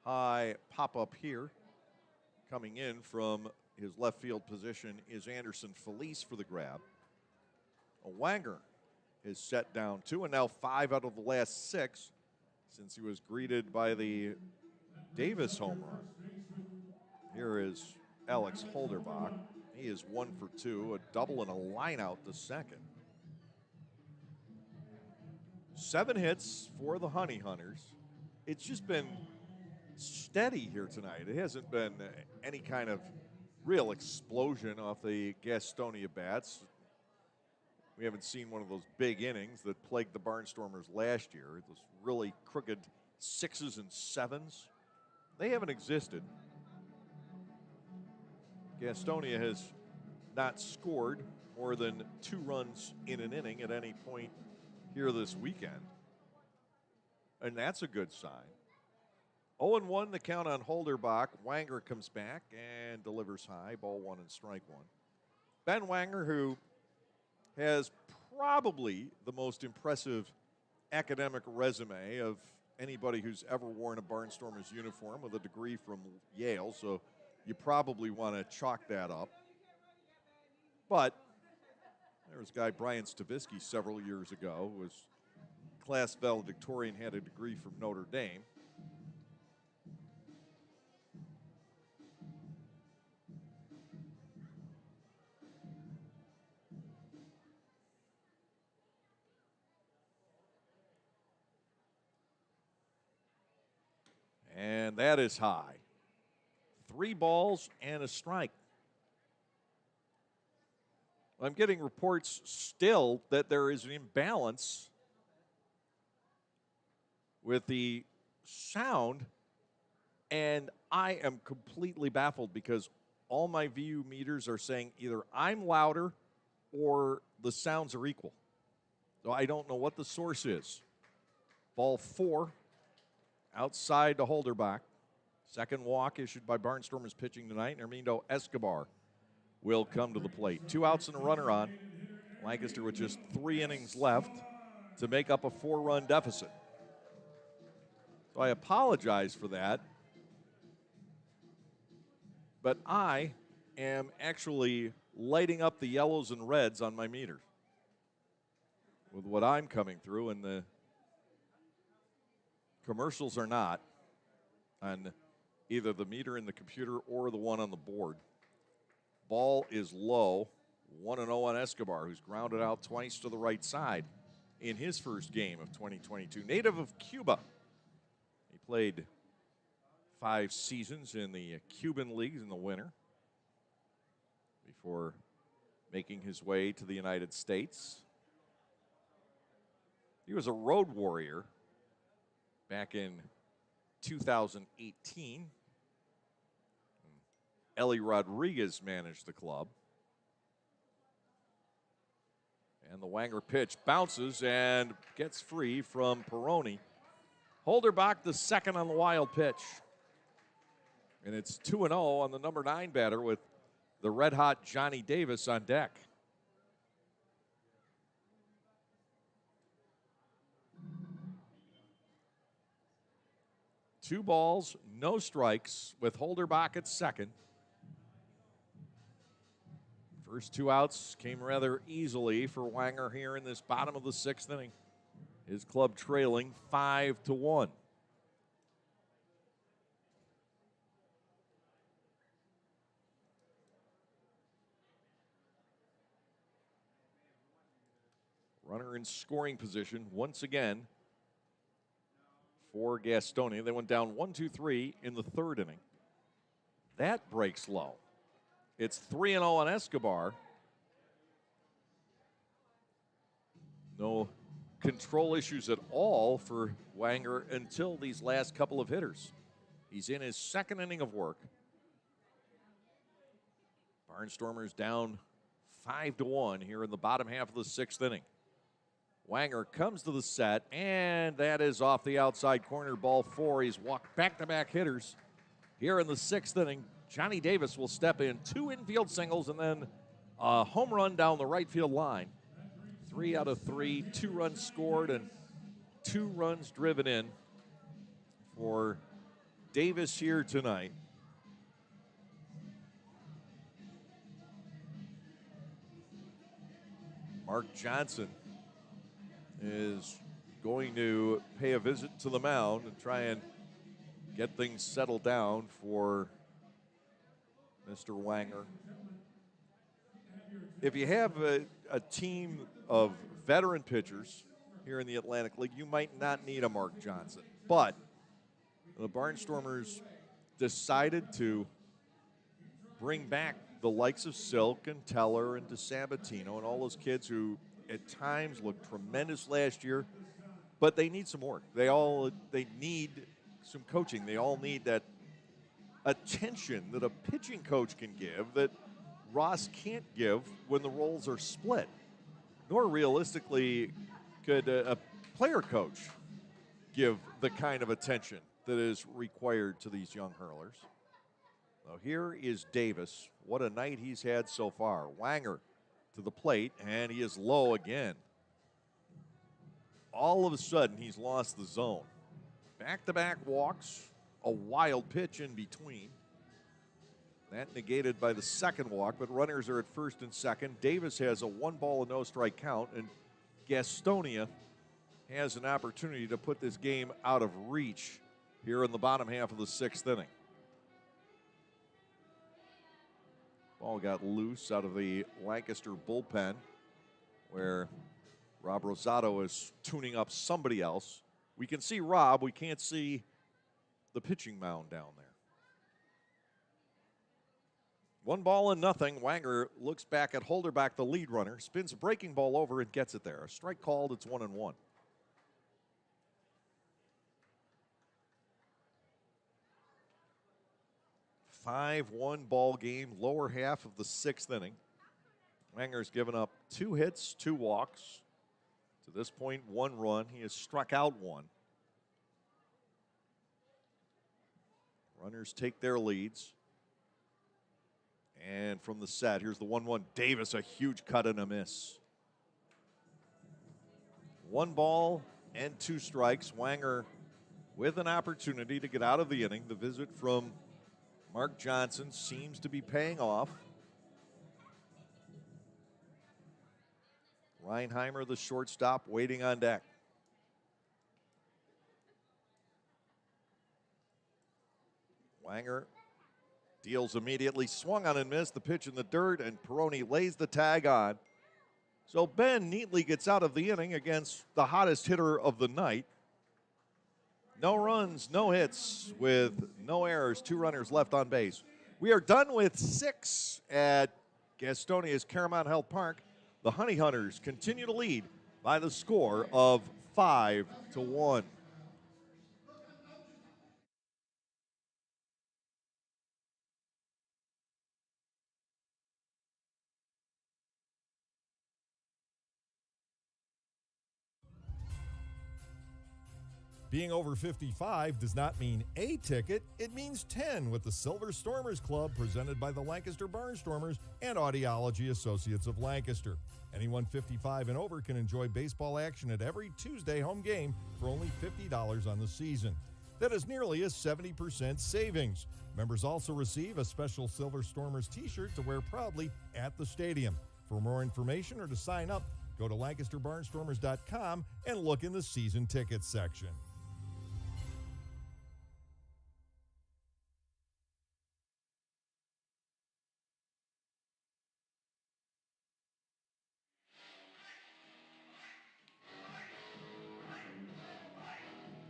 Speaker 1: High pop-up here. Coming in from his left field position is Anderson Felice for the grab. Wanger is set down 2, and now 5 out of the last 6 since he was greeted by the Davis home run. Here is Alex Holderbach. He is 1 for 2, a double and a line out to second. 7 hits for the Honey Hunters. It's just been steady here tonight. It hasn't been any kind of real explosion off the Gastonia bats. We haven't seen one of those big innings that plagued the Barnstormers last year. Those really crooked 6s and 7s. They haven't existed. Gastonia has not scored more than 2 runs in an inning at any point here this weekend. And that's a good sign. 0-1 the count on Holderbach. Wanger comes back and delivers high. Ball 1 and strike 1. Ben Wanger, who has probably the most impressive academic resume of anybody who's ever worn a Barnstormers uniform, with a degree from Yale, so you probably want to chalk that up. But there was a guy, Brian Stavisky, several years ago, who was class valedictorian, had a degree from Notre Dame. And that is high. 3 balls and a strike. I'm getting reports still that there is an imbalance with the sound, and I am completely baffled because all my VU meters are saying either I'm louder or the sounds are equal. So I don't know what the source is. Ball 4, outside to Holderbach. Second walk issued by Barnstormers pitching tonight. Hermindo Escobar will come to the plate. 2 outs and a runner on. Lancaster with just 3 innings left to make up a 4-run deficit. So I apologize for that. But I am actually lighting up the yellows and reds on my meter with what I'm coming through, and the commercials are not on either the meter in the computer or the one on the board. Ball is low, 1-0 on Escobar, who's grounded out twice to the right side in his first game of 2022. Native of Cuba. He played 5 seasons in the Cuban leagues in the winter before making his way to the United States. He was a road warrior back in 2018. Ellie Rodriguez managed the club. And the Wanger pitch bounces and gets free from Peroni. Holderbach the second on the wild pitch. And it's 2-0 on the number 9 batter with the red-hot Johnny Davis on deck. Two balls, no strikes with Holderbach at second. First 2 outs came rather easily for Wanger here in this bottom of the 6th inning. His club trailing 5-1. Runner in scoring position once again for Gastonia. They went down 1-2-3 in the 3rd inning. That breaks low. It's 3-0 on Escobar. No control issues at all for Wanger until these last couple of hitters. He's in his 2nd inning of work. Barnstormers down 5-1 here in the bottom half of the 6th inning. Wanger comes to the set, and that is off the outside corner, ball 4. He's walked back-to-back hitters here in the 6th inning. Johnny Davis will step in, 2 infield singles, and then a home run down the right field line. 3 out of 3, 2 runs scored, and 2 runs driven in for Davis here tonight. Mark Johnson is going to pay a visit to the mound and try and get things settled down for Mr. Wanger. If you have a team of veteran pitchers here in the Atlantic League, you might not need a Mark Johnson. But the Barnstormers decided to bring back the likes of Silk and Teller and DeSabatino and all those kids who at times looked tremendous last year, but they need some work. They need some coaching. They all need that attention that a pitching coach can give that Ross can't give when the roles are split, nor realistically could a player coach give the kind of attention that is required to these young hurlers. So here is Davis. What a night he's had so far. Wanger to the plate, and he is low again. All of a sudden, he's lost the zone. Back-to-back walks, a wild pitch in between. That negated by the second walk, but runners are at first and second. Davis has a 1-ball and no strike count, and Gastonia has an opportunity to put this game out of reach here in the bottom half of the 6th inning. Ball got loose out of the Lancaster bullpen where Rob Rosado is tuning up somebody else. We can see Rob. We can't see the pitching mound down there. 1-0. Wanger looks back at Holderbach, the lead runner, spins a breaking ball over and gets it there. A strike called. It's 1-1. 5-1 ball game, lower half of the 6th inning. Wanger's given up 2 hits, 2 walks. To this point, 1 run. He has struck out 1. Runners take their leads. And from the set, here's the 1-1. Davis, a huge cut and a miss. 1 ball and 2 strikes. Wanger with an opportunity to get out of the inning. The visit from Mark Johnson seems to be paying off. Reinheimer, the shortstop, waiting on deck. Wanger deals immediately, swung on and missed. The pitch in the dirt, and Peroni lays the tag on. So Ben neatly gets out of the inning against the hottest hitter of the night. No runs, no hits, with no errors, 2 runners left on base. We are done with 6 at Gastonia's Caramount Health Park. The Honey Hunters continue to lead by the score of 5-1.
Speaker 4: Being over 55 does not mean a ticket, it means 10 with the Silver Stormers Club presented by the Lancaster Barnstormers and Audiology Associates of Lancaster. Anyone 55 and over can enjoy baseball action at every Tuesday home game for only $50 on the season. That is nearly a 70% savings. Members also receive a special Silver Stormers t-shirt to wear proudly at the stadium. For more information or to sign up, go to LancasterBarnstormers.com and look in the season tickets section.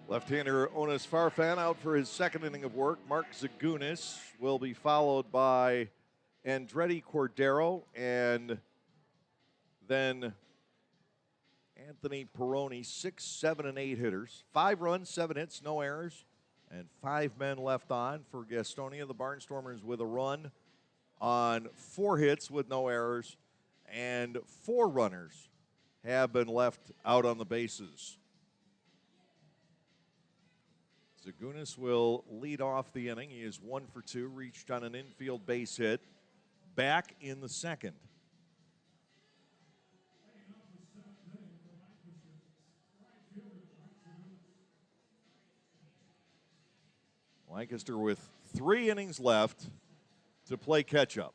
Speaker 1: Left-hander Onis Farfan out for his 2nd inning of work. Mark Zagunis will be followed by Andretti Cordero and then Anthony Peroni. 6, 7, and 8 hitters. 5 runs, 7 hits, no errors, and 5 men left on for Gastonia. The Barnstormers with a run on 4 hits with no errors, and 4 runners have been left out on the bases. Zagunis will lead off the inning. He is 1 for 2, reached on an infield base hit. Back in the 2nd. Lancaster with 3 innings left to play catch-up.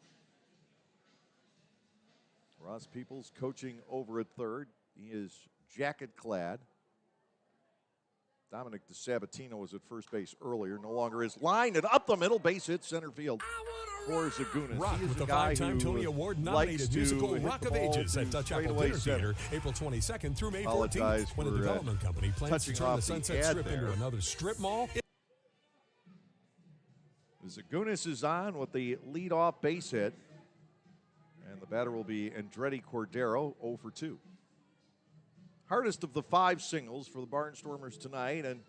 Speaker 1: Ross Peoples coaching over at 3rd. He is jacket-clad. Dominic DeSabatino was at first base earlier. No longer is. Line and up the middle, base hit center field for Zagunis.
Speaker 7: Rock with the 5-time Tony Award nominated musical Rock of Ages at Dutch Apple Dinner Theater, April 22nd through May 14th. When a development company plans to turn the Sunset Strip into another strip mall.
Speaker 1: Zagunis is on with the leadoff base hit. And the batter will be Andretti Cordero, 0 for 2. Hardest of the 5 singles for the Barnstormers tonight, and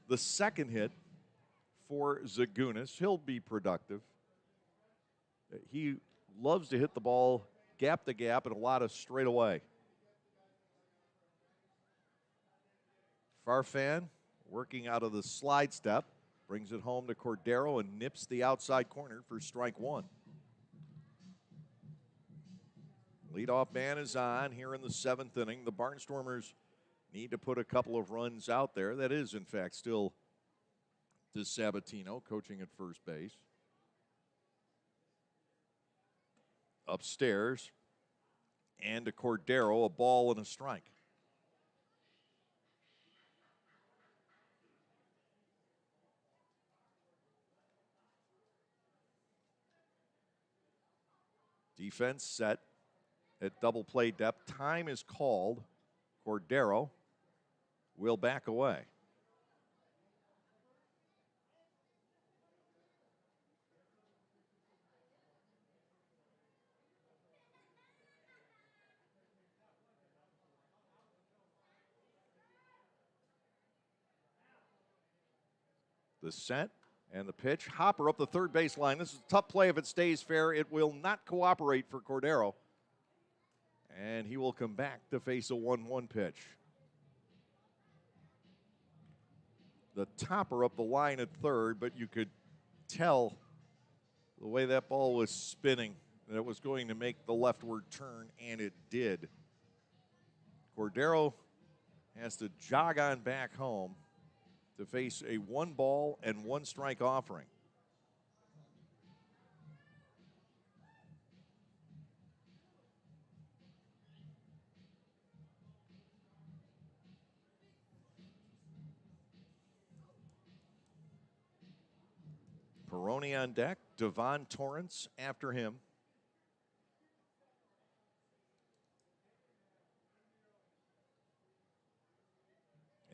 Speaker 1: the 2nd hit for Zagunis. He'll be productive. He loves to hit the ball gap to gap and a lot of straightaway. Farfan working out of the slide step, brings it home to Cordero and nips the outside corner for strike 1. Leadoff man is on here in the 7th inning. The Barnstormers need to put a couple of runs out there. That is, in fact, still DeSabatino coaching at first base. Upstairs, and to Cordero, a ball and a strike. Defense set at double play depth. Time is called. Cordero will back away. The set And the pitch, Hopper up the third baseline. This is a tough play if it stays fair. It will not cooperate for Cordero. And he will come back to face a 1-1 pitch. The topper up the line at third, but you could tell the way that ball was spinning that it was going to make the leftward turn, and it did. Cordero has to jog on back home to face a 1-ball-and-1-strike offering. Peroni on deck, Devon Torrance after him.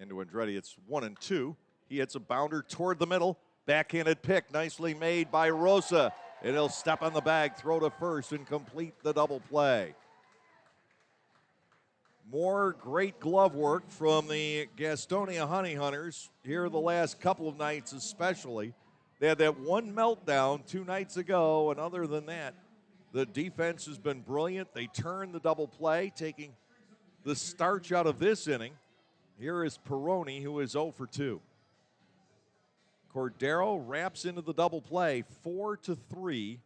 Speaker 1: Into Andretti, it's 1-2. He hits a bounder toward the middle. Backhanded pick, nicely made by Rosa. And he'll step on the bag, throw to first, and complete the double play. More great glove work from the Gastonia Honey Hunters here the last couple of nights especially. They had that one meltdown 2 nights ago, and other than that, the defense has been brilliant. They turned the double play, taking the starch out of this inning. Here is Peroni, who is 0 for 2. Cordero wraps into the double play, 4-3.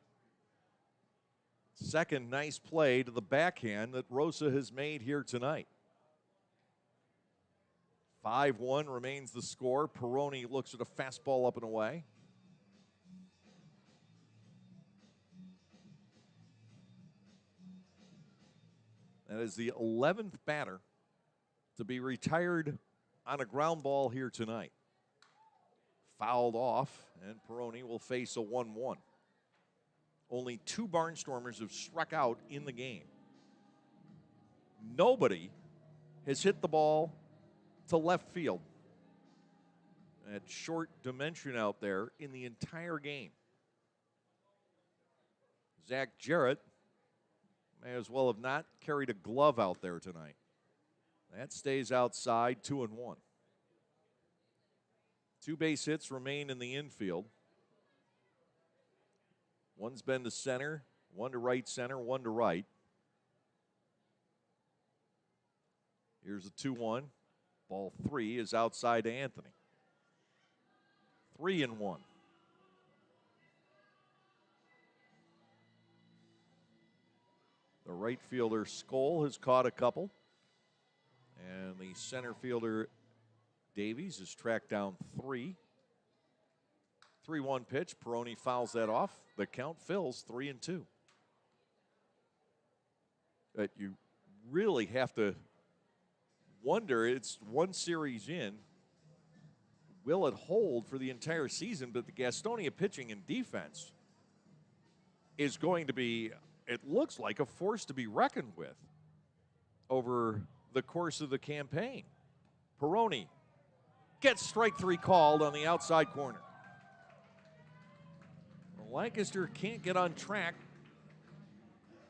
Speaker 1: Second nice play to the backhand that Rosa has made here tonight. 5-1 remains the score. Peroni looks at a fastball up and away. That is the 11th batter to be retired on a ground ball here tonight. Fouled off, and Peroni will face a 1-1. Only 2 Barnstormers have struck out in the game. Nobody has hit the ball to left field at short dimension out there in the entire game. Zach Jarrett may as well have not carried a glove out there tonight. That stays outside, 2-1. 2 base hits remain in the infield. One's been to center, one to right center, one to right. Here's a 2-1. Ball 3 is outside to Anthony. 3-1. The right fielder, Skoll, has caught a couple. And the center fielder, Davies, has tracked down 3. 3-1 pitch. Peroni fouls that off. The count fills 3-2. But you really have to wonder, it's one series in, will it hold for the entire season? But the Gastonia pitching and defense is going to be, it looks like, a force to be reckoned with over the course of the campaign. Peroni gets strike 3 called on the outside corner. Lancaster can't get on track.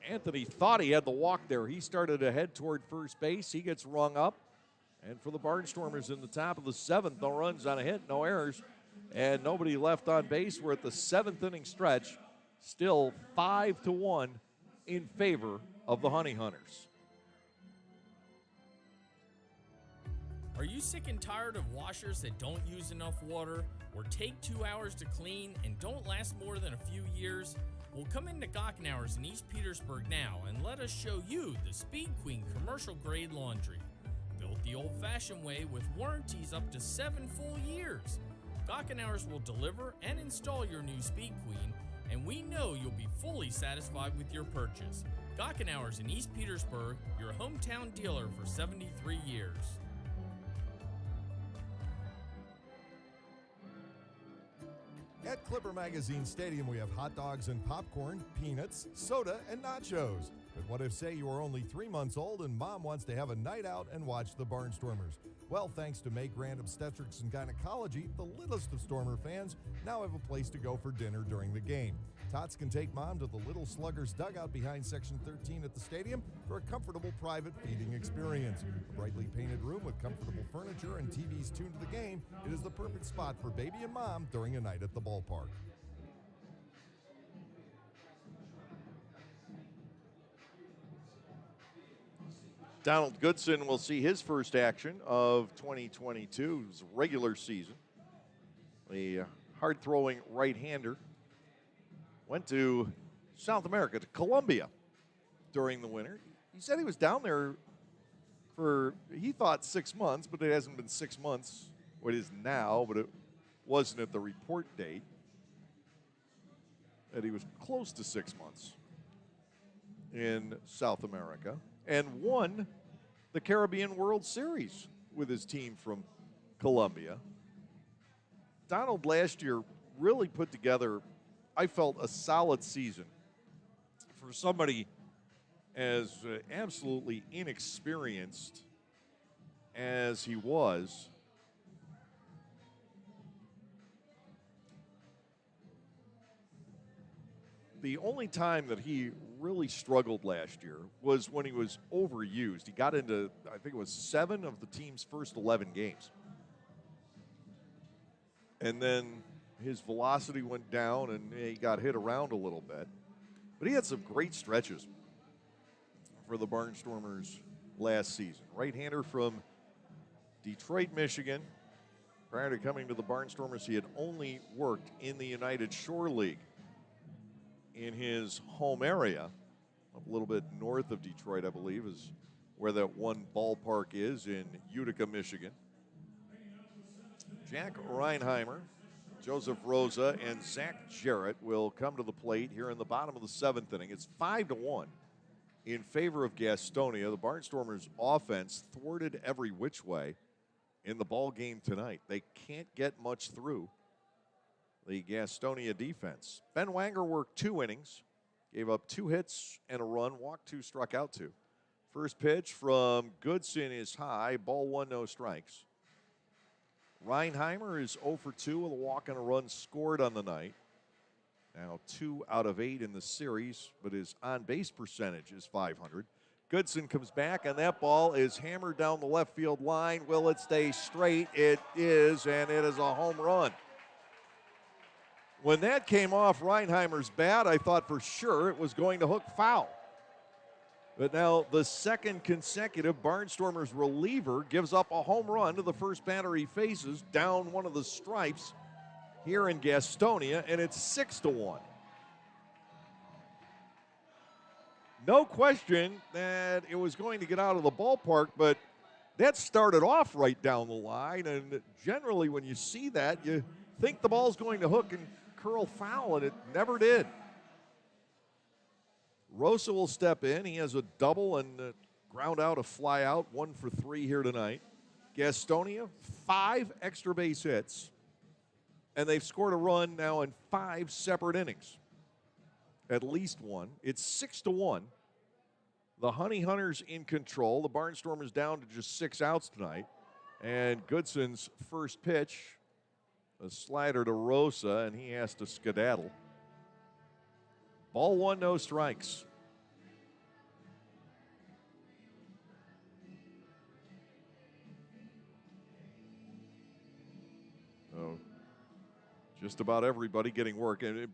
Speaker 1: Anthony thought he had the walk there. He started to head toward first base. He gets rung up. And for the Barnstormers in the top of the 7th, no runs on a hit, no errors, and nobody left on base. We're at the 7th inning stretch. Still 5-1 in favor of the Honey Hunters.
Speaker 8: Are you sick and tired of washers that don't use enough water or take 2 hours to clean and don't last more than a few years? Well, come into Gockenauers in East Petersburg now and let us show you the Speed Queen commercial grade laundry. Built the old-fashioned way with warranties up to 7 full years. Gockenauers will deliver and install your new Speed Queen, and we know you'll be fully satisfied with your purchase. Gockenauers in East Petersburg, your hometown dealer for 73 years.
Speaker 4: At Clipper Magazine Stadium, we have hot dogs and popcorn, peanuts, soda, and nachos. But what if, say, you are only 3 months old and mom wants to have a night out and watch the Barnstormers? Well, thanks to May Grant Obstetrics and Gynecology, the littlest of Stormer fans now have a place to go for dinner during the game. Tots can take Mom to the Little Sluggers dugout behind Section 13 at the stadium for a comfortable private feeding experience. A brightly painted room with comfortable furniture and TVs tuned to the game, it is the perfect spot for baby and mom during a night at the ballpark.
Speaker 1: Donald Goodson will see his first action of 2022's regular season. A hard-throwing right-hander went to South America, to Colombia, during the winter. He said he was down there for, he thought 6 months, but it hasn't been 6 months. Well, it is now, but it wasn't at the report date. That he was close to 6 months in South America and won the Caribbean World Series with his team from Colombia. Donald last year really put together, I felt, a solid season for somebody as absolutely inexperienced as he was. The only time that he really struggled last year was when he was overused. He got into, I think it was 7 of the team's first 11 games. And then his velocity went down and he got hit around a little bit. But he had some great stretches for the Barnstormers last season. Right-hander from Detroit, Michigan. Prior to coming to the Barnstormers, he had only worked in the United Shore League in his home area, a little bit north of Detroit, I believe, is where that one ballpark is in Utica, Michigan. Jack Reinheimer, Joseph Rosa, and Zach Jarrett will come to the plate here in the bottom of the 7th inning. It's 5-1 in favor of Gastonia. The Barnstormers' offense thwarted every which way in the ball game tonight. They can't get much through the Gastonia defense. Ben Wanger worked 2 innings, gave up 2 hits and a run, walked 2, struck out 2. First pitch from Goodson is high, ball 1, no strikes. Reinheimer is 0 for 2 with a walk and a run scored on the night. Now 2 out of 8 in the series, but his on-base percentage is .500. Goodson comes back, and that ball is hammered down the left field line. Will it stay straight? It is, and it is a home run. When that came off Reinheimer's bat, I thought for sure it was going to hook foul. But now the second consecutive Barnstormers reliever gives up a home run to the first batter he faces down one of the stripes here in Gastonia, and it's 6-1. No question that it was going to get out of the ballpark, but that started off right down the line, and generally when you see that, you think the ball's going to hook and curl foul, and it never did. Rosa will step in. He has a double and ground out, a fly out, 1 for 3 here tonight. Gastonia, 5 extra base hits, and they've scored a run now in 5 separate innings. At least one. It's 6-1. The Honey Hunters in control. The Barnstormers down to just 6 outs tonight. And Goodson's first pitch, a slider to Rosa, and he has to skedaddle. Ball 1, no strikes. So just about everybody getting work. And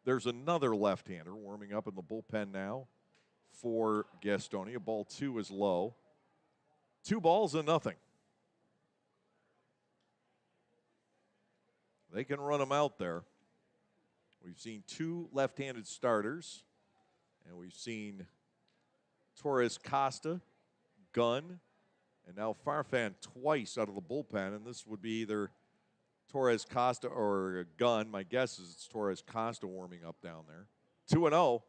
Speaker 1: there's another left-hander warming up in the bullpen now for Gastonia. Ball 2 is low. 2 balls and nothing. They can run them out there. We've seen 2 left-handed starters, and we've seen Torres Costa, Gunn, and now Farfan twice out of the bullpen, and this would be either Torres Costa or Gunn. My guess is it's Torres Costa warming up down there. 2-0,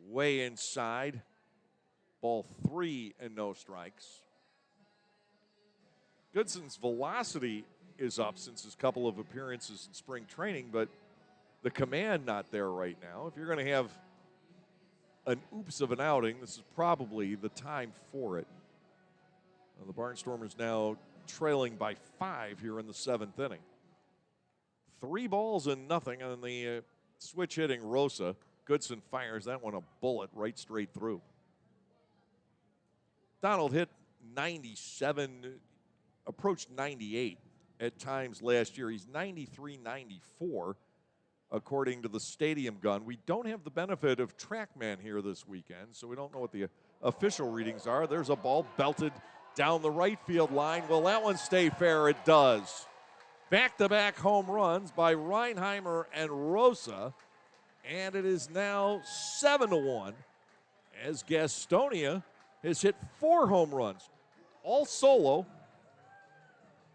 Speaker 1: way inside. Ball 3 and no strikes. Goodson's velocity is up since his couple of appearances in spring training, but the command not there right now. If you're going to have an oops of an outing, this is probably the time for it. The Barnstormers now trailing by 5 here in the 7th inning. 3 balls and nothing, and the switch hitting Rosa. Goodson fires that one a bullet right straight through. Donald hit 97, approached 98 at times last year. He's 93, 94, according to the stadium gun. We don't have the benefit of TrackMan here this weekend, so we don't know what the official readings are. There's a ball belted down the right field line. Will that one stay fair? It does. Back-to-back home runs by Reinheimer and Rosa, and it is now 7-1 as Gastonia has hit 4 home runs, all solo,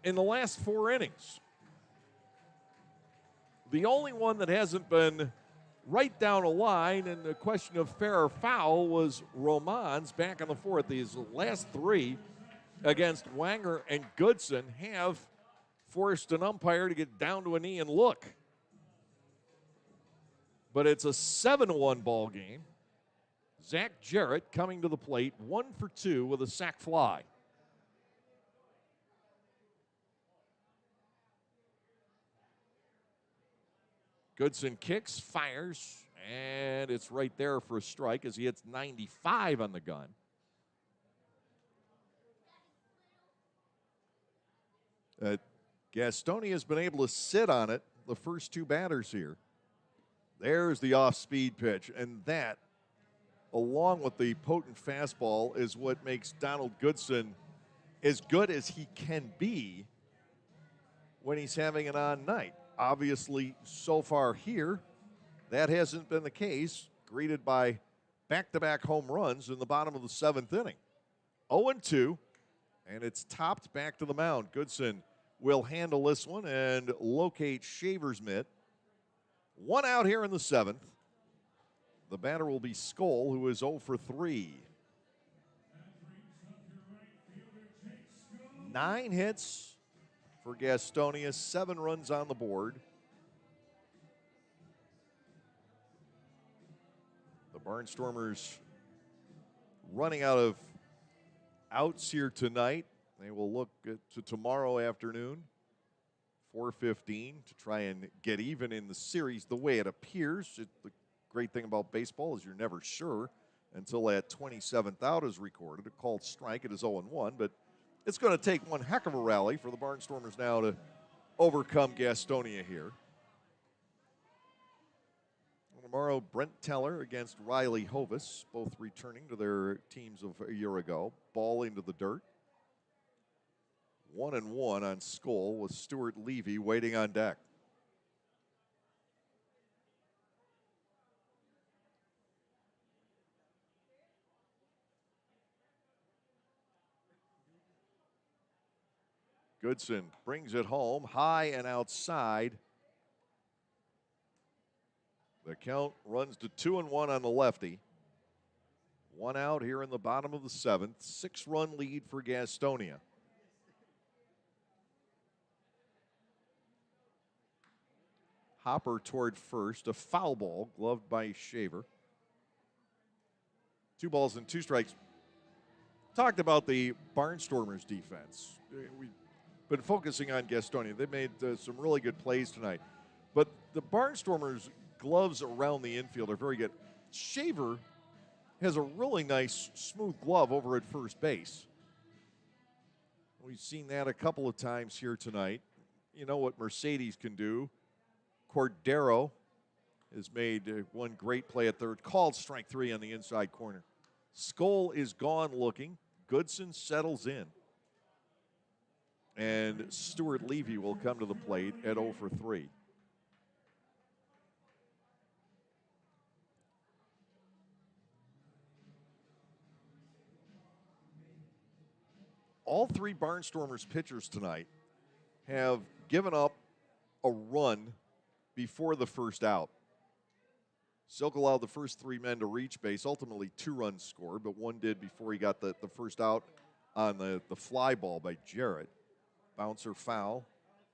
Speaker 1: in the last 4 innings. The only one that hasn't been right down a line, and the question of fair or foul was Roman's back in the 4th. These last 3 against Wanger and Goodson have forced an umpire to get down to a knee and look. But it's a 7-1 ball game. Zach Jarrett coming to the plate, 1 for 2 with a sac fly. Goodson kicks, fires, and it's right there for a strike as he hits 95 on the gun. Gastonia has been able to sit on it the first 2 batters here. There's the off-speed pitch, and that, along with the potent fastball, is what makes Donald Goodson as good as he can be when he's having an on night. Obviously, so far here, that hasn't been the case, greeted by back-to-back home runs in the bottom of the 7th inning. 0-2, and it's topped back to the mound. Goodson will handle this one and locate Shaver's mitt. 1 out here in the 7th. The batter will be Skoll, who is 0 for 3. 9 hits for Gastonia, 7 runs on the board. The Barnstormers running out of outs here tonight. They will look to tomorrow afternoon, 4:15, to try and get even in the series the way it appears. The great thing about baseball is you're never sure until that 27th out is recorded. A called strike, it is 0-1, but it's going to take one heck of a rally for the Barnstormers now to overcome Gastonia here. Tomorrow, Brent Teller against Riley Hovis, both returning to their teams of a year ago. Ball into the dirt. 1-1 on Skoll with Stuart Levy waiting on deck. Goodson brings it home, high and outside. The count runs to 2-1 on the lefty. 1 out here in the bottom of the 7th. 6-run lead for Gastonia. Hopper toward first. A foul ball, gloved by Shaver. 2 balls and 2 strikes. Talked about the Barnstormers defense. We've been focusing on Gastonia. They made some really good plays tonight. But the Barnstormers' gloves around the infield are very good. Shaver has a really nice, smooth glove over at first base. We've seen that a couple of times here tonight. You know what Mercedes can do. Cordero has made one great play at third. Called strike 3 on the inside corner. Skoll is gone looking. Goodson settles in. And Stuart Levy will come to the plate at 0 for 3. All 3 Barnstormers pitchers tonight have given up a run before the first out. Silk allowed the first 3 men to reach base, ultimately 2 runs scored, but 1 did before he got the first out on the fly ball by Jarrett. Bouncer foul.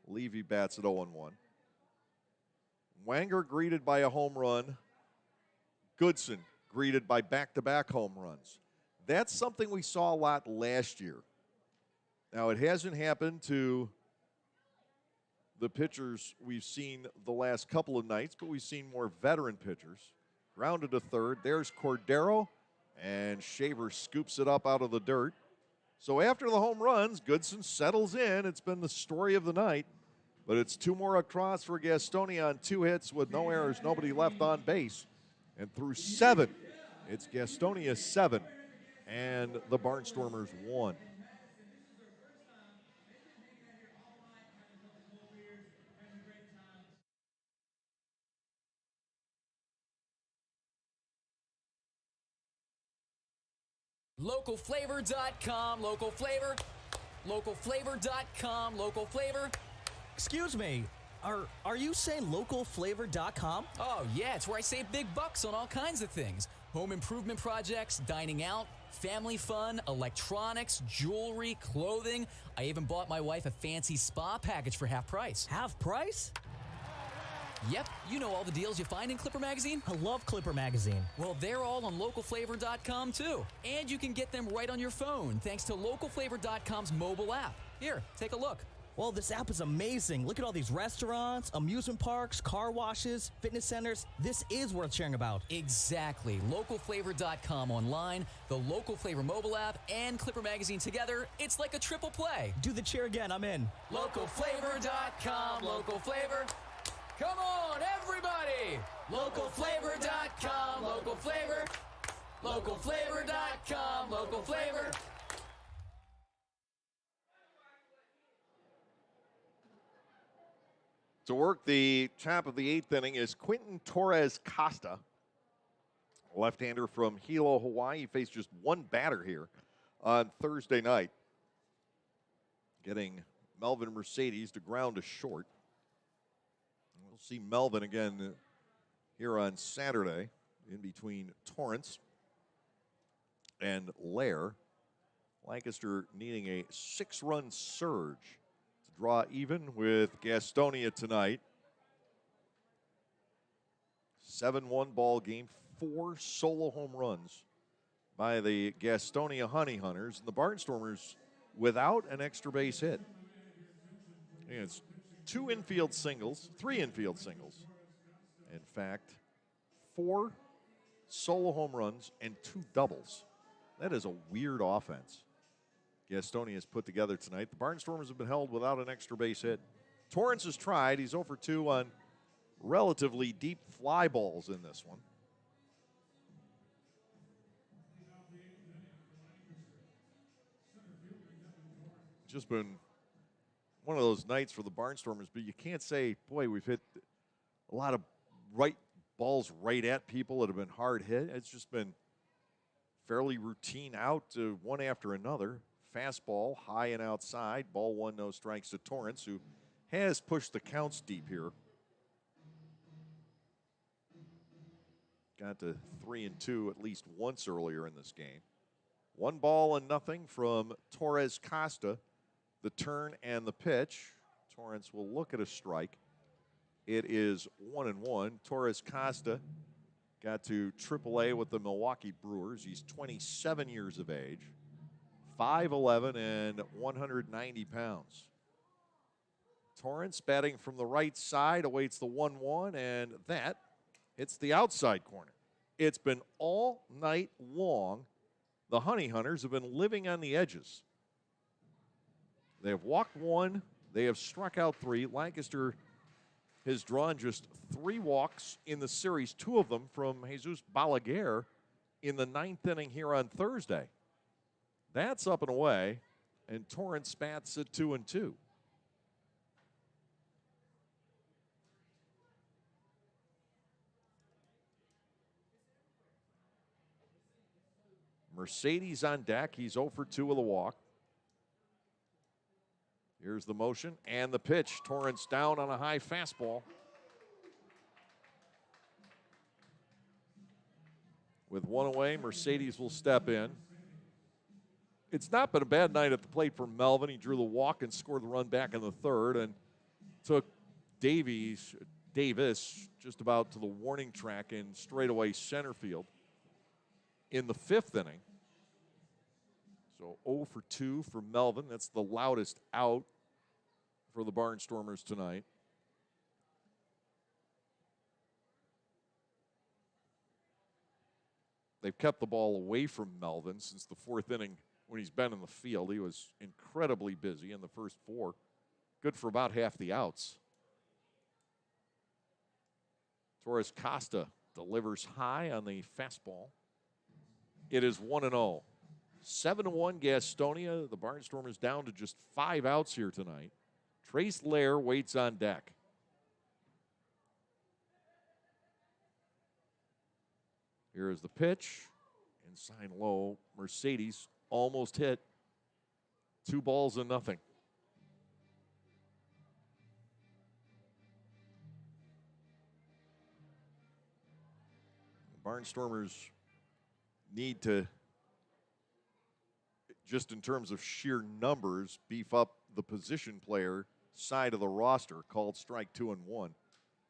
Speaker 1: Levy bats at 0-1. Wanger greeted by a home run. Goodson greeted by back-to-back home runs. That's something we saw a lot last year. Now, it hasn't happened to the pitchers we've seen the last couple of nights, but we've seen more veteran pitchers. Grounded to third. There's Cordero, and Shaver scoops it up out of the dirt. So after the home runs, Goodson settles in. It's been the story of the night, but it's 2 more across for Gastonia on 2 hits with no errors, nobody left on base. And through 7, it's Gastonia 7 and the Barnstormers 1.
Speaker 9: Localflavor.com, local flavor. Localflavor.com, local flavor.
Speaker 10: Excuse me, are you saying localflavor.com?
Speaker 9: Oh, yeah, it's where I save big bucks on all kinds of things. Home improvement projects, dining out, family fun, electronics, jewelry, clothing. I even bought my wife a fancy spa package for half price.
Speaker 10: Half price?
Speaker 9: Yep, you know all the deals you find in Clipper Magazine.
Speaker 10: I love Clipper Magazine.
Speaker 9: Well, they're all on localflavor.com too. And you can get them right on your phone thanks to localflavor.com's mobile app. Here, take a look.
Speaker 10: Well, this app is amazing. Look at all these restaurants, amusement parks, car washes, fitness centers. This is worth sharing about.
Speaker 9: Exactly. Localflavor.com online, the Local Flavor mobile app, and Clipper Magazine together. It's like a triple play.
Speaker 10: Do the cheer again. I'm in.
Speaker 9: Localflavor.com, local flavor. Come on, everybody! Localflavor.com, local flavor. Localflavor.com, local flavor.
Speaker 1: To work the top of the 8th inning is Quentin Torres Costa, left-hander from Hilo, Hawaii. He faced just one batter here on Thursday night, getting Melvin Mercedes to ground to short. We'll see Melvin again here on Saturday in between Torrance and Lair. Lancaster needing a 6-run surge to draw even with Gastonia tonight. 7-1 ball game, 4 solo home runs by the Gastonia Honey Hunters, and the Barnstormers without an extra base hit. And it's 3 infield singles. In fact, 4 solo home runs and 2 doubles. That is a weird offense Gastonia has put together tonight. The Barnstormers have been held without an extra base hit. Torrance has tried. He's 0 for 2 on relatively deep fly balls in this one. Just been one of those nights for the Barnstormers, but you can't say, boy, we've hit a lot of balls right at people that have been hard hit. It's just been fairly routine out to one after another. Fastball, high and outside. Ball 1, no strikes to Torrance, who has pushed the counts deep here. Got to 3-2 at least once earlier in this game. 1 ball and nothing from Torres Costa. The turn and the pitch. Torrance will look at a strike. It is 1-1. Torres Costa got to AAA with the Milwaukee Brewers. He's 27 years of age, 5'11" and 190 pounds. Torrance batting from the right side awaits the 1-1, and that hits the outside corner. It's been all night long. The Honey Hunters have been living on the edges. They have walked 1. They have struck out 3. Lancaster has drawn just 3 walks in the series, 2 of them from Jesus Balaguer in the 9th inning here on Thursday. That's up and away, and Torrance bats at 2-2. Mercedes on deck. He's 0 for 2 with a walk. Here's the motion and the pitch. Torrance down on a high fastball. With 1 away, Mercedes will step in. It's not been a bad night at the plate for Melvin. He drew the walk and scored the run back in the 3rd and took Davis just about to the warning track in straightaway center field in the 5th inning. So 0 for 2 for Melvin. That's the loudest out for the Barnstormers tonight. They've kept the ball away from Melvin since the fourth inning when he's been in the field. He was incredibly busy in the first four. Good for about half the outs. Torres Costa delivers high on the fastball. It is 1-0. 7-1 Gastonia. The Barnstormers down to just 5 outs here tonight. Trace Lair waits on deck. Here is the pitch. Inside low. Mercedes almost hit. 2 balls and nothing. The Barnstormers need to, just in terms of sheer numbers, beef up the position player side of the roster, called strike 2 and 1.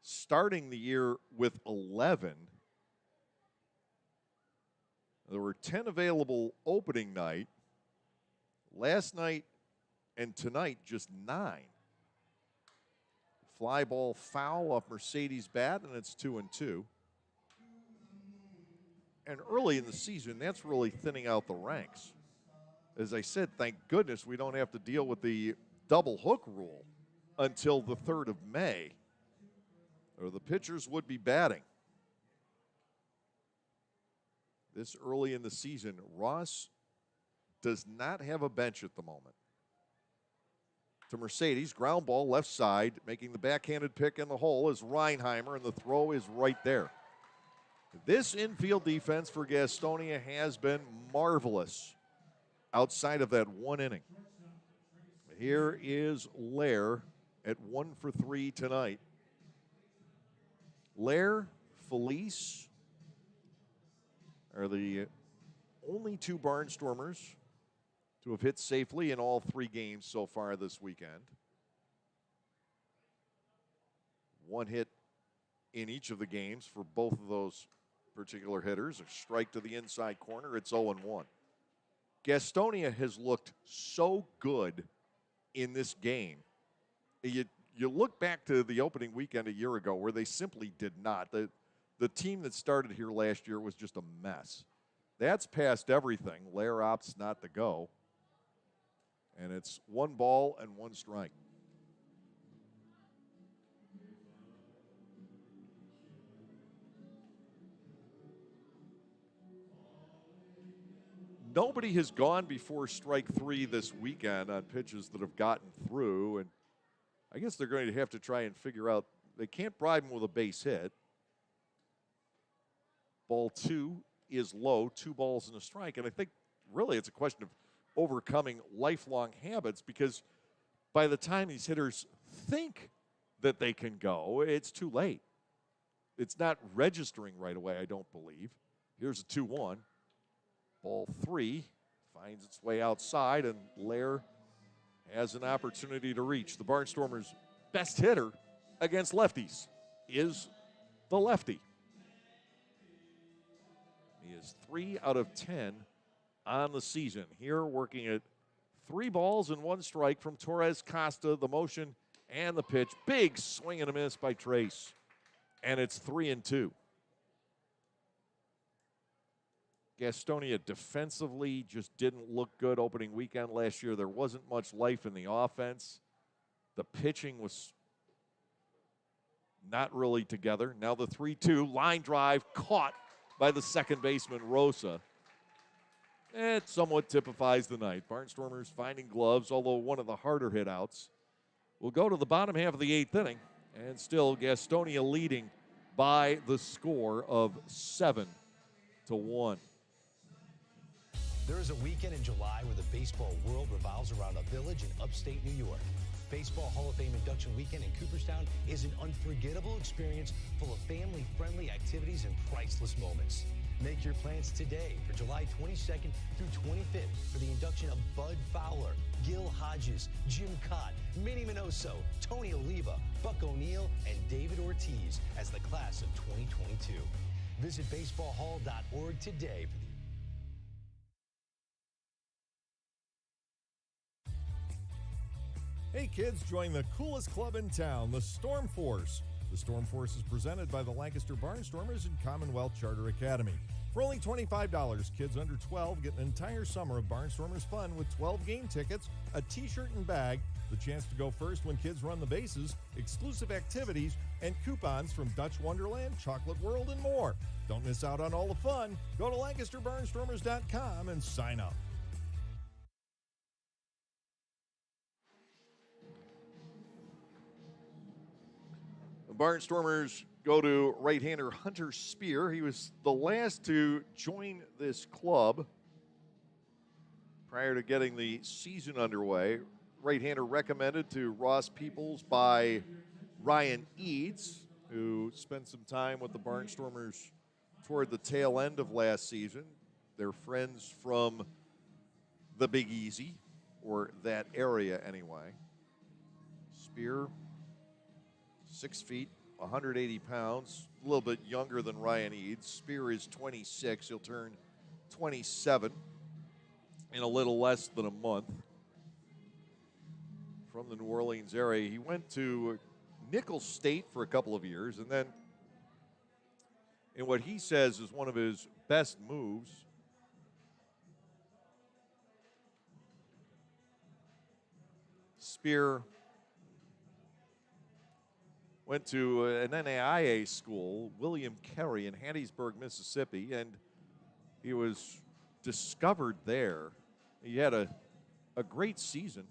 Speaker 1: Starting the year with 11. There were 10 available opening night. Last night and tonight, just 9. Fly ball foul off Mercedes' bat, and it's 2-2. And early in the season, that's really thinning out the ranks. As I said, thank goodness we don't have to deal with the double hook rule until the 3rd of May, or the pitchers would be batting. This early in the season, Ross does not have a bench at the moment. To Mercedes, ground ball left side, making the backhanded pick in the hole is Reinheimer, and the throw is right there. This infield defense for Gastonia has been marvelous outside of that 1 inning. Here is Lair at 1 for 3 tonight. Lair, Felice are the only 2 Barnstormers to have hit safely in all 3 games so far this weekend. 1 hit in each of the games for both of those particular hitters. A strike to the inside corner. It's 0-1. Gastonia has looked so good in this game. You look back to the opening weekend a year ago where they simply did not. The team that started here last year was just a mess. That's past everything. Lair opts not to go. And it's 1 ball and 1 strike. Nobody has gone before strike 3 this weekend on pitches that have gotten through, and I guess they're going to have to try and figure out, they can't bribe him with a base hit. Ball 2 is low, 2 balls and a strike, and I think really it's a question of overcoming lifelong habits, because by the time these hitters think that they can go, it's too late. It's not registering right away, I don't believe. Here's a 2-1. Ball 3 finds its way outside, and Lair has an opportunity to reach. The Barnstormers' best hitter against lefties is the lefty. He is 3 out of 10 on the season. Here working at 3 balls and 1 strike from Torres Costa, the motion and the pitch. Big swing and a miss by Trace, and it's 3-2. Gastonia defensively just didn't look good opening weekend last year. There wasn't much life in the offense. The pitching was not really together. Now the 3-2 line drive caught by the second baseman, Rosa. It somewhat typifies the night. Barnstormers finding gloves, although one of the harder hit outs. We'll go to the bottom half of the 8th inning, and still Gastonia leading by the score of 7-1.
Speaker 6: There is a weekend in July where the baseball world revolves around a village in upstate New York. Baseball Hall of Fame induction weekend in Cooperstown is an unforgettable experience full of family-friendly activities and priceless moments. Make your plans today for July 22nd through 25th for the induction of Bud Fowler, Gil Hodges, Jim Cott, Minnie Minoso, Tony Oliva, Buck O'Neill, and David Ortiz as the class of 2022. Visit baseballhall.org today for the
Speaker 4: Hey kids, join the coolest club in town, the Storm Force. The Storm Force is presented by the Lancaster Barnstormers and Commonwealth Charter Academy. For only $25, kids under 12 get an entire summer of Barnstormers fun with 12 game tickets, a t-shirt and bag, the chance to go first when kids run the bases, exclusive activities, and coupons from Dutch Wonderland, Chocolate World, and more. Don't miss out on all the fun. Go to LancasterBarnstormers.com and sign up.
Speaker 1: The Barnstormers go to right-hander Hunter Spear. He was the last to join this club prior to getting the season underway. Right-hander recommended to Ross Peoples by Ryan Eads, who spent some time with the Barnstormers toward the tail end of last season. They're friends from the Big Easy, or that area anyway. Spear, 6 feet, 180 pounds, a little bit younger than Ryan Eads. Spear is 26. He'll turn 27 in a little less than a month. From the New Orleans area. He went to Nicholls State for a couple of years, and then in what he says is one of his best moves, Spear went to an NAIA school, William Carey in Hattiesburg, Mississippi, and he was discovered there. He had a great season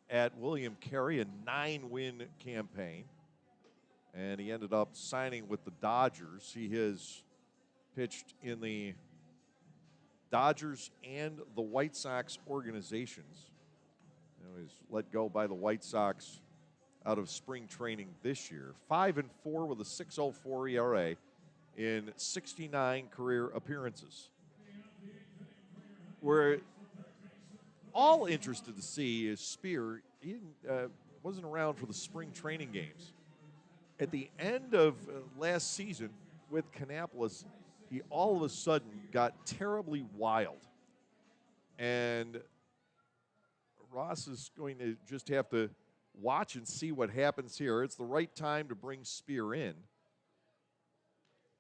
Speaker 1: at William Carey, a 9-win campaign, and he ended up signing with the Dodgers. He has pitched in the Dodgers and the White Sox organizations. He was let go by the White Sox out of spring training this year. 5-4 with a 6.04 ERA in 69 career appearances. We're all interested to see is Spear. He wasn't around for the spring training games. At the end of last season with Kannapolis, he all of a sudden got terribly wild. And Ross is going to just have to watch and see what happens here. It's the right time to bring Spear in.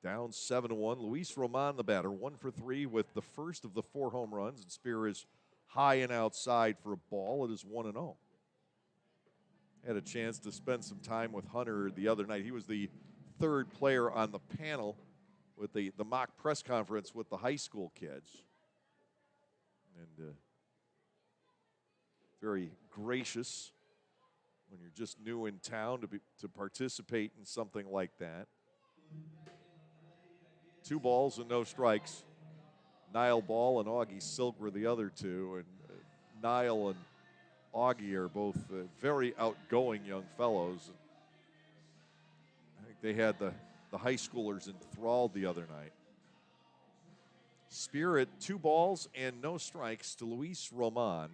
Speaker 1: Down 7-1. Luis Roman, the batter, 1 for 3 with the first of the 4 home runs. And Spear is high and outside for a ball. It is 1-0. Had a chance to spend some time with Hunter the other night. He was the third player on the panel with the mock press conference with the high school kids. And very gracious when you're just new in town to participate in something like that. 2 balls and no strikes. Niall Ball and Augie Silk were the other two, and Niall and Augie are both very outgoing young fellows. I think they had the high schoolers enthralled the other night. Spear at 2 balls and no strikes to Luis Roman.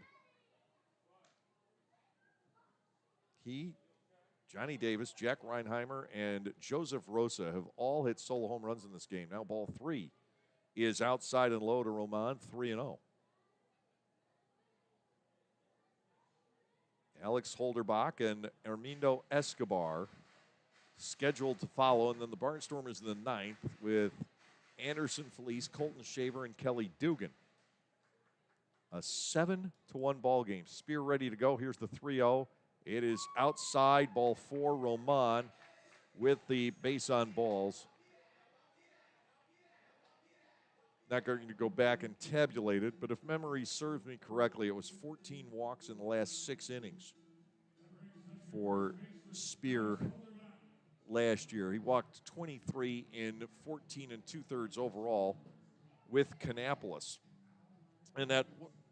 Speaker 1: He, Johnny Davis, Jack Reinheimer, and Joseph Rosa have all hit solo home runs in this game. Now ball 3 is outside and low to Roman, 3-0. Alex Holderbach and Armindo Escobar scheduled to follow, and then the Barnstormers in the 9th with Anderson Felice, Colton Shaver, and Kelly Dugan. A 7-1 ball game. Spear ready to go. Here's the 3-0. It is outside, ball 4, Roman with the base on balls. Not going to go back and tabulate it, but if memory serves me correctly, it was 14 walks in the last 6 innings for Spear last year. He walked 23 in 14 2/3 overall with Kannapolis. And that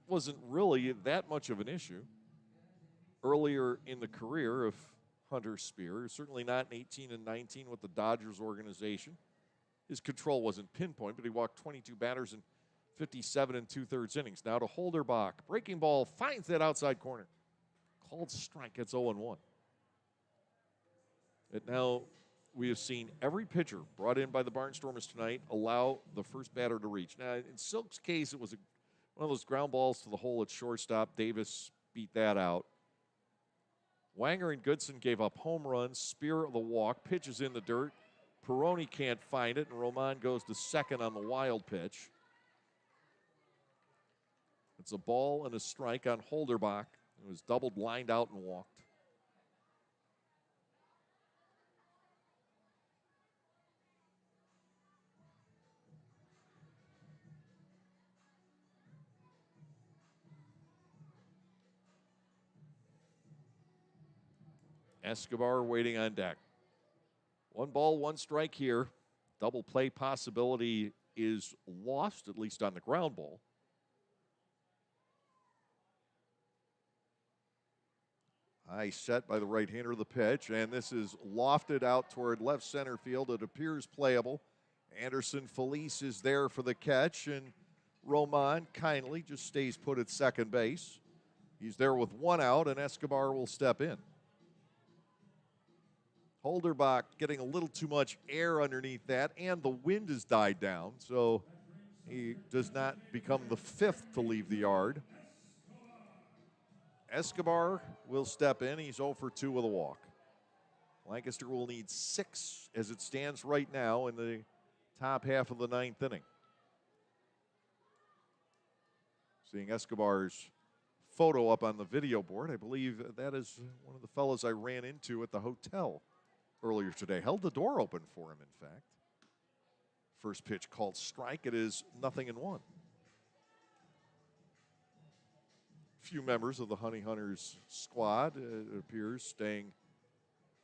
Speaker 1: wasn't really that much of an issue earlier in the career of Hunter Spear. Certainly not in 18 and 19 with the Dodgers organization. His control wasn't pinpoint, but he walked 22 batters in 57 2/3 innings. Now to Holderbach. Breaking ball, finds that outside corner. Called strike. It's 0-1. And now we have seen every pitcher brought in by the Barnstormers tonight allow the first batter to reach. Now, in Silk's case, it was one of those ground balls to the hole at shortstop. Davis beat that out. Wanger and Goodson gave up home runs. Spear the walk, pitches in the dirt. Peroni can't find it, and Roman goes to second on the wild pitch. It's a ball and a strike on Holderbach. It was doubled, lined out, and walked. Escobar waiting on deck. 1 ball, 1 strike here. Double play possibility is lost, at least on the ground ball. High set by the right-hander of the pitch, and this is lofted out toward left center field. It appears playable. Anderson Felice is there for the catch, and Roman kindly just stays put at second base. He's there with 1 out, and Escobar will step in. Holderbach getting a little too much air underneath that, and the wind has died down, so he does not become the 5th to leave the yard. Escobar will step in. He's 0 for 2 with a walk. Lancaster will need 6 as it stands right now in the top half of the 9th inning. Seeing Escobar's photo up on the video board, I believe that is one of the fellows I ran into at the hotel earlier today. Held the door open for him, in fact. First pitch called strike. It is 0-1. Few members of the Honey Hunters squad, it appears, staying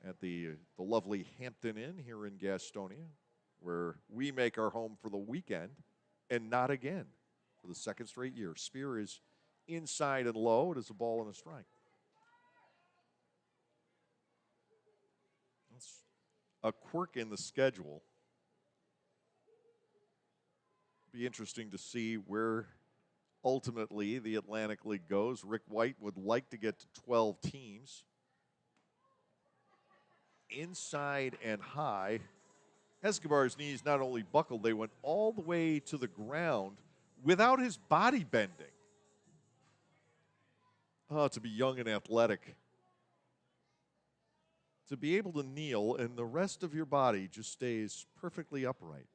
Speaker 1: at the lovely Hampton Inn here in Gastonia, where we make our home for the weekend and not again for the 2nd straight year. Spear is inside and low. It is a ball and a strike. That's a quirk in the schedule. Be interesting to see where ultimately the Atlantic League goes. Rick White would like to get to 12 teams. Inside and high. Escobar's knees not only buckled, they went all the way to the ground without his body bending. Oh, to be young and athletic. To be able to kneel and the rest of your body just stays perfectly upright.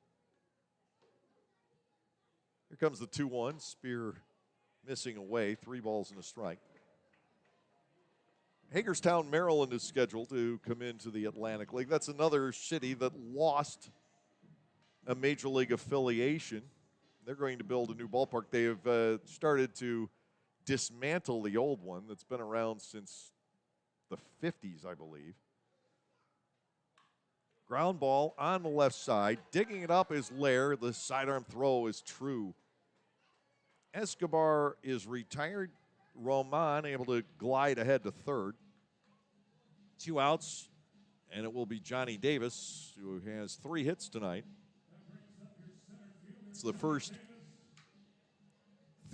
Speaker 1: Here comes the 2-1. Spear missing away. 3 balls and a strike. Hagerstown, Maryland is scheduled to come into the Atlantic League. That's another city that lost a major league affiliation. They're going to build a new ballpark. They have started to dismantle the old one that's been around since the 50s, I believe. Ground ball on the left side. Digging it up is Lair. The sidearm throw is true. Escobar is retired. Roman able to glide ahead to third. 2 outs, and it will be Johnny Davis, who has 3 hits tonight. It's the first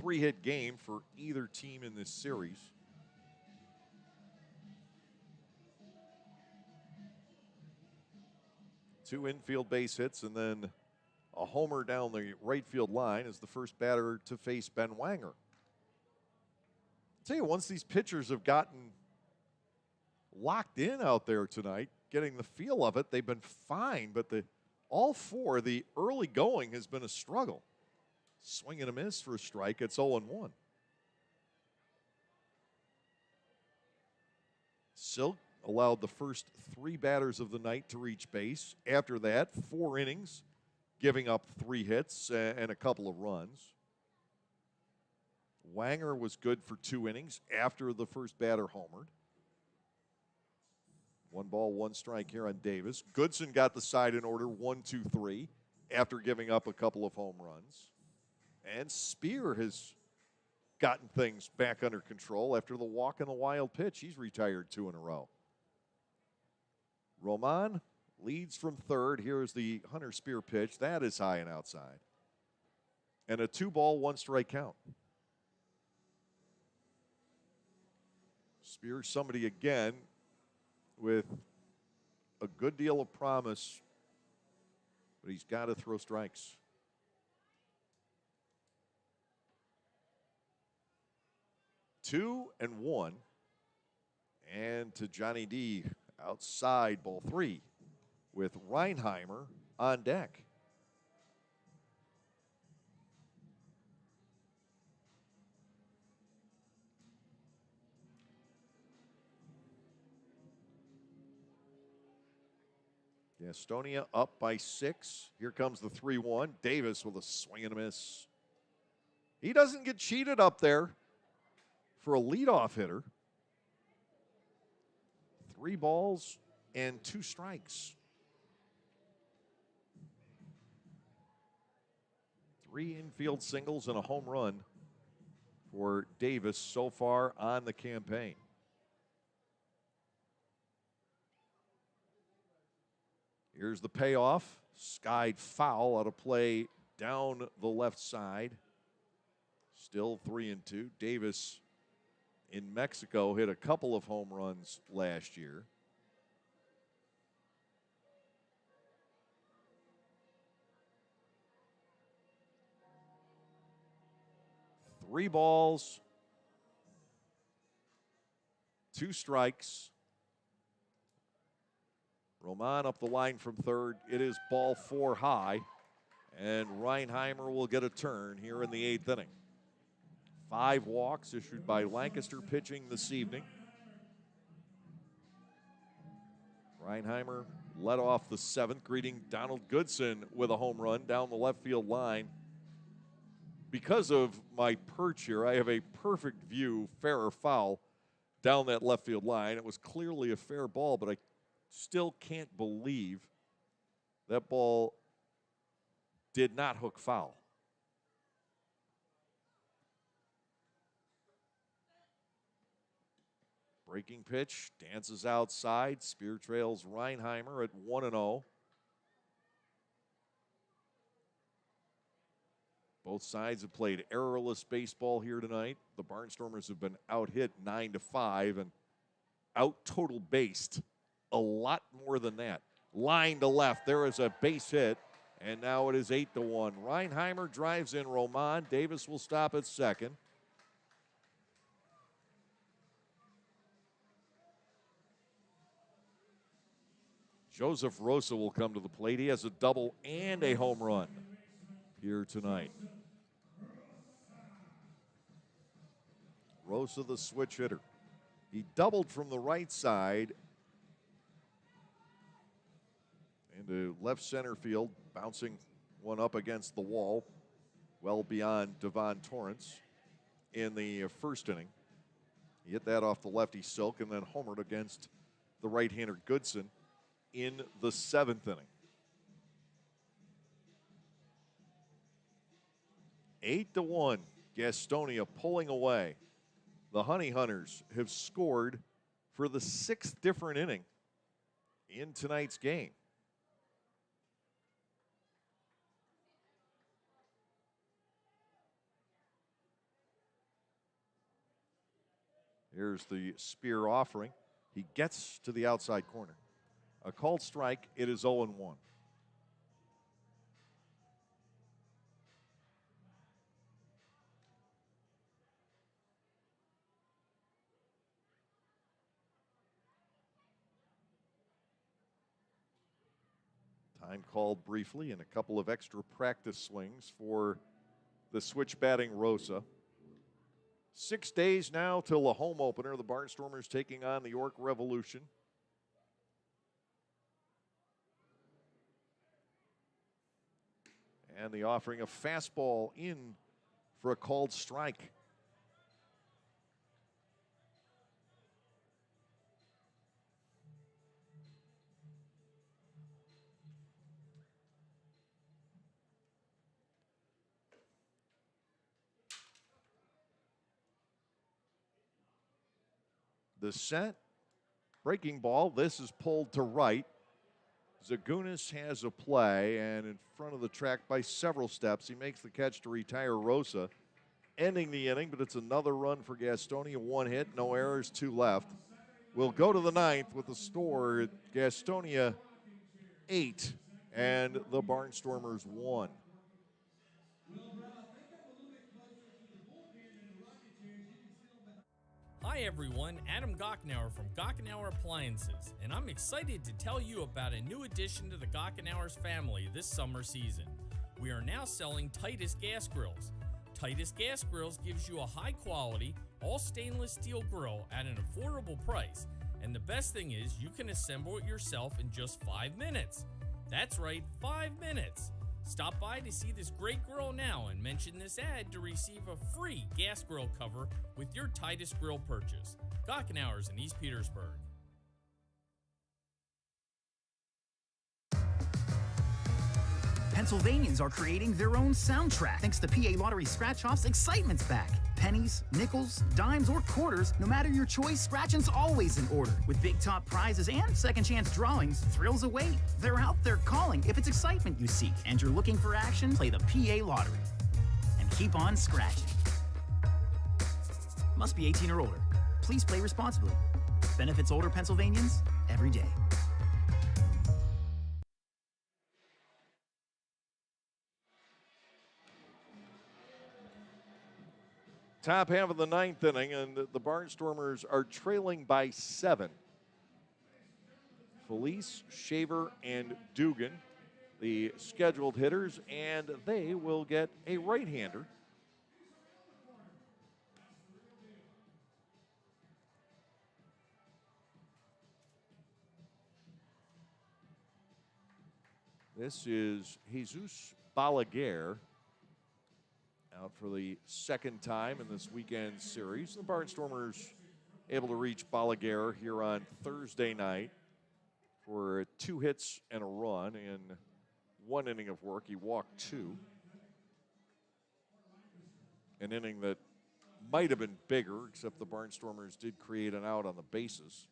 Speaker 1: 3-hit game for either team in this series. Two infield base hits and then a homer down the right field line as the first batter to face Ben Wanger. I'll tell you, once these pitchers have gotten locked in out there tonight, getting the feel of it, they've been fine, but all 4, the early going has been a struggle. Swing and a miss for a strike. It's 0-1. Silk allowed the first 3 batters of the night to reach base. After that, 4 innings, giving up 3 hits and a couple of runs. Wanger was good for 2 innings after the first batter homered. 1 ball, 1 strike here on Davis. Goodson got the side in order, 1-2-3, after giving up a couple of home runs. And Spear has gotten things back under control after the walk and the wild pitch. He's retired 2 in a row. Roman leads from third. Here's the Hunter Spear pitch. That is high and outside. And a 2-ball, 1 strike count. Spear, somebody again with a good deal of promise, but he's got to throw strikes. Two and 1, And to Johnny D outside, ball 3, with Reinheimer on deck. Gastonia up by 6. Here comes the 3-1. Davis with a swing and a miss. He doesn't get cheated up there for a leadoff hitter. 3 balls and 2 strikes. 3 infield singles and a home run for Davis so far on the campaign. Here's the payoff. Skied foul out of play down the left side. Still 3-2. Davis in Mexico hit a couple of home runs last year. Three balls, 2 strikes. Roman up the line from third. It is ball 4 high, and Reinheimer will get a turn here in the 8th inning. 5 walks issued by Lancaster pitching this evening. Reinheimer led off the 7th, greeting Donald Goodson with a home run down the left field line. Because of my perch here, I have a perfect view, fair or foul, down that left field line. It was clearly a fair ball, but I still can't believe that ball did not hook foul. Breaking pitch, dances outside. Spear trails Reinheimer at 1-0. Both sides have played errorless baseball here tonight. The Barnstormers have been out-hit 9-5 and out-total based a lot more than that. Line to left, there is a base hit, and now it is 8-1. Reinheimer drives in Roman. Davis will stop at second. Joseph Rosa will come to the plate. He has a double and a home run here tonight. Rosa, the switch hitter. He doubled from the right side into left center field, bouncing one up against the wall, well beyond Devon Torrance in the first inning. He hit that off the lefty Silk and then homered against the right-hander Goodson in the 7th inning. 8-1, Gastonia pulling away. The Honey Hunters have scored for the 6th different inning in tonight's game. Here's the spear offering. He gets to the outside corner. A called strike, it is 0-1. Time called briefly and a couple of extra practice swings for the switch batting Rosa. 6 days now till the home opener. The Barnstormers taking on the York Revolution. And the offering a fastball in for a called strike. The set, breaking ball. This is pulled to right. Zagunis has a play, and in front of the track by several steps, he makes the catch to retire Rosa, ending the inning, but it's another run for Gastonia. 1 hit, no errors, 2 left. We'll go to the 9th with the score, Gastonia 8 and the Barnstormers 1.
Speaker 8: Hi everyone, Adam Gockenauer from Gockenauer Appliances, and I'm excited to tell you about a new addition to the Gockenauers family this summer season. We are now selling Titus Gas Grills. Titus Gas Grills gives you a high quality, all stainless steel grill at an affordable price, and the best thing is you can assemble it yourself in just 5 minutes. That's right, 5 minutes. Stop by to see this great grill now and mention this ad to receive a free gas grill cover with your Titus grill purchase. Gockenauers in East Petersburg.
Speaker 11: Pennsylvanians are creating their own soundtrack. Thanks to PA Lottery Scratch-Offs, excitement's back. Pennies, nickels, dimes, or quarters, no matter your choice, scratching's always in order. With big top prizes and second chance drawings, thrills await. They're out there calling. If it's excitement you seek and you're looking for action, play the PA Lottery. And keep on scratching. Must be 18 or older. Please play responsibly. Benefits older Pennsylvanians every day.
Speaker 1: Top half of the ninth inning, and the Barnstormers are trailing by 7. Felice, Shaver, and Dugan, the scheduled hitters, and they will get a right-hander. This is Jesus Balaguer, out for the second time in this weekend series. The Barnstormers able to reach Balaguer here on Thursday night for 2 hits and a run in 1 inning of work. He walked 2. An inning that might have been bigger, except the Barnstormers did create an out on the bases.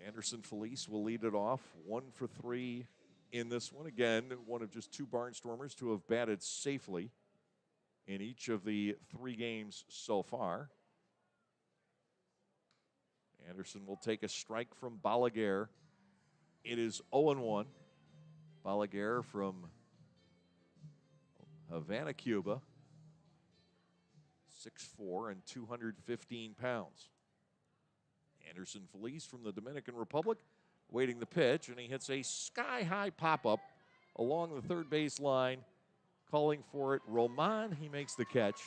Speaker 1: Anderson Felice will lead it off, 1 for 3 in this one. Again, one of just 2 Barnstormers to have batted safely in each of the 3 games so far. Anderson will take a strike from Balaguer. It is 0-1. Balaguer from Havana, Cuba, 6'4" and 215 pounds. Anderson Felice from the Dominican Republic, waiting the pitch, and he hits a sky-high pop-up along the third base line, calling for it. Roman, he makes the catch.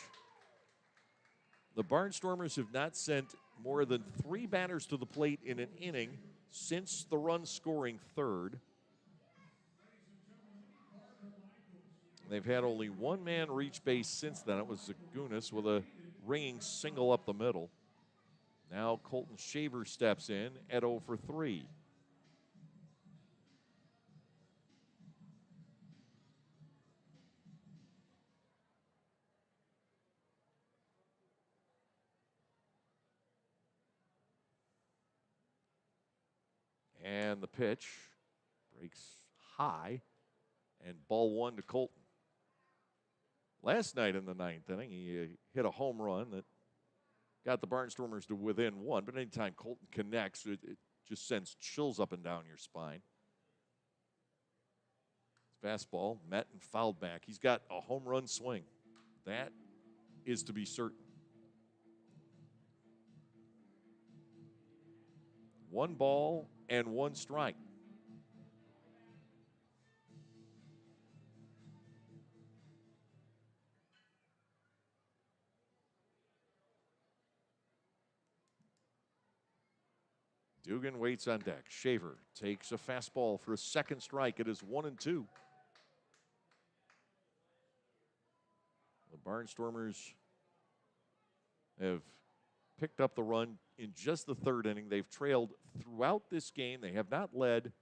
Speaker 1: The Barnstormers have not sent more than 3 batters to the plate in an inning since the run-scoring third. They've had only 1 man reach base since then. It was Zagunis with a ringing single up the middle. Now Colton Shaver steps in at 0 for 3. And the pitch breaks high, and ball 1 to Colton. Last night in the 9th inning, he hit a home run that got the Barnstormers to within 1, but anytime Colton connects, it just sends chills up and down your spine. Fastball met and fouled back. He's got a home run swing. That is to be certain. 1 ball and 1 strike. Dugan waits on deck. Shaver takes a fastball for a second strike. It is 1-2. The Barnstormers have picked up the run in just the 3rd inning. They've trailed throughout this game. They have not led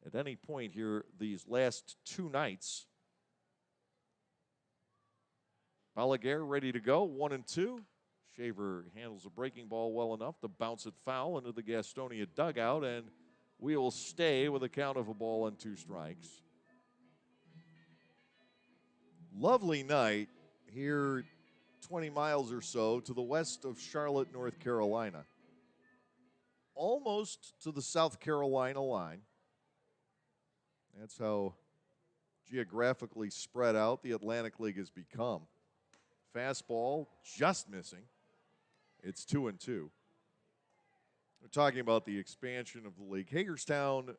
Speaker 1: at any point here these last 2 nights. Balaguer ready to go, 1-2. Shaver handles a breaking ball well enough to bounce it foul into the Gastonia dugout, and we will stay with a count of 1 ball and 2 strikes. Lovely night here 20 miles or so to the west of Charlotte, North Carolina. Almost to the South Carolina line. That's how geographically spread out the Atlantic League has become. Fastball just missing. It's 2-2. We're talking about the expansion of the league. Hagerstown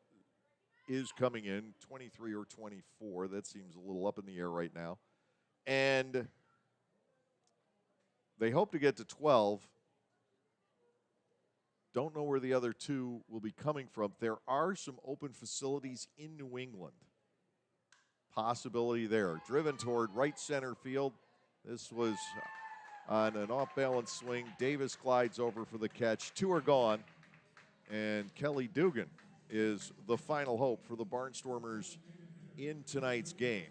Speaker 1: is coming in 23 or 24. That seems a little up in the air right now. And they hope to get to 12. Don't know where the other two will be coming from. There are some open facilities in New England. Possibility there. Driven toward right center field. This was on an off-balance swing. Davis glides over for the catch. Two are gone. And Kelly Dugan is the final hope for the Barnstormers in tonight's game.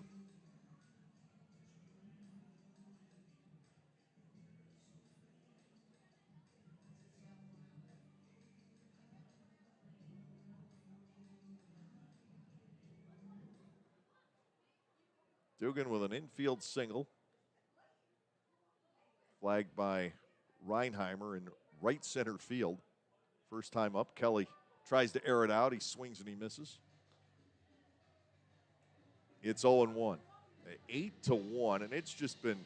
Speaker 1: Dugan with an infield single. Flagged by Reinheimer in right center field. First time up, Kelly tries to air it out. He swings and he misses. It's 0-1. 8-1, and it's just been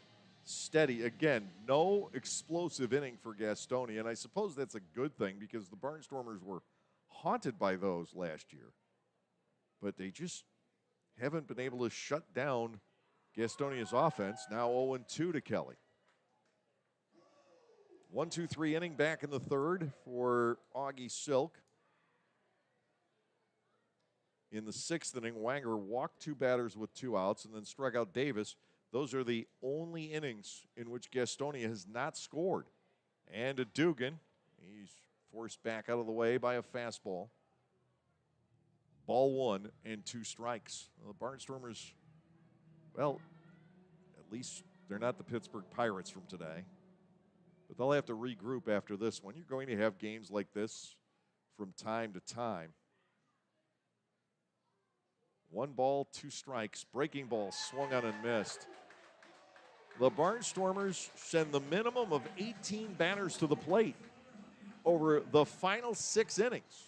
Speaker 1: steady. Again, no explosive inning for Gastonia, and I suppose that's a good thing because the Barnstormers were haunted by those last year. But they just haven't been able to shut down Gastonia's offense. Now 0-2 to Kelly. 1-2-3 inning back in the third for Augie Silk. In the sixth inning, Wanger walked two batters with two outs and then struck out Davis. Those are the only innings in which Gastonia has not scored. And to Dugan, he's forced back out of the way by a fastball. Ball one and two strikes. Well, the Barnstormers, well, at least they're not the Pittsburgh Pirates from today. But they'll have to regroup after this one. You're going to have games like this from time to time. 1 ball, 2 strikes. Breaking ball swung on and missed. The Barnstormers send the minimum of 18 batters to the plate over the final 6 innings.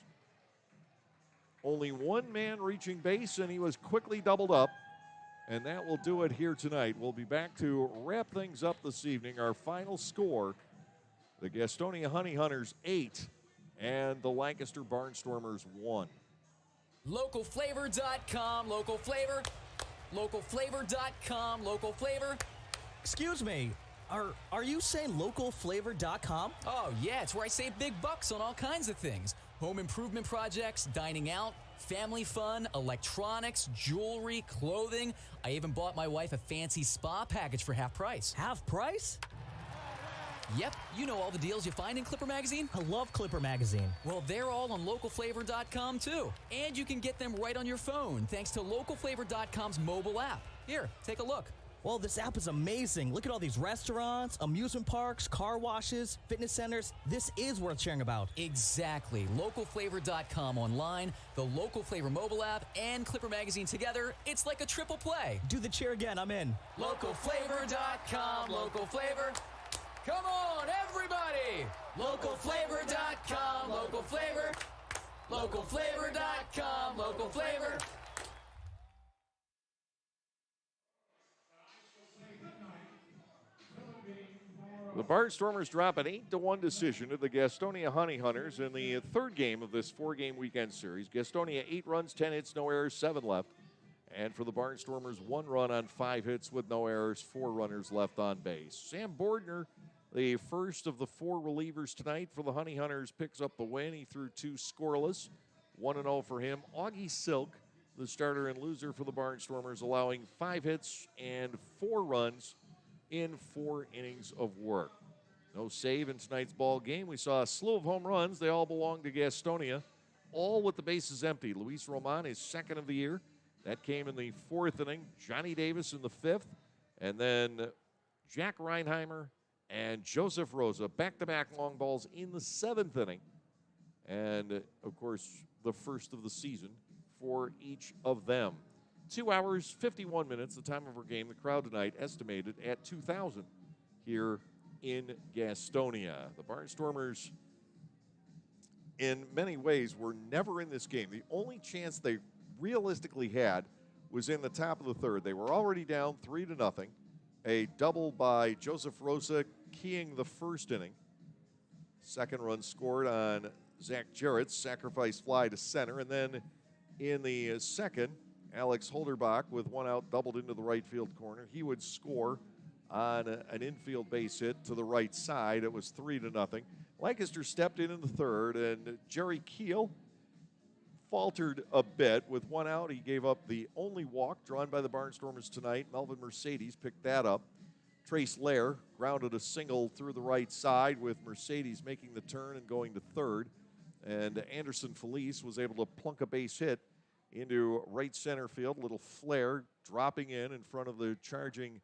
Speaker 1: Only one man reaching base, and he was quickly doubled up. And that will do it here tonight. We'll be back to wrap things up this evening. Our final score, the Gastonia Honey Hunters 8 and the Lancaster Barnstormers 1.
Speaker 9: Localflavor.com, local flavor. Localflavor.com, local flavor.
Speaker 10: Excuse me, are you saying localflavor.com?
Speaker 9: Oh, yeah, it's where I save big bucks on all kinds of things. Home improvement projects, dining out, family fun, electronics, jewelry, clothing. I even bought my wife a fancy spa package for half price.
Speaker 10: Half price?
Speaker 9: Yep, you know all the deals you find in Clipper Magazine.
Speaker 10: I love Clipper Magazine.
Speaker 9: Well, they're all on localflavor.com too. And you can get them right on your phone thanks to localflavor.com's mobile app. Here, take a look.
Speaker 10: Well, this app is amazing. Look at all these restaurants, amusement parks, car washes, fitness centers. This is worth sharing about.
Speaker 9: Exactly. Localflavor.com online, the Local Flavor mobile app, and Clipper Magazine together. It's like a triple play.
Speaker 10: Do the cheer again. I'm in.
Speaker 9: Localflavor.com, local flavor. Come on, everybody! Localflavor.com, local flavor. Localflavor.com, local flavor.
Speaker 1: The Barnstormers drop an 8-1 decision to the Gastonia Honey Hunters in the third game of this 4-game weekend series. Gastonia 8 runs, 10 hits, no errors, 7 left. And for the Barnstormers, 1 run on 5 hits with no errors, 4 runners left on base. Sam Bordner, the first of the 4 relievers tonight for the Honey Hunters, picks up the win. He threw 2 scoreless, 1-0 for him. Augie Silk, the starter and loser for the Barnstormers, allowing 5 hits and 4 runs in 4 innings of work. No save in tonight's ball game. We saw a slew of home runs. They all belong to Gastonia, all with the bases empty. Luis Roman is second of the year. That came in the 4th inning. Johnny Davis in the 5th. And then Jack Reinheimer and Joseph Rosa, back-to-back long balls in the 7th inning. And, of course, the first of the season for each of them. 2 hours, 51 minutes, the time of our game. The crowd tonight estimated at 2,000 here in Gastonia. The Barnstormers, in many ways, were never in this game. The only chance they realistically had was in the top of the third. They were already down 3-0, a double by Joseph Rosa keying the first inning. Second run scored on Zach Jarrett's sacrifice fly to center. And then in the second, Alex Holderbach with one out doubled into the right field corner. He would score on an infield base hit to the right side. It was 3-0. Lancaster stepped in the third, and Jerry Keel faltered a bit with one out. He gave up the only walk drawn by the Barnstormers tonight. Melvin Mercedes picked that up. Trace Lair grounded a single through the right side with Mercedes making the turn and going to third. And Anderson Felice was able to plunk a base hit into right center field. A little flare dropping in front of the charging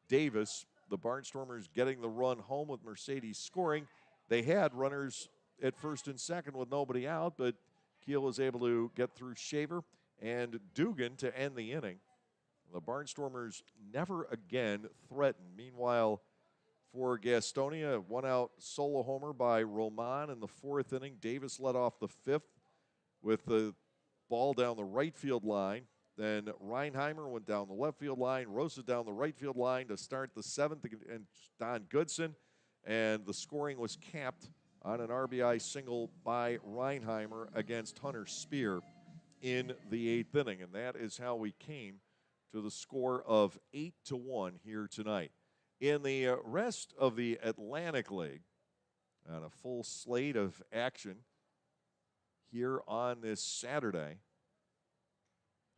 Speaker 1: Davis. The Barnstormers getting the run home with Mercedes scoring. They had runners at first and second with nobody out, but Keel was able to get through Shaver and Dugan to end the inning. The Barnstormers never again threatened. Meanwhile, for Gastonia, one out solo homer by Roman in the fourth inning. Davis led off the fifth with the ball down the right field line. Then Reinheimer went down the left field line. Rosa down the right field line to start the seventh, and Don Goodson. And the scoring was capped on an RBI single by Reinheimer against Hunter Spear in the eighth inning. And that is how we came to the score of 8-1 here tonight. In the rest of the Atlantic League, on a full slate of action here on this Saturday,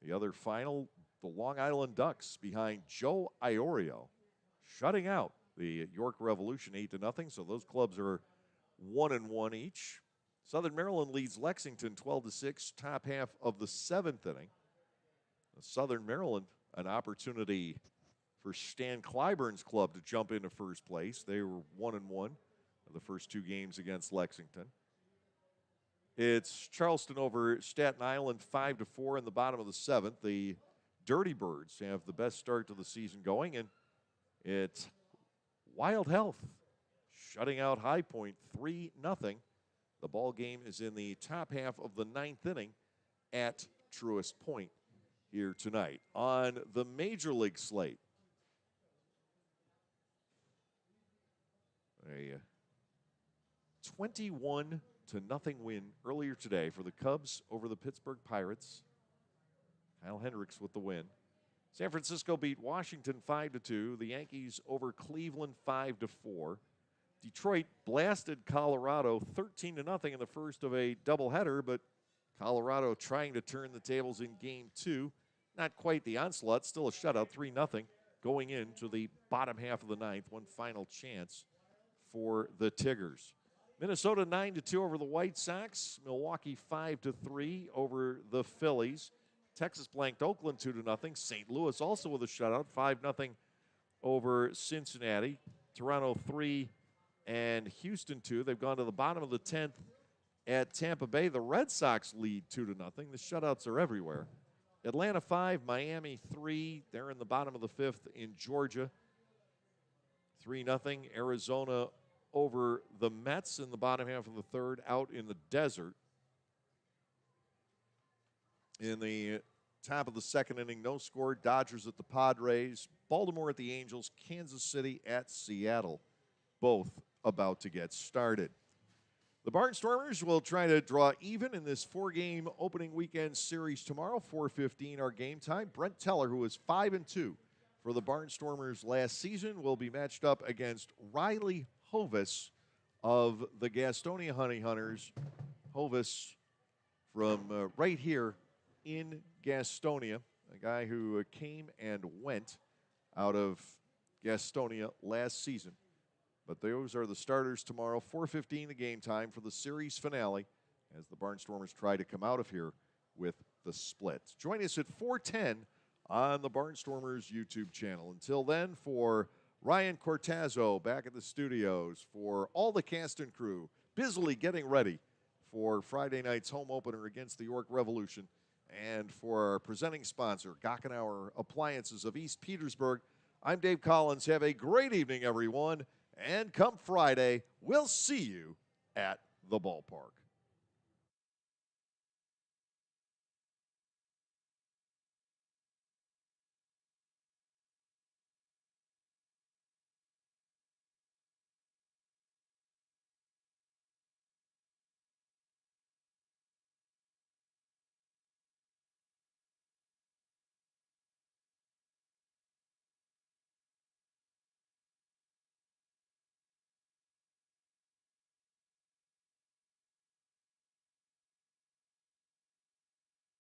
Speaker 1: the other final, the Long Island Ducks behind Joe Iorio, shutting out the York Revolution 8-0. So those clubs are 1-1 each. Southern Maryland leads Lexington 12-6, top half of the seventh inning. Southern Maryland, an opportunity for Stan Clyburn's club to jump into first place. They were 1-1 the first two games against Lexington. It's Charleston over Staten Island 5-4 in the bottom of the seventh. The Dirty Birds have the best start to the season going, and it's Wild Health shutting out High Point 3-0. The ball game is in the top half of the ninth inning at Truist Point here tonight. On the Major League slate, a 21-0 win earlier today for the Cubs over the Pittsburgh Pirates. Kyle Hendricks with the win. San Francisco beat Washington 5-2. The Yankees over Cleveland 5-4. Detroit blasted Colorado 13-0 in the first of a doubleheader, but Colorado trying to turn the tables in game two. Not quite the onslaught, still a shutout, 3-0 going into the bottom half of the ninth. One final chance for the Tigers. Minnesota 9-2 over the White Sox. Milwaukee 5-3 over the Phillies. Texas blanked Oakland 2-0. St. Louis also with a shutout, 5-0 over Cincinnati. Toronto 3 and Houston 2. They've gone to the bottom of the 10th at Tampa Bay. The Red Sox lead 2-0. The shutouts are everywhere. Atlanta 5, Miami 3. They're in the bottom of the fifth in Georgia. 3-0. Arizona over the Mets in the bottom half of the third out in the desert. In the top of the second inning, no score. Dodgers at the Padres. Baltimore at the Angels. Kansas City at Seattle. Both about to get started. The Barnstormers will try to draw even in this four-game opening weekend series tomorrow. 4:15 our game time. Brent Teller, who was 5-2 for the Barnstormers last season, will be matched up against Riley Hovis of the Gastonia Honey Hunters. Hovis from right here in Gastonia, a guy who came and went out of Gastonia last season. But those are the starters tomorrow. 4:15 the game time for the series finale as the Barnstormers try to come out of here with the split. Join us at 4:10 on the Barnstormers YouTube channel. Until then, for Ryan Cortazzo back at the studios, for all the cast and crew busily getting ready for Friday night's home opener against the York Revolution, and for our presenting sponsor, Gockenauer Appliances of East Petersburg, I'm Dave Collins. Have a great evening, everyone. And come Friday, we'll see you at the ballpark.